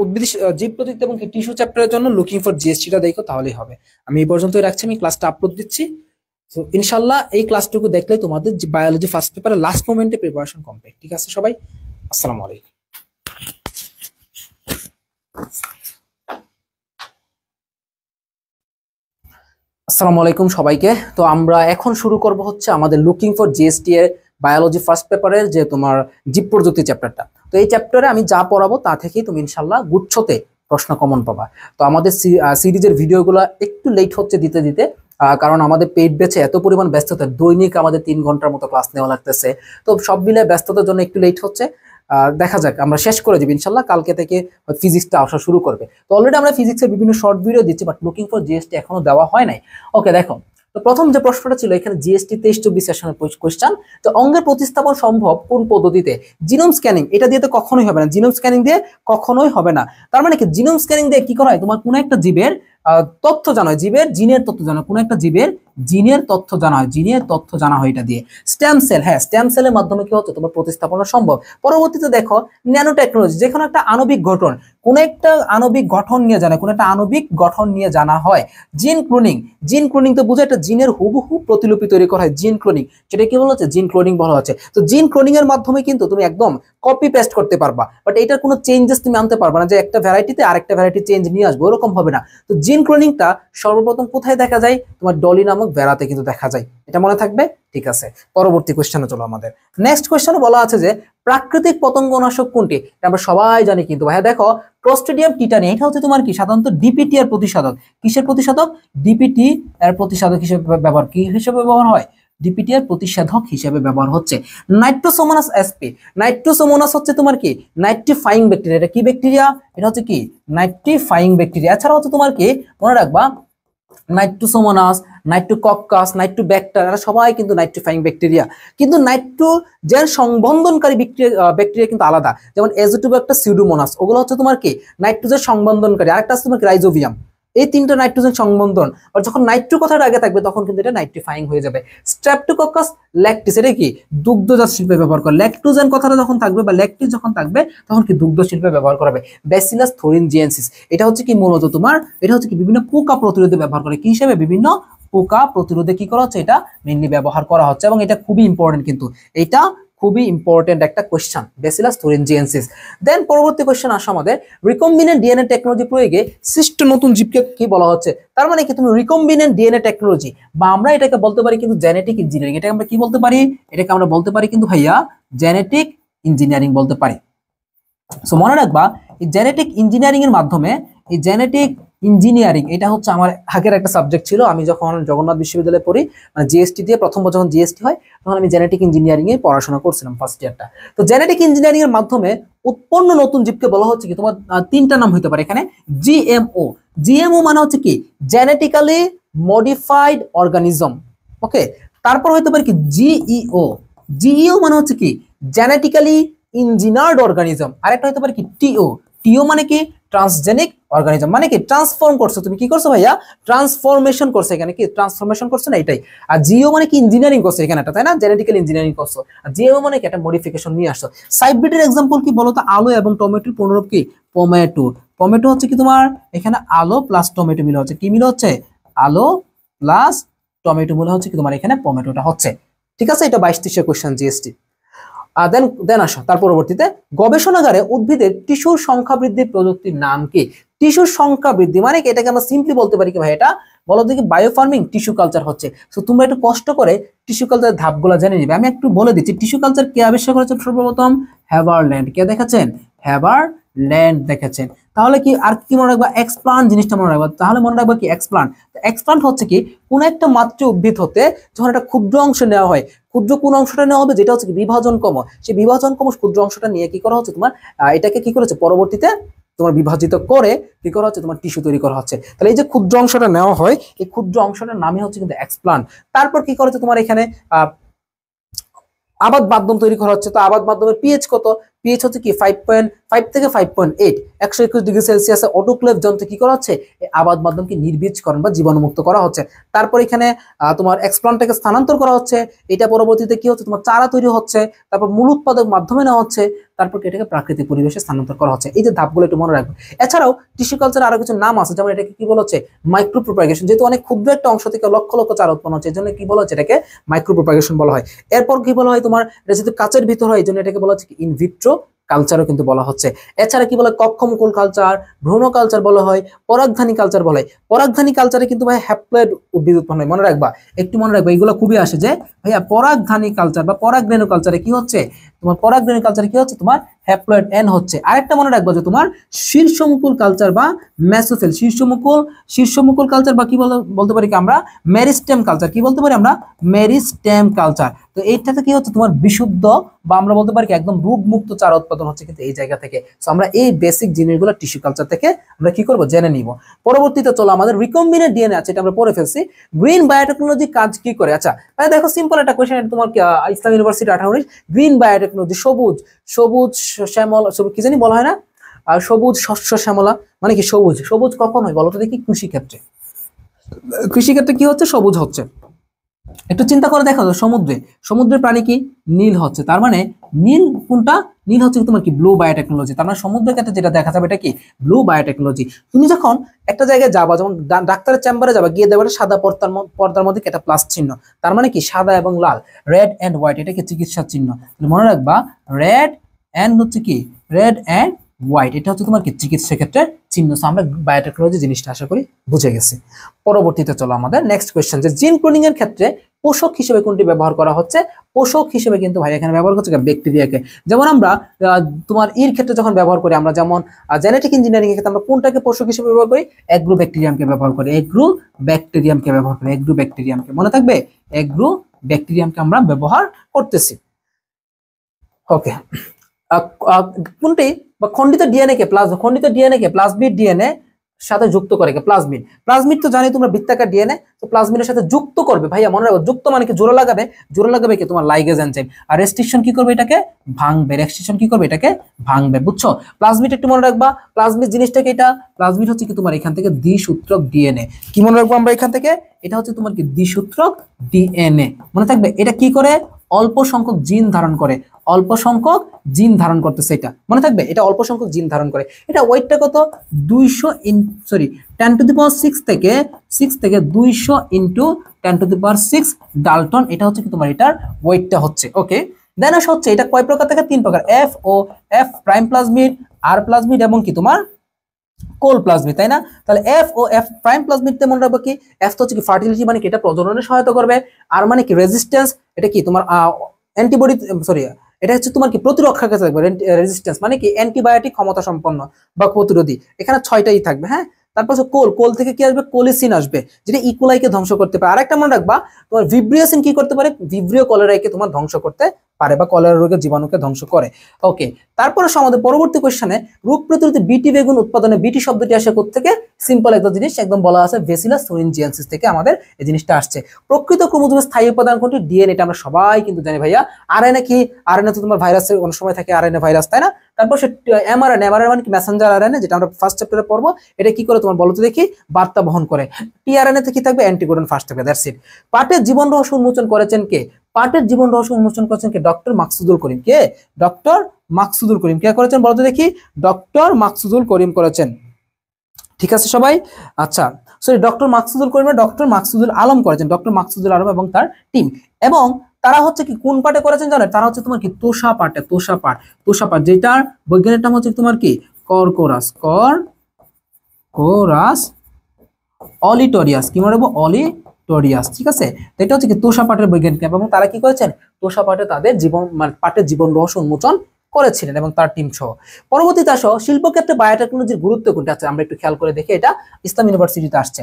উদ্ভিদ জীব প্রযুক্তি এবং টিস্যু চ্যাপ্টারের জন্য লুকিং ফর জিএসটিটা দেখো, তাহলেই হবে। আমি এই পর্যন্তই রাখছি, আমি ক্লাসটা আপলোড দিচ্ছি। তো ইনশাল্লাহ এই ক্লাসটুকু দেখলে তোমাদের বায়োলজি ফার্স্ট পেপারে লাস্ট মোমেন্টে প্রিপারেশন কমপ্লিট। ঠিক আছে সবাই, আসসালামু আলাইকুম। আসসালামু আলাইকুম সবাইকে। তো আমরা এখন শুরু করব হচ্ছে আমাদের লুকিং ফর জিএসটি এর বায়োলজি ফার্স্ট পেপারের যে তোমার জীব প্রযুক্তি চ্যাপ্টারটা। তো এই চ্যাপ্টারে আমি যা পড়াবো তা থেকেই তুমি ইনশাল্লাহ গুচ্ছতে প্রশ্ন কমন পাবা। তো আমাদের সিরিজের ভিডিওগুলো একটু লেট হচ্ছে দিতে দিতে, কারণ আমাদের পেইড ব্যাচে এত পরিমাণ ব্যস্ততা, দৈনিক আমাদের 3 ঘন্টার মতো ক্লাস নেওয়া লাগতেছে। তো সব মিলে ব্যস্ততার জন্য একটু লেট হচ্ছে। দেখা যাক, আমরা শেষ করে দিব ইনশাল্লাহ। কালকে থেকে ফিজিক্সটা আসা শুরু করবে। তো অলরেডি আমরা ফিজিক্সের বিভিন্ন শর্ট ভিডিও দিচ্ছি, বাট লুকিং ফর জিএসটি এখনো দেওয়া হয় নাই। ওকে দেখো, তো প্রথম যে প্রশ্নটা ছিল এখানে জিএসটি 23-24 সেশনের কোয়েশ্চেন। তো অঙ্গের প্রতিস্থাপন সম্ভব কোন পদ্ধতিতে? জিনোম স্ক্যানিং, এটা দিয়ে তো কখনোই হবে না। জিনোম স্ক্যানিং দিয়ে কখনোই হবে না। তার মানে কি, জিনোম স্ক্যানিং দিয়ে কি করা হয়, তোমার কোনো একটা জীবের তথ্য জানা হয়, জীবের জিনের তথ্য জানা, কোনো একটা জীবের জিনের তথ্য জানা হয়, জিনের তথ্য জানা হয় এটা দিয়ে। স্টেম সেল, হ্যাঁ স্টেম সেলের মাধ্যমে কি হচ্ছে, তোমার প্রতিস্থাপন সম্ভব। পরবর্তীতে দেখো ন্যানো টেকনোলজি, যেখানে একটা আণবিক গঠন, কোনো একটা আণবিক গঠন নিয়ে জানা, কোনো একটা আণবিক গঠন নিয়ে জানা হয়। জিন ক্লোনিং, জিন ক্লোনিং তো বুঝে একটা জিনের হুবহু প্রতিলিপি তৈরি করা হয়, জিন ক্লোনিং, সেটা কি বলা হচ্ছে, জিন ক্লোনিং বলা হচ্ছে। তো জিন ক্লোনিং এর মাধ্যমে কিন্তু তুমি একদম কপি পেস্ট করতে পারবা, বাট এটার কোনো চেঞ্জেস তুমি আনতে পারবা না, যে একটা ভ্যারাইটিতে আরেকটা ভ্যারাইটি চেঞ্জ নিয়ে আসবো, ওরকম হবে না। তো জিন ক্লোনিংটা সর্বপ্রথম কোথায় দেখা যায়, তোমার ডলি নামক ভেড়াতে কিন্তু দেখা যায়, এটা মনে থাকবে। ঠিক আছে, পরবর্তী কোশ্চেনে চলো। আমাদের নেক্সট কোশ্চেনে বলা আছে যে প্রাকৃতিক পতঙ্গনাশক কোনটি? আমরা সবাই জানি কিন্তু ভাইয়া, দেখো ক্লোস্ট্রিডিয়াম টিটানি, এটা হচ্ছে তোমার কি সাধারণত ডিপিটি এর প্রতিষেধক। কিসের প্রতিষেধক? ডিপিটি এর প্রতিষেধক হিসেবে ব্যবহার, কি হিসেবে ব্যবহার হয়, ডিপিটি এর প্রতিষেধক হিসেবে ব্যবহার হচ্ছে। নাইট্রোসোমোনাস এসপি, নাইট্রোসোমোনাস হচ্ছে তোমার কি নাইট্রিফাইং ব্যাকটেরিয়া। এটা কি ব্যাকটেরিয়া? এটা হচ্ছে কি নাইট্রিফাইং ব্যাকটেরিয়া। এছাড়া হচ্ছে তোমার কি, মনে রাখবা, নাইট্রোসোমোনাস, নাইট্রোকক্কাস, নাইট্রোব্যাক্টার, এরা সবাই কিন্তু নাইট্রিফাইং ব্যাকটেরিয়া। কিন্তু নাইট্রোজেন সংবন্ধনকারী ব্যাকটেরিয়া কিন্তু আলাদা, যেমন এজোটোব্যাক্টার, সিউডোমোনাস, ওগুলো হচ্ছে তোমার কি নাইট্রোজেন সংবন্ধনকারী। আরেকটা আছে তোমার রাইজোবিয়াম। এই তিনটা নাইট্রোজেন সংবন্ধন, আর যখন নাইট্রো কথাটা আগে থাকবে তখন কিন্তু এটা নাইট্রিফাইং হয়ে যাবে। স্ট্রেপ্টোকক্কাস ল্যাকটিস, এটা কি দুগ্ধজাত শিল্পে ব্যবহার করে। ল্যাকটোজেন কথাটা যখন থাকবে বা ল্যাকটিস যখন থাকবে তখন কি দুগ্ধ শিল্পে ব্যবহার করা হবে। ব্যাসিলাস থোরিনজিয়েন্সিস, এটা হচ্ছে কি মূলত তোমার, এটা হচ্ছে কি বিভিন্ন পোকা প্রতিরোধে ব্যবহার করে। কি হিসেবে? বিভিন্ন পোকা প্রতিরোধে কি করা হচ্ছে, এটা মেইনলি ব্যবহার করা হচ্ছে। এবং এটা খুবই ইম্পর্টেন্ট, কিন্তু এটা খুবই ইম্পর্টেন্ট একটা কোশ্চেন, ব্যাসিলাস থোরিনজিয়েন্সিস। দেন পরবর্তী কোশ্চেন আসে আমাদের, রিকম্বিনেন্ট ডিএনএ টেকনোলজি প্রয়োগে সৃষ্ট নতুন জীবকে কি বলা হচ্ছে? তার মানে কি, তুমি রিকম্বিনেন্ট ডিএনএ টেকনোলজি, বা আমরা এটাকে বলতে পারি কিন্তু জেনেটিক ইঞ্জিনিয়ারিং, এটাকে আমরা কি বলতে পারি, এটাকে আমরা বলতে পারি কিন্তু ভাইয়া জেনেটিক ইঞ্জিনিয়ারিং বলতে পারি। সো মনে রাখবা, এই জেনেটিক ইঞ্জিনিয়ারিং এর মাধ্যমে, এই জেনেটিক ইঞ্জিনিয়ারিং এটা হচ্ছে আমার আগের একটা সাবজেক্ট ছিল। আমি যখন জগন্নাথ বিশ্ববিদ্যালয়ে পড়ি, মানে জিএসটি দিয়ে প্রথম বছর যখন জিএসটি হয়, তখন আমি জেনেটিক ইঞ্জিনিয়ারিং এ পড়াশোনা করছিলাম ফার্স্ট ইয়ারটা। তো জেনেটিক ইঞ্জিনিয়ারিং এর মাধ্যমে উৎপন্ন নতুন জীবকে বলা হচ্ছে কি, তোমার 3টা নাম হতে পারে এখানে। জিএমও, জিএমও মানে হচ্ছে কি জেনেটিক্যালি মডিফাইড অর্গানিজম। ওকে, তারপর হতে পারে কি জিইও, জিইও মানে হচ্ছে কি জেনেটিক্যালি ইঞ্জিনিয়ার্ড অর্গানিজম। আরেকটা হতে পারে কি টিও, টিও মানে কি ট্রান্সজেনিক অর্গানিজম, মানে কি ট্রান্সফর্ম করছো, তুমি কি করছো ভাইয়া, ট্রান্সফরমেশন করছো, এখানে কি ট্রান্সফরমেশন করছো না, এটাই। আর জিও মানে কি ইঞ্জিনিয়ারিং করছো এখানে একটা, তাই না, জেনেটিক্যাল ইঞ্জিনিয়ারিং করছো। আর জিও মানে কি একটা মডিফিকেশন নিয়ে আসছো। সাইব্রিডের এক্সাম্পল কি বলো তো? আলু এবং টমেটোর পুনরূপ কি টমেটো। টমেটো হচ্ছে কি তোমার এখানে আলো প্লাস টমেটো মিলে হচ্ছে, কি মিলে হচ্ছে, আলো প্লাস টমেটো মিলে হচ্ছে কি তোমার এখানে টমেটোটা হচ্ছে। ঠিক আছে, এটা 22-23 কোশ্চেন জিএসটি। দেন আসো তার পরবর্তীতে, গবেষণাগারে উদ্ভিদের টিস্যুর সংখ্যা বৃদ্ধির প্রযুক্তির নাম কি? টিস্যুর সংখ্যা বৃদ্ধি মানে কি, এটাকে আমরা সিম্পলি বলতে পারি কি ভাই, এটা বলো দেখি বায়োফার্মিং টিস্যু কালচার হচ্ছে। তো তোমরা একটু কষ্ট করে টিস্যু কালচার ধাপগুলো জেনে নিবে। আমি একটু বলে দিচ্ছি, টিস্যু কালচার কে আবিষ্কার করেছে সর্বপ্রথম? হ্যাভারল্যান্ড। কে দেখেছেন? হ্যাভারল্যান্ড দেখেছেন। তাহলে কি আর কি মনে রাখবা? এক্সপ্লান্ট জিনিসটা মনে রাখবা। তাহলে মনে রাখবা কি এক্সপ্লান্ট। এক্সপ্লান্ট হচ্ছে কি কোন একটা মাতৃ উদ্ভিদ হতে যখন একটা ক্ষুদ্র অংশ নেওয়া হয়, ক্ষুদ্র কোন অংশটা নেওয়া হবে, যেটা হচ্ছে বিভাজনকম, সেই বিভাজনকম ক্ষুদ্র অংশটা নিয়ে কি করা হচ্ছে তোমার, এটাকে কি করেছে পরবর্তীতে তোমার বিভাজিত করে কি করা হচ্ছে, তোমার টিস্যু তৈরি করা হচ্ছে। তাহলে এই যে ক্ষুদ্র অংশটা নেওয়া হয়, এই ক্ষুদ্র অংশটার নামই হচ্ছে কিন্তু এক্সপ্লান্ট। তারপর কি করা হচ্ছে তোমার এখানে আবাদ মাধ্যম তৈরি করা হচ্ছে। তো আবাদ মাধ্যমের পিএইচ কত? পিএইচ হচ্ছে কি 5.5 থেকে 5.8, 121 ডিগ্রি সেলসিয়াসে অটোক্লেভ যন্ত্রে কি করা হচ্ছে, এই আবাদ মাধ্যমকে নির্বীজকরণ বা জীবাণুমুক্ত করা হচ্ছে। তারপর এখানে তোমার এক্সপ্লান্টটাকে স্থানান্তর করা হচ্ছে, এটা পরবর্তীতে কি হচ্ছে, তোমার চারা তৈরি হচ্ছে, তারপর মূল উৎপাদক মাধ্যমে নেওয়া হচ্ছে, তারপর এটাকে প্রাকৃতিক পরিবেশে স্থানান্তর করা হচ্ছে। এই যে ধাপগুলো একটু মনে রাখবে। এছাড়াও টিস্যু কালচার আরো কিছু নাম আছে, যেমন এটাকে কি বলা হচ্ছে, মাইক্রো প্রোপাগেশন, যেহেতু অনেক ক্ষুদ্র একটা অংশ থেকে লক্ষ লক্ষ চারা উৎপন্ন হচ্ছে, এই জন্য কি বলা হচ্ছে, এটাকে মাইক্রো প্রোপাগেশন বলা হয়। এরপর কি বলা হয়, তোমার এটা যেহেতু কাচের ভিতর হয়, এই জন্য এটাকে বলা হচ্ছে ইনভিট্রো কালচারও কিন্তু বলা হচ্ছে। এছাড়া কি বলে, কক্ষমুকুল কালচার, ভ্রূণ কালচার বলা হয়, পরাগধানী কালচার বলা হয়। পরাগধানী কালচারে কিন্তু ভাই হ্যাপ্লয়েড উদ্ভিদ উৎপন্ন হয়, মনে রাখবা, একটু মনে রাখবা, এগুলো খুবই আসে যে ভাইয়া পরাগধানী কালচার বা পরাগরেণু কালচারে কি হচ্ছে, তোমার পরাগরেণু কালচারে কি হচ্ছে, তোমার হ্যাপ্লয়েড এন হচ্ছে। আরেকটা মনে রাখবা যে তোমার শীর্ষমুকুল কালচার বা মেসোসেল, শীর্ষমুকুল কালচার বা কি বলতে পারি কি আমরা, মেরিস্টেম কালচার, কি বলতে পারি আমরা, মেরিস্টেম কালচার। তো এইটাতে কি হচ্ছে, তোমার বিশুদ্ধ বা আমরা বলতে পারি কি একদম রোগমুক্ত চারা উৎপাদন হচ্ছে কিন্তু এই জায়গা থেকে। সো আমরা এই বেসিক জিনিসগুলো টিস্যু কালচার থেকে আমরা কি করব, জেনে নিব। পরবর্তীতে চলো, আমাদের রিকম্বিনেন্ট ডিএনএ আছে, এটা আমরা পড়ে ফেলছি। গ্রিন বায়োটেকনোলজি কাজ কি করে? আচ্ছা মানে দেখো, সিম্পল একটা কোয়েশ্চেন, তোমার ইসলাম ইউনিভার্সিটি 18 গ্রিন বায়োটেকনোলজি, সবুজ শ্যামল, সবুজ কি জানি বলা হয় না, আর সবুজ শস্য শ্যামলা মানে কি, সবুজ কখন হয় বলো তো দেখি, কৃষিক্ষেত্রে কি হচ্ছে, সবুজ হচ্ছে। একটু চিন্তা করে দেখো, সমুদ্রের প্রাণী কি নীল হচ্ছে, তার মানে নীল কোনটা, নীল হচ্ছে তোমার কি ব্লু বায়োটেকনোলজি। তার মানে সমুদ্রের ক্ষেত্রে যেটা দেখা যাবে এটা কি ব্লু বায়োটেকনোলজি। তুমি যখন একটা জায়গায় যাবা, যেমন ডাক্তারের চেম্বারে যাবা, গিয়ে দেবে সাদা পর্দার মধ্যে একটা প্লাস চিহ্ন, তার মানে কি সাদা এবং লাল, রেড এন্ড হোয়াইট, এটা কি চিকিৎসার চিহ্ন। মনে রাখবা, রেড এন্ড হোয়াইট, এটা হচ্ছে তোমার কি চিকিৎসা ক্ষেত্রে চিহ্ন। আমরা বায়োটেকনোলজি জিনিসটা আশা করি বুঝে গেছি। পরবর্তীতে চলো আমাদের নেক্সট কোয়েশ্চেন, যে জিন ক্লোনিং এর ক্ষেত্রে পোষক হিসেবে কোনটি ব্যবহার করা হচ্ছে? পোষক হিসেবে কিন্তু ভাই এখানে ব্যবহার করছে ব্যাকটেরিয়াকে। যেমন আমরা তোমার এর ক্ষেত্রে যখন ব্যবহার করি, আমরা যেমন জেনেটিক ইঞ্জিনিয়ারিং এর ক্ষেত্রে আমরা কোনটাকে পোষক হিসেবে ব্যবহার করি? এগ্রো ব্যাকটেরিয়ামকে ব্যবহার করি, মনে থাকবে, এগ্রো ব্যাকটেরিয়ামকে আমরা ব্যবহার করতেছি। ওকে, কোনটি বা খন্ডিত ডিএনএ কে প্লাজমিড ডিএনএ সাথে যুক্ত করে, প্লাজমিড তো জানি তোমরা বৃত্তাকার ডিএনএ, তো প্লাজমিডের সাথে যুক্ত করবে ভাইয়া, মনে রাখো, যুক্ত মানে কি জোড়া লাগাবে কি তোমার লাইগেজ এনজাইম, আর রেস্ট্রিকশন কি করবে, এটাকে ভাঙবে, বুঝছো? প্লাজমিড একটু মনে রাখবা, প্লাজমিড জিনিসটাকে, প্লাজমিড হচ্ছে কি তোমার এখান থেকে দ্বিসূত্রক ডিএনএ, কি মনে রাখবো আমরা এখান থেকে, এটা হচ্ছে তোমার কি দ্বিসূত্রক ডিএনএ, মনে থাকবে। এটা কি করে, অল্প সংখ্যক জিন ধারণ করতেছে, এটা মনে থাকবে, এটা অল্প সংখ্যক জিন ধারণ করে। এটা ওয়েটটা কত, 10⁻6 থেকে 200 ইন্টু 10⁻6 ডালটন, এটা হচ্ছে কি তোমার এটার ওয়েটটা হচ্ছে। ওকে, দেন আসা হচ্ছে এটা কয় প্রকার থাকে, 3 প্রকার, এফ প্রাইম প্লাজমিড, আর প্লাজমিড এবং কি তোমার কোল প্লাজমিড, তাই না? তাহলে এফ প্রাইম প্লাজমিড তে মনে রাখবো কি, এফ তো হচ্ছে কি ফার্টিলিটি, মানে কি এটা প্রজননে সহায়তা করবে, আর মানে কি রেজিস্ট্যান্স, এটা কি তোমার অ্যান্টিবডি, এটা হচ্ছে তোমার কি প্রতিরক্ষা কাছে থাকবে, রেজিস্ট্যান্স মানে কি অ্যান্টিবায়োটিক ক্ষমতা সম্পন্ন বা প্রতিরোধী, এখানে 6টাই থাকবে। হ্যাঁ, তারপর কোল থেকে কি আসবে, কোলিসিন আসবে, যেটা ইকোলাইকে ধ্বংস করতে পারে। আরেকটা মনে রাখবা, তোমার ভিব্রিওসিন কি করতে পারে, ভিব্রিও কলেরাইকে তোমার ধ্বংস করতে পারে বা কলেরা রোগের জীবাণুকে ধ্বংস করে। ওকে, তারপরে আমাদের পরবর্তী কোশ্চেনে রোগ প্রতিরোধী বিটি বেগুন উৎপাদনে বিটি শব্দটি আসে থেকে, সিম্পল একটা জিনিস একদম বলা আছে, বেসিলাস থুরিনজিয়েন্সিস থেকে আমাদের এই জিনিসটা আসছে। প্রকৃত ক্রোমোজোমের স্থায়ী উপাদান কোনটি, ডিএনএ, এটা আমরা সবাই কিন্তু জানি ভাইয়া। আরএনএ কি, আরএনএ তো তোমার ভাইরাসের অনেক সময় থাকে, আরএনএ ভাইরাস, তাই না? তারপর সে এমআরএনএ মানে কি মেসেঞ্জার আরএনএ, যেটা আমরা ফার্স্ট চ্যাপ্টারে পড়বো, এটা কি করে তোমার বলো তো দেখি, বার্তা বহন করে। টিআরএনএ তে কি থাকবে, অ্যান্টিকোডন ফার্স্ট থাকবে, দ্যাটস ইট। পাটের জীবন রহস্য উন্মোচন করেছেন কে? ডক্টর মাকসুদুল করিম। কে? ডক্টর মাকসুদুল করিম। কে করেছেন বলতে দেখি, ডক্টর মাকসুদুল করিম করেছেন। ঠিক আছে সবাই? আচ্ছা, সরি, ডক্টর মাকসুদুল করিম, ডক্টর মাকসুদুল আলম করেছেন, ডক্টর মাকসুদুল আলম এবং তার টিম। এবং তারা হচ্ছে কি কোন পাটে করেছেন জানো? তারা হচ্ছে তোমার কি তোষা পাট, যেটার বৈজ্ঞানিক নাম হচ্ছে তোমার কি কর্কোরাস অলিটোরিয়াস, কি মনে রাখবো, অলিটোরিয়াস। ঠিক আছে, তো এটা হচ্ছে কি তোষা পাটের বৈজ্ঞানিক নাম, এবং তারা কি করেছেন, তোষা পাটে তাদের পাটের জীবন রহস্য উন্মোচন করেছিলেন এবং তার টিম সহ। পরবর্তীতে আসো, শিল্পক্ষেত্রে বায়োটেকনোলজির গুরুত্ব কোনটা আছে, আমরা একটু খেয়াল করে দেখি। এটা ইসলাম ইউনিভার্সিটিতে আসছে।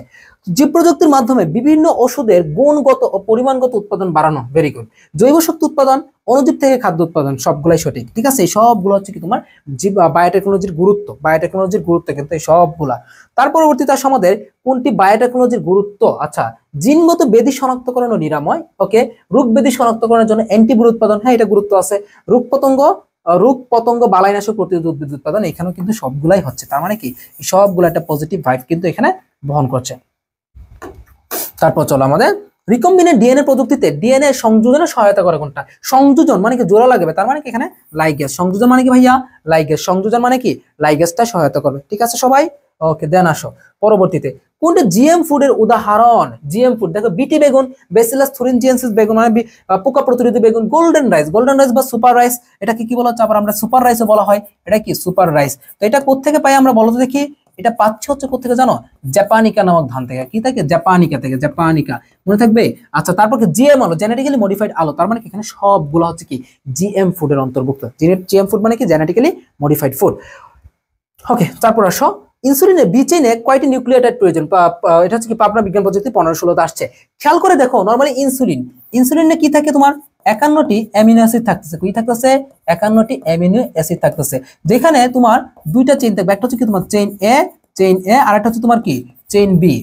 জীব প্রযুক্তির মাধ্যমে বিভিন্ন ওষুধের গুণগত ও পরিমাণগত উৎপাদন বাড়ানো, ভেরি গুড। জৈব শক্তি উৎপাদন, অনুজীব থেকে খাদ্য উৎপাদন, সবগুলাই সঠিক। ঠিক আছে, এই সবগুলো হচ্ছে কি তোমার বায়োটেকনোলজির গুরুত্ব কিন্তু এই সবগুলা। তার পরবর্তীতে আসো আমাদের কোনটি বায়োটেকনোলজির গুরুত্ব। আচ্ছা, জিনগত ব্যাধি শনাক্তকরণ ও নিরাময়, ওকে। রোগ ব্যাধি শনাক্তকরণের জন্য অ্যান্টিবডি উৎপাদন, হ্যাঁ এটা গুরুত্ব আছে। রোগ পতঙ্গ রোগ পতঙ্গ বালাইনাশক প্রতিরোধ উদ্ভিদ উৎপাদন, এখানেও কিন্তু সবগুলাই হচ্ছে। তার মানে কি সবগুলো একটা পজিটিভ ভাইব কিন্তু এখানে বহন করছে। তারপর চলো আমাদের রিকম্বিনেন্ট ডিএনএ প্রযুক্তিতে ডিএনএ সংযোজনে সহায়তা করে কোনটা? সংযোজন মানে কি জোড়া লাগবে, তার মানে কি এখানে লাইগেজ। সংযোজন মানে কি ভাইয়া? লাইগেজ। সংযোজন মানে কি লাইগেজটা সহায়তা করবে। ঠিক আছে সবাই? ওকে, দেন আসো পরবর্তীতে কোনটা জিএম ফুডের উদাহরণ? জিএম ফুড দেখো, বিটি বেগুন, ব্যাসিলাস থুরিনজিয়েন্সিস বেগুন মানে পোকা প্রতিরোধী বেগুন, গোল্ডেন রাইস, গোল্ডেন রাইস বা সুপার রাইস, এটাকে কি বলা হচ্ছে? আবার আমরা সুপার রাইসও বলা হয়। এটা কি সুপার রাইস। তো এটা কোত্থেকে পাই আমরা বলো তো দেখি? এটা পাচ্ছে হচ্ছে কোথেকে জানো? জাপানিকা নামক ধান থেকে। কি থেকে? জাপানিকা থেকে। জাপানিকা মনে থাকবে। আচ্ছা, তারপর কি জিএম আলো, জেনেটিক্যালি মডিফাইড আলো, তার মানে কি এখানে সবগুলো হচ্ছে কি জিএম ফুডের অন্তর্ভুক্ত। জিএম ফুড মানে কি জেনেটিক্যালি মডিফাইড ফুড। ওকে, তারপর আসো ইনসুলিনের বি চেইনে কয়টি নিউক্লিওটাইড প্রয়োজন? এটা হচ্ছে কি পাবনা বিজ্ঞান প্রযুক্তি 15-16 আসছে। খেয়াল করে দেখো, নরমালি ইনসুলিনে কি থাকে তোমার? 51টি অ্যামিনো অ্যাসিড থাকতেছে। কি থাকতেছে? 51টি অ্যামিনো অ্যাসিড থাকতেছে, যেখানে তোমার দুইটা চেইন থাকবে। একটা হচ্ছে কি তোমার চেইন এ, আর একটা হচ্ছে তোমার কি চেইন বি।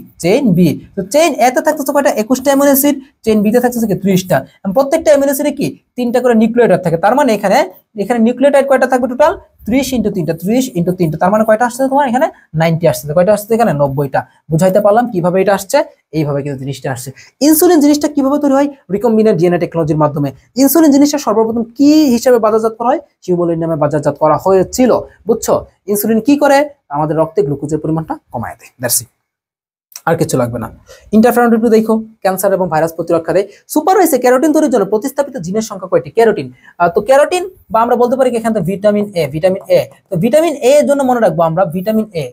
তো চেইন এ তে থাকতেছে কয়টা? 21টা অ্যামিনো অ্যাসিড। চেইন বি তে থাকতেছে কি 30টা। প্রত্যেকটা অ্যামিনো অ্যাসিডে কি 3টা করে নিউক্লিওটাইড থাকে। তার মানে এখানে নিউক্লিওটাইড কয়টা থাকবে? টোটাল 30 × 3টা, 30 × 3টা, তার মানে কয়টা আসছে তোমার এখানে? 90 আসছে। কয়টা আসছে এখানে? 90টা। বুঝাইতে পারলাম কিভাবে এটা আসছে? এইভাবে কিন্তু জিনিসটা আসছে। ইনসুলিন জিনিসটা কিভাবে তৈরি হয়? রিকম্বিনেন্ট ডিএনএ টেকনোলজির মাধ্যমে। ইনসুলিন জিনিসটা সর্বপ্রথম কি হিসেবে বাজারজাত করা হয়? হিউমোলিন নামে বাজারজাত করা হয়েছিল। বুঝছো? ইনসুলিন কি করে? আমাদের রক্তে গ্লুকোজের পরিমাণটা কমায় দেয়। দ্যাটস ইট, আর কিছু লাগবে না। ইন্টারফেরন একটু দেখো, ক্যান্সার এবং ভাইরাস প্রতিরক্ষা দেয়। সুপার রাইসে ক্যারোটিন তৈরির জন্য প্রতিস্থাপিত জিনের সংখ্যা কয়টি? ক্যারোটিন, তো ক্যারোটিন বা আমরা বলতে পারি এখানে ভিটামিন এ। তো ভিটামিন এ এর জন্য মনে রাখবো আমরা ভিটামিন এ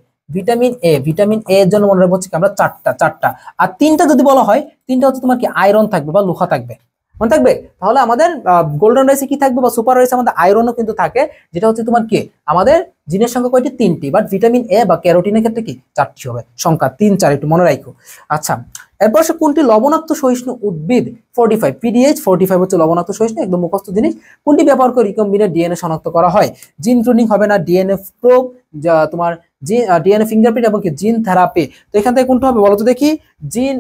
এর জন্য মনে রাখবো হচ্ছে আমরা চারটা। আর 3টা যদি বলা হয়, 3টা হচ্ছে তোমার কি আয়রন থাকবে বা লোহা থাকবে, মনে থাকবে। তাহলে আমাদের গোল্ডেন রাইসে কি থাকবে বা সুপার রাইসে আমাদের আয়রনও কিন্তু থাকে, যেটা হচ্ছে তোমার কি আমাদের জিনের সংখ্যা কয়টি? 3টি। বাট ভিটামিন এ বা ক্যারোটিনের ক্ষেত্রে কি 4টি হবে। সংখ্যা 3, 4 একটু মনে রাখো। আচ্ছা, এরপর সে কোনটি লবণাক্ত সহিষ্ণু উদ্ভিদ? 45 পিডিএইচ 45 হচ্ছে লবণাক্ত সহিষ্ণু, একদম মুখস্থ জিনিস। কোনটি ব্যবহার করে রিকম্বিনেন্ট ডিএনএ শনাক্ত করা হয়? জিন ক্লোনিং হবে না, ডিএনএ প্রোব, যা তোমার ডিএনএ ফিঙ্গারপ্রিন্ট এবং কি জিন থেরাপি। তো এখান থেকে কোনটা হবে বলো তো দেখি?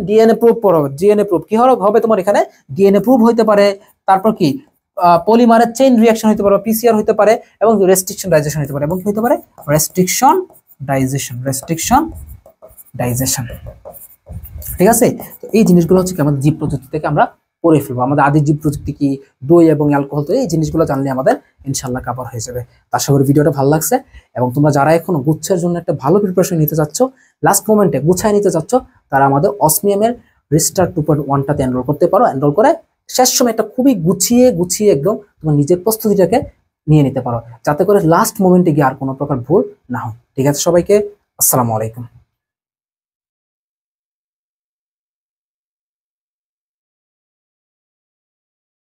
ডিএনএ প্রুভ হবে। ডিএনএ প্রুভ কি হবে তোমার এখানে? ডিএনএ প্রুভ হইতে পারে, তারপর কি পলিমারের চেইন রিঅ্যাকশন হইতে পারে, পিসিআর হইতে পারে, এবং রেস্ট্রিকশন ডাইজেশন হইতে পারে, এবং কি হইতে পারে? Restriction digestion. ঠিক আছে? তো এই জিনিসগুলো হচ্ছে কি আমাদের জীব প্রযুক্তি থেকে আমরা পড়ে ফেলবো। আমাদের আদি জীব প্রযুক্তি কি, দই এবং অ্যালকোহল, তো এই জিনিসগুলো জানলে আমাদের ইনশাল্লাহ কভার হয়ে যাবে। আশা করি ভিডিওটা ভালো লাগছে, এবং তোমরা যারা এখনো গুচ্ছের জন্য একটা ভালো প্রিপারেশন নিতে চাচ্ছ, লাস্ট মোমেন্টে গুছায় নিতে চাচ্ছ, তারা আমাদের অসমিয়ামের রিস্টার্ট 2.1টাতে এনরোল করতে পারো। এনরোল করে শেষ সময় একটা খুবই গুছিয়ে একদম তোমার নিজের প্রস্তুতিটাকে নিয়ে নিতে পারো, যাতে করে লাস্ট মোমেন্টে গিয়ে আর কোনো প্রকার ভুল না হয়। ঠিক আছে সবাইকে, আসসালামু আলাইকুম।